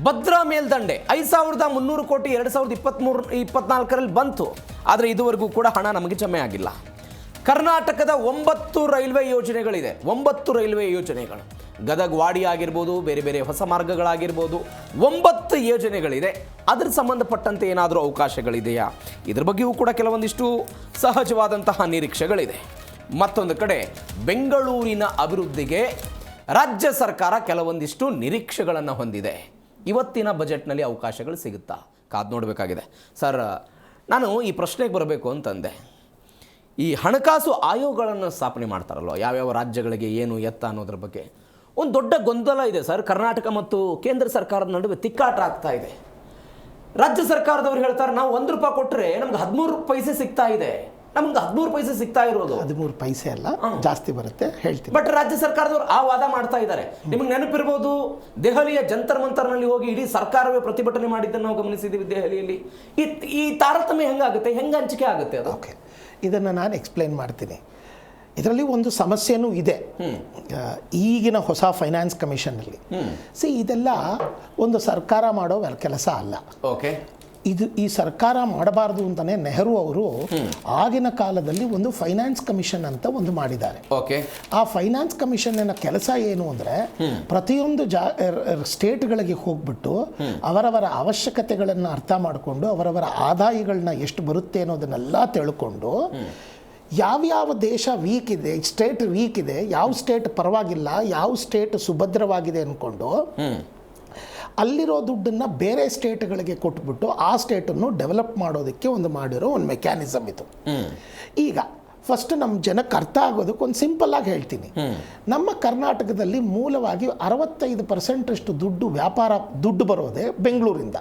ಭದ್ರಾ ಮೇಲ್ದಂಡೆ 5,300 ಕೋಟಿ 2023-24ರಲ್ಲಿ ಬಂತು, ಆದರೆ ಇದುವರೆಗೂ ಕೂಡ ಹಣ ನಮಗೆ ಜಮೆ ಆಗಿಲ್ಲ. ಕರ್ನಾಟಕದ 9 ರೈಲ್ವೆ ಯೋಜನೆಗಳಿದೆ, 9 ರೈಲ್ವೆ ಯೋಜನೆಗಳು, ಗದಗ ವಾಡಿ ಆಗಿರ್ಬೋದು, ಬೇರೆ ಬೇರೆ ಹೊಸ ಮಾರ್ಗಗಳಾಗಿರ್ಬೋದು, 9 ಯೋಜನೆಗಳಿದೆ. ಅದರ ಸಂಬಂಧಪಟ್ಟಂತೆ ಏನಾದರೂ ಅವಕಾಶಗಳಿದೆಯಾ? ಇದ್ರ ಬಗ್ಗೆಯೂ ಕೂಡ ಕೆಲವೊಂದಿಷ್ಟು ಸಹಜವಾದಂತಹ ನಿರೀಕ್ಷೆಗಳಿದೆ. ಮತ್ತೊಂದು ಕಡೆ ಬೆಂಗಳೂರಿನ ಅಭಿವೃದ್ಧಿಗೆ ರಾಜ್ಯ ಸರ್ಕಾರ ಕೆಲವೊಂದಿಷ್ಟು ನಿರೀಕ್ಷೆಗಳನ್ನು ಹೊಂದಿದೆ. ಇವತ್ತಿನ ಬಜೆಟ್ನಲ್ಲಿ ಅವಕಾಶಗಳು ಸಿಗುತ್ತಾ? ಕಾದು ನೋಡಬೇಕಾಗಿದೆ. ಸರ್, ನಾನು ಈ ಪ್ರಶ್ನೆಗೆ ಬರಬೇಕು ಅಂತಂದೆ. ಈ ಹಣಕಾಸು ಆಯೋಗಗಳನ್ನು ಸ್ಥಾಪನೆ ಮಾಡ್ತಾರಲ್ವ, ಯಾವ್ಯಾವ ರಾಜ್ಯಗಳಿಗೆ ಏನು ಎತ್ತ ಅನ್ನೋದ್ರ ಬಗ್ಗೆ ಒಂದು ದೊಡ್ಡ ಗೊಂದಲ ಇದೆ ಸರ್. ಕರ್ನಾಟಕ ಮತ್ತು ಕೇಂದ್ರ ಸರ್ಕಾರದ ನಡುವೆ ತಿಕ್ಕಾಟ ಆಗ್ತಾ ಇದೆ. ರಾಜ್ಯ ಸರ್ಕಾರದವ್ರು ಹೇಳ್ತಾರೆ, ನಾವು 1 ರೂಪಾಯಿ ಕೊಟ್ಟರೆ ನಮ್ಗೆ 13 ಪೈಸೆ ಸಿಗ್ತಾ ಇದೆ. ನಮ್ಗೆ 13 ಪೈಸೆ ಸಿಗ್ತಾ ಇರೋದು, 13 ಪೈಸೆ ಅಲ್ಲ, ಜಾಸ್ತಿ ಬರುತ್ತೆ ಹೇಳ್ತೀನಿ. ಬಟ್ ರಾಜ್ಯ ಸರ್ಕಾರದವರು ಆ ವಾದ ಮಾಡ್ತಾ ಇದ್ದಾರೆ. ನಿಮಗೆ ನೆನಪಿರ್ಬೋದು, ದೆಹಲಿಯ ಜಂತರ್ ಮಂತರ್ನಲ್ಲಿ ಹೋಗಿ ಇಡೀ ಸರ್ಕಾರವೇ ಪ್ರತಿಭಟನೆ ಮಾಡಿದ್ದನ್ನು ನಾವು ಗಮನಿಸಿದ್ದೀವಿ ದೆಹಲಿಯಲ್ಲಿ. ಈ ತಾರತಮ್ಯ ಹೆಂಗಾಗುತ್ತೆ, ಹೆಂಗೆ ಹಂಚಿಕೆ ಆಗುತ್ತೆ ಅದು? ಓಕೆ, ಇದನ್ನು ನಾನು ಎಕ್ಸ್ಪ್ಲೈನ್ ಮಾಡ್ತೀನಿ. ಇದರಲ್ಲಿ ಒಂದು ಸಮಸ್ಯೆನೂ ಇದೆ. ಈಗಿನ ಹೊಸ ಫೈನಾನ್ಸ್ ಕಮಿಷನಲ್ಲಿ ಇದೆಲ್ಲ ಒಂದು ಸರ್ಕಾರ ಮಾಡೋ ಕೆಲಸ ಅಲ್ಲ. ಓಕೆ, ಈ ಸರ್ಕಾರ ಮಾಡಬಾರ್ದು ಅಂತಲೇ ನೆಹರು ಅವರು ಆಗಿನ ಕಾಲದಲ್ಲಿ ಒಂದು ಫೈನಾನ್ಸ್ ಕಮಿಷನ್ ಅಂತ ಒಂದು ಮಾಡಿದ್ದಾರೆ. ಓಕೆ, ಆ ಫೈನಾನ್ಸ್ ಕಮಿಷನ್ನ ಕೆಲಸ ಏನು ಅಂದರೆ, ಪ್ರತಿಯೊಂದು ಸ್ಟೇಟ್ಗಳಿಗೆ ಹೋಗ್ಬಿಟ್ಟು ಅವರವರ ಅವಶ್ಯಕತೆಗಳನ್ನು ಅರ್ಥ ಮಾಡಿಕೊಂಡು ಅವರವರ ಆದಾಯಗಳನ್ನ ಎಷ್ಟು ಬರುತ್ತೆ ಅನ್ನೋದನ್ನೆಲ್ಲ ತಿಳ್ಕೊಂಡು ಯಾವ್ಯಾವ ದೇಶ ವೀಕ್ ಇದೆ, ಸ್ಟೇಟ್ ವೀಕ್ ಇದೆ, ಯಾವ ಸ್ಟೇಟ್ ಪರವಾಗಿಲ್ಲ, ಯಾವ ಸ್ಟೇಟ್ ಸುಭದ್ರವಾಗಿದೆ ಅಂದ್ಕೊಂಡು ಅಲ್ಲಿರೋ ದುಡ್ಡನ್ನು ಬೇರೆ ಸ್ಟೇಟ್ಗಳಿಗೆ ಕೊಟ್ಬಿಟ್ಟು ಆ ಸ್ಟೇಟನ್ನು ಡೆವಲಪ್ ಮಾಡೋದಕ್ಕೆ ಮಾಡಿರೋ ಒಂದು ಮೆಕ್ಯಾನಿಸಮ್ ಇದು. ಈಗ ಫಸ್ಟ್ ನಮ್ಮ ಜನಕ್ಕೆ ಅರ್ಥ ಆಗೋದಕ್ಕೆ ಒಂದು ಸಿಂಪಲ್ ಆಗಿ ಹೇಳ್ತೀನಿ. ನಮ್ಮ ಕರ್ನಾಟಕದಲ್ಲಿ ಮೂಲವಾಗಿ 65% ದುಡ್ಡು ಬರೋದೇ ಬೆಂಗಳೂರಿಂದ.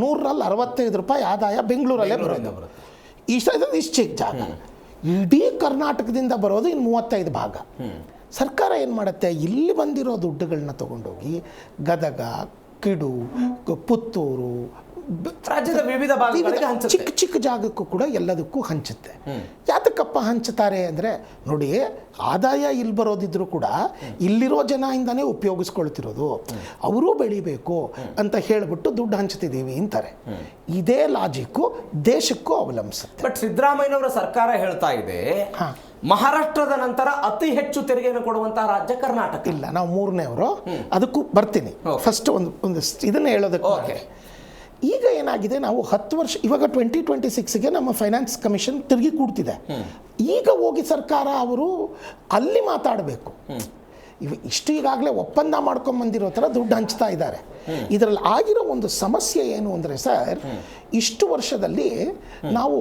100ರಲ್ಲಿ 65 ರೂಪಾಯಿ ಆದಾಯ ಬೆಂಗಳೂರಲ್ಲೇ ಬರೋದು. ಇಷ್ಟು ಚಿಕ್ಕ ಜಾಗ, ಇಡೀ ಕರ್ನಾಟಕದಿಂದ ಬರೋದು ಇನ್ನು 35 ಭಾಗ. ಸರ್ಕಾರ ಏನು ಮಾಡುತ್ತೆ, ಇಲ್ಲಿ ಬಂದಿರೋ ದುಡ್ಡುಗಳನ್ನ ತಗೊಂಡೋಗಿ ಗದಗ, ಕಿಡು, ಪುತ್ತೂರು, ರಾಜ್ಯದ ವಿವಿಧ ಭಾಗಗಳಿಗೆ ಚಿಕ್ಕ ಚಿಕ್ಕ ಜಾಗಕ್ಕೂ ಕೂಡ ಎಲ್ಲದಕ್ಕೂ ಹಂಚುತ್ತೆ. ಯಾತಕ್ಕಪ್ಪ ಹಂಚುತ್ತಾರೆ ಅಂದರೆ, ನೋಡಿ, ಆದಾಯ ಇಲ್ಲಿ ಬರೋದಿದ್ರು ಕೂಡ ಇಲ್ಲಿರೋ ಜನದಿಂದನೇ ಉಪಯೋಗಿಸ್ಕೊಳ್ತಿರೋದು, ಅವರೂ ಬೆಳಿಬೇಕು ಅಂತ ಹೇಳಿಬಿಟ್ಟು ದುಡ್ಡು ಹಂಚ್ತಿದ್ದೀವಿ ಅಂತಾರೆ. ಇದೇ ಲಾಜಿಕ್ಕು ದೇಶಕ್ಕೂ ಅವಲಂಬಿಸುತ್ತೆ. ಬಟ್ ಸಿದ್ದರಾಮಯ್ಯನವರ ಸರ್ಕಾರ ಹೇಳ್ತಾ ಇದೆ, ಮಹಾರಾಷ್ಟ್ರದ ನಂತರ ಅತಿ ಹೆಚ್ಚು ತೆರಿಗೆಯನ್ನು ಕೊಡುವಂತಹ ರಾಜ್ಯ ಕರ್ನಾಟಕ. ಇಲ್ಲ, ನಾವು 3ನೇವರು, ಅದಕ್ಕೂ ಬರ್ತೀನಿ. ಫಸ್ಟ್ ಒಂದು ಇದನ್ನ ಹೇಳೋದಕ್ಕೆ ಈಗ ಏನಾಗಿದೆ, ನಾವು 10 ವರ್ಷ ಇವಾಗ 2026ಗೆ ನಮ್ಮ ಫೈನಾನ್ಸ್ ಕಮಿಷನ್ ತಿರುಗಿ ಕೂಡ್ತಿದೆ. ಈಗ ಹೋಗಿ ಸರ್ಕಾರ ಅವರು ಅಲ್ಲಿ ಮಾತಾಡಬೇಕು. ಇಷ್ಟು ಈಗಾಗಲೇ ಒಪ್ಪಂದ ಮಾಡ್ಕೊಂಬಂದಿರೋ ಥರ ದುಡ್ಡು ಹಂಚ್ತಾ ಇದ್ದಾರೆ. ಇದರಲ್ಲಿ ಆಗಿರೋ ಒಂದು ಸಮಸ್ಯೆ ಏನು ಅಂದರೆ ಸರ್, ಇಷ್ಟು ವರ್ಷದಲ್ಲಿ ನಾವು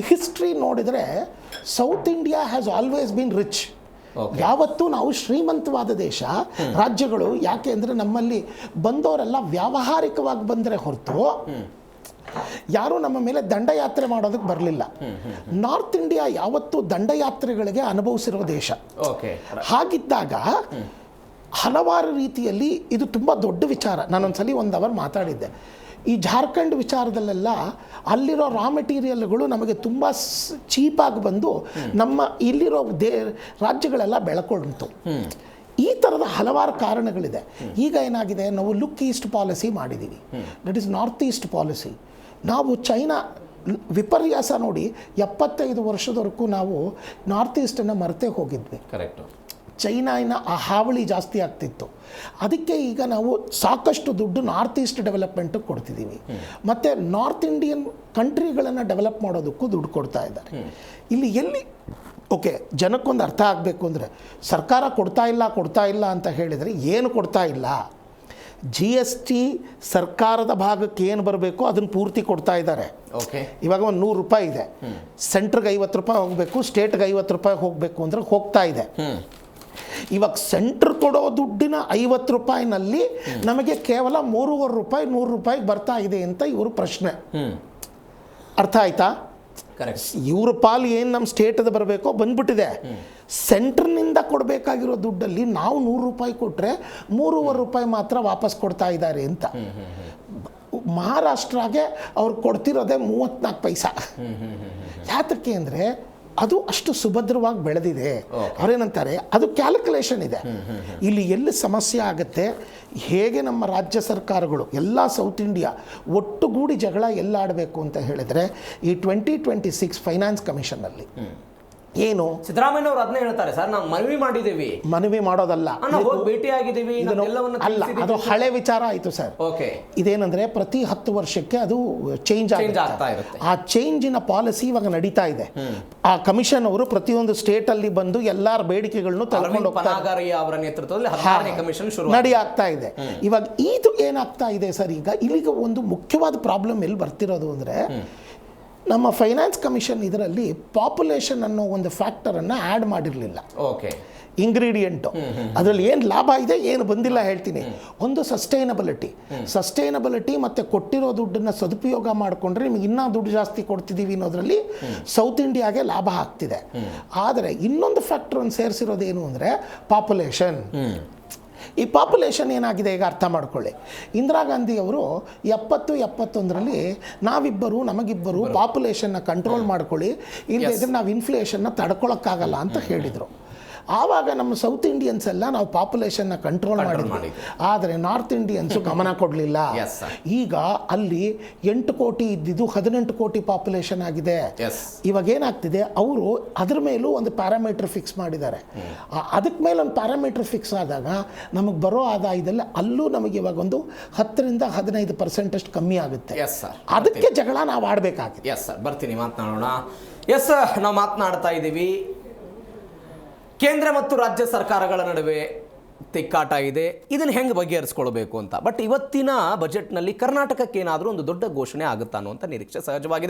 ಹಿಸ್ಟ್ರಿ ನೋಡಿದರೆ south India has always been rich. ಯಾವತ್ತೂ ನಾವು ಶ್ರೀಮಂತವಾದ ದೇಶ, ರಾಜ್ಯಗಳು. ಯಾಕೆ ಅಂದರೆ ನಮ್ಮಲ್ಲಿ ಬಂದವರೆಲ್ಲ ವ್ಯಾವಹಾರಿಕವಾಗಿ ಬಂದರೆ ಹೊರತು ಯಾರೂ ನಮ್ಮ ಮೇಲೆ ದಂಡಯಾತ್ರೆ ಮಾಡೋದಕ್ಕೆ ಬರಲಿಲ್ಲ. ನಾರ್ತ್ ಇಂಡಿಯಾ ಯಾವತ್ತೂ ದಂಡಯಾತ್ರೆಗಳಿಗೆ ಅನುಭವಿಸಿರೋ ದೇಶ. ಹಾಗಿದ್ದಾಗ ಹಲವಾರು ರೀತಿಯಲ್ಲಿ ಇದು ತುಂಬ ದೊಡ್ಡ ವಿಚಾರ. ನಾನೊಂದ್ಸಲಿ 1 ಅವರ್ ಮಾತಾಡಿದ್ದೆ. ಈ ಜಾರ್ಖಂಡ್ ವಿಚಾರದಲ್ಲೆಲ್ಲ ಅಲ್ಲಿರೋ ರಾ ಮೆಟೀರಿಯಲ್ಗಳು ನಮಗೆ ತುಂಬ ಚೀಪಾಗಿ ಬಂದು ನಮ್ಮ ಇಲ್ಲಿರೋ ರಾಜ್ಯಗಳೆಲ್ಲ ಬೆಳ್ಕೊಳ್ತು. ಈ ಥರದ ಹಲವಾರು ಕಾರಣಗಳಿದೆ. ಈಗ ಏನಾಗಿದೆ, ನಾವು ಲುಕ್ ಈಸ್ಟ್ ಪಾಲಿಸಿ ಮಾಡಿದ್ದೀವಿ, that is north East policy. ನಾವು ಚೈನಾ ವಿಪರ್ಯಾಸ ನೋಡಿ 75 ವರ್ಷದವರೆಗೂ ನಾವು ನಾರ್ತ್ ಈಸ್ಟನ್ನು ಮರೆತೇ ಹೋಗಿದ್ವಿ. ಕರೆಕ್ಟು. ಚೈನಾನ ಆ ಹಾವಳಿ ಜಾಸ್ತಿ ಆಗ್ತಿತ್ತು. ಅದಕ್ಕೆ ಈಗ ನಾವು ಸಾಕಷ್ಟು ದುಡ್ಡು ನಾರ್ತ್ ಈಸ್ಟ್ ಡೆವಲಪ್ಮೆಂಟಿಗೆ ಕೊಡ್ತಿದ್ದೀವಿ. ಮತ್ತು ನಾರ್ತ್ ಇಂಡಿಯನ್ ಕಂಟ್ರಿಗಳನ್ನು ಡೆವಲಪ್ ಮಾಡೋದಕ್ಕೂ ದುಡ್ಡು ಕೊಡ್ತಾ ಇದ್ದಾರೆ. ಇಲ್ಲಿ ಎಲ್ಲಿ ಓಕೆ, ಜನಕ್ಕೊಂದು ಅರ್ಥ ಆಗಬೇಕು ಅಂದರೆ, ಸರ್ಕಾರ ಕೊಡ್ತಾ ಇಲ್ಲ ಅಂತ ಹೇಳಿದರೆ ಏನು ಕೊಡ್ತಾ ಇಲ್ಲ. GST ಸರ್ಕಾರದ ಭಾಗಕ್ಕೆ ಏನು ಬರಬೇಕು ಅದನ್ನು ಪೂರ್ತಿ ಕೊಡ್ತಾ ಇದ್ದಾರೆ. ಇವಾಗ ಒಂದು 100 ರೂಪಾಯಿ ಇದೆ, ಸೆಂಟ್ರಿಗೆ 50 ರೂಪಾಯಿ ಹೋಗಬೇಕು, ಸ್ಟೇಟ್ಗೆ 50 ರೂಪಾಯಿ ಹೋಗಬೇಕು ಅಂದರೆ ಹೋಗ್ತಾ ಇದೆ. ಇವಾಗ ಸೆಂಟ್ರ್ ಕೊಡೋ ದುಡ್ಡಿನ 50 ರೂಪಾಯಿನಲ್ಲಿ ನಮಗೆ ಕೇವಲ 3.25 ರೂಪಾಯಿ 100 ರೂಪಾಯಿಗೆ ಬರ್ತಾ ಇದೆ ಅಂತ ಇವರು ಪ್ರಶ್ನೆ. ಅರ್ಥ ಆಯ್ತಾ? ಇವ್ರ ಪಾಲು ಏನು ನಮ್ಮ ಸ್ಟೇಟದ ಬರಬೇಕೋ ಬಂದ್ಬಿಟ್ಟಿದೆ. ಸೆಂಟ್ರ್ನಿಂದ ಕೊಡಬೇಕಾಗಿರೋ ದುಡ್ಡಲ್ಲಿ ನಾವು 100 ರೂಪಾಯಿ ಕೊಟ್ಟರೆ 3.25 ರೂಪಾಯಿ ಮಾತ್ರ ವಾಪಸ್ ಕೊಡ್ತಾ ಇದ್ದಾರೆ ಅಂತ. ಮಹಾರಾಷ್ಟ್ರಗೆ ಅವ್ರು ಕೊಡ್ತಿರೋದೇ 34 ಪೈಸಾ. ಯಾತಕ್ಕೆ ಅಂದರೆ ಅದು ಅಷ್ಟು ಸುಭದ್ರವಾಗಿ ಬೆಳೆದಿದೆ. ಅವರೇನಂತಾರೆ, ಅದು ಕ್ಯಾಲ್ಕುಲೇಷನ್ ಇದೆ. ಇಲ್ಲಿ ಎಲ್ಲಿ ಸಮಸ್ಯೆ ಆಗುತ್ತೆ, ಹೇಗೆ ನಮ್ಮ ರಾಜ್ಯ ಸರ್ಕಾರಗಳು ಎಲ್ಲ ಸೌತ್ ಇಂಡಿಯಾ ಒಟ್ಟುಗೂಡಿ ಜಗಳ ಎಲ್ಲಾಡಬೇಕು ಅಂತ ಹೇಳಿದರೆ ಈ 2026 ಫೈನಾನ್ಸ್ ಕಮಿಷನ್ನಲ್ಲಿ ಏನು ಸಿದ್ದರಾಮಯ್ಯ ಅವರು ಅದನ್ನೇ ಹೇಳ್ತಾರೆ, ಸರ್ ನಾವು ಮನವಿ ಮಾಡೋದಲ್ಲ, ಭೇಟಿಯಾಗಿದ್ದೀವಿ, ಅಲ್ಲ, ಅದು ಹಳೆ ವಿಚಾರ ಆಯಿತು ಸರ್. ಇದೇನಂದ್ರೆ ಪ್ರತಿ 10 ವರ್ಷಕ್ಕೆ ಅದು ಚೇಂಜ್ ಆಗ್ತಾ ಇರುತ್ತೆ. ಆ ಚೇಂಜಿನ ಪಾಲಿಸಿ ಇವಾಗ ನಡೀತಾ ಇದೆ. ಆ ಕಮಿಷನ್ ಅವರು ಪ್ರತಿಯೊಂದು ಸ್ಟೇಟ್ ಅಲ್ಲಿ ಬಂದು ಎಲ್ಲಾರ ಬೇಡಿಕೆಗಳನ್ನು ತಗೊಂಡು ಹೋಗ್ತಾರೆ. ಅವರ ನೇತೃತ್ವದಲ್ಲಿ ನಡಿ ಆಗ್ತಾ ಇದೆ. ಇವಾಗ ಇದು ಏನಾಗ್ತಾ ಇದೆ ಸರ್, ಈಗ ಇಲ್ಲಿಗೆ ಒಂದು ಮುಖ್ಯವಾದ ಪ್ರಾಬ್ಲಮ್ ಎಲ್ಲಿ ಬರ್ತಿರೋದು ಅಂದರೆ, ನಮ್ಮ ಫೈನಾನ್ಸ್ ಕಮಿಷನ್ ಇದರಲ್ಲಿ ಪಾಪ್ಯುಲೇಷನ್ ಅನ್ನೋ ಒಂದು ಫ್ಯಾಕ್ಟರನ್ನು ಆ್ಯಡ್ ಮಾಡಿರಲಿಲ್ಲ. ಇಂಗ್ರೀಡಿಯೆಂಟು ಅದರಲ್ಲಿ ಏನು ಲಾಭ ಇದೆ ಏನು ಬಂದಿಲ್ಲ ಹೇಳ್ತೀನಿ. ಒಂದು ಸಸ್ಟೈನಬಿಲಿಟಿ ಮತ್ತು ಕೊಟ್ಟಿರೋ ದುಡ್ಡನ್ನು ಸದುಪಯೋಗ ಮಾಡಿಕೊಂಡ್ರೆ ನಿಮಗೆ ಇನ್ನೂ ದುಡ್ಡು ಜಾಸ್ತಿ ಕೊಡ್ತಿದ್ದೀವಿ ಅನ್ನೋದರಲ್ಲಿ ಸೌತ್ ಇಂಡಿಯಾಗೆ ಲಾಭ ಆಗ್ತಿದೆ. ಆದರೆ ಇನ್ನೊಂದು ಫ್ಯಾಕ್ಟರನ್ನು ಸೇರಿಸಿರೋದೇನು ಅಂದರೆ ಪಾಪ್ಯುಲೇಷನ್. ಈ ಪಾಪ್ಯುಲೇಷನ್ ಏನಾಗಿದೆ ಈಗ ಅರ್ಥ ಮಾಡ್ಕೊಳ್ಳಿ. ಇಂದಿರಾ ಗಾಂಧಿ ಅವರು 70-71ರಲ್ಲಿ ನಮಗಿಬ್ಬರು ಪಾಪ್ಯುಲೇಷನ್ನ ಕಂಟ್ರೋಲ್ ಮಾಡ್ಕೊಳ್ಳಿ, ಇಲ್ಲದಿದ್ದರೆ ನಾವು ಇನ್ಫ್ಲೇಷನ್ನ ತಡ್ಕೊಳಕ್ಕಾಗಲ್ಲ ಅಂತ ಹೇಳಿದರು. ಆವಾಗ ನಮ್ಮ ಸೌತ್ ಇಂಡಿಯನ್ಸ್ ಎಲ್ಲ ನಾವು ಪಾಪ್ಯುಲೇಷನ್ನ ಕಂಟ್ರೋಲ್ ಮಾಡಿದ್ವಿ. ಆದರೆ ನಾರ್ತ್ ಇಂಡಿಯನ್ಸು ಗಮನ ಕೊಡಲಿಲ್ಲ. ಈಗ ಅಲ್ಲಿ 8 ಕೋಟಿ ಇದ್ದಿದ್ದು 18 ಕೋಟಿ ಪಾಪ್ಯುಲೇಷನ್ ಆಗಿದೆ. ಇವಾಗ ಏನಾಗ್ತಿದೆ, ಅವರು ಅದ್ರ ಮೇಲೂ ಒಂದು ಪ್ಯಾರಾಮೀಟರ್ ಫಿಕ್ಸ್ ಮಾಡಿದ್ದಾರೆ. ಅದಕ್ಕೆ ಮೇಲೆ ಒಂದು ಪ್ಯಾರಾಮೀಟರ್ ಫಿಕ್ಸ್ ಆದಾಗ ನಮಗೆ ಬರೋ ಆದಾಯದಲ್ಲಿ ಅಲ್ಲೂ ನಮಗೆ ಇವಾಗ ಒಂದು 10-15% ಅಷ್ಟು ಕಮ್ಮಿ ಆಗುತ್ತೆ. ಅದಕ್ಕೆ ಜಗಳ ನಾವು ಆಡಬೇಕಾಗಿದೆ. ಬರ್ತೀನಿ, ಮಾತನಾಡೋಣ. ನಾವು ಮಾತನಾಡ್ತಾ ಇದ್ದೀವಿ, ಕೇಂದ್ರ ಮತ್ತು ರಾಜ್ಯ ಸರ್ಕಾರಗಳ ನಡುವೆ ತಿಕ್ಕಾಟ ಇದೆ, ಇದನ್ನು ಹೆಂಗೆ ಬಗೆಹರಿಸ್ಕೊಳ್ಬೇಕು ಅಂತ. ಬಟ್ ಇವತ್ತಿನ ಬಜೆಟ್ನಲ್ಲಿ ಕರ್ನಾಟಕಕ್ಕೆ ಏನಾದರೂ ಒಂದು ದೊಡ್ಡ ಘೋಷಣೆ ಆಗುತ್ತಾ ಅನ್ನುವಂಥ ನಿರೀಕ್ಷೆ ಸಹಜವಾಗಿದೆ.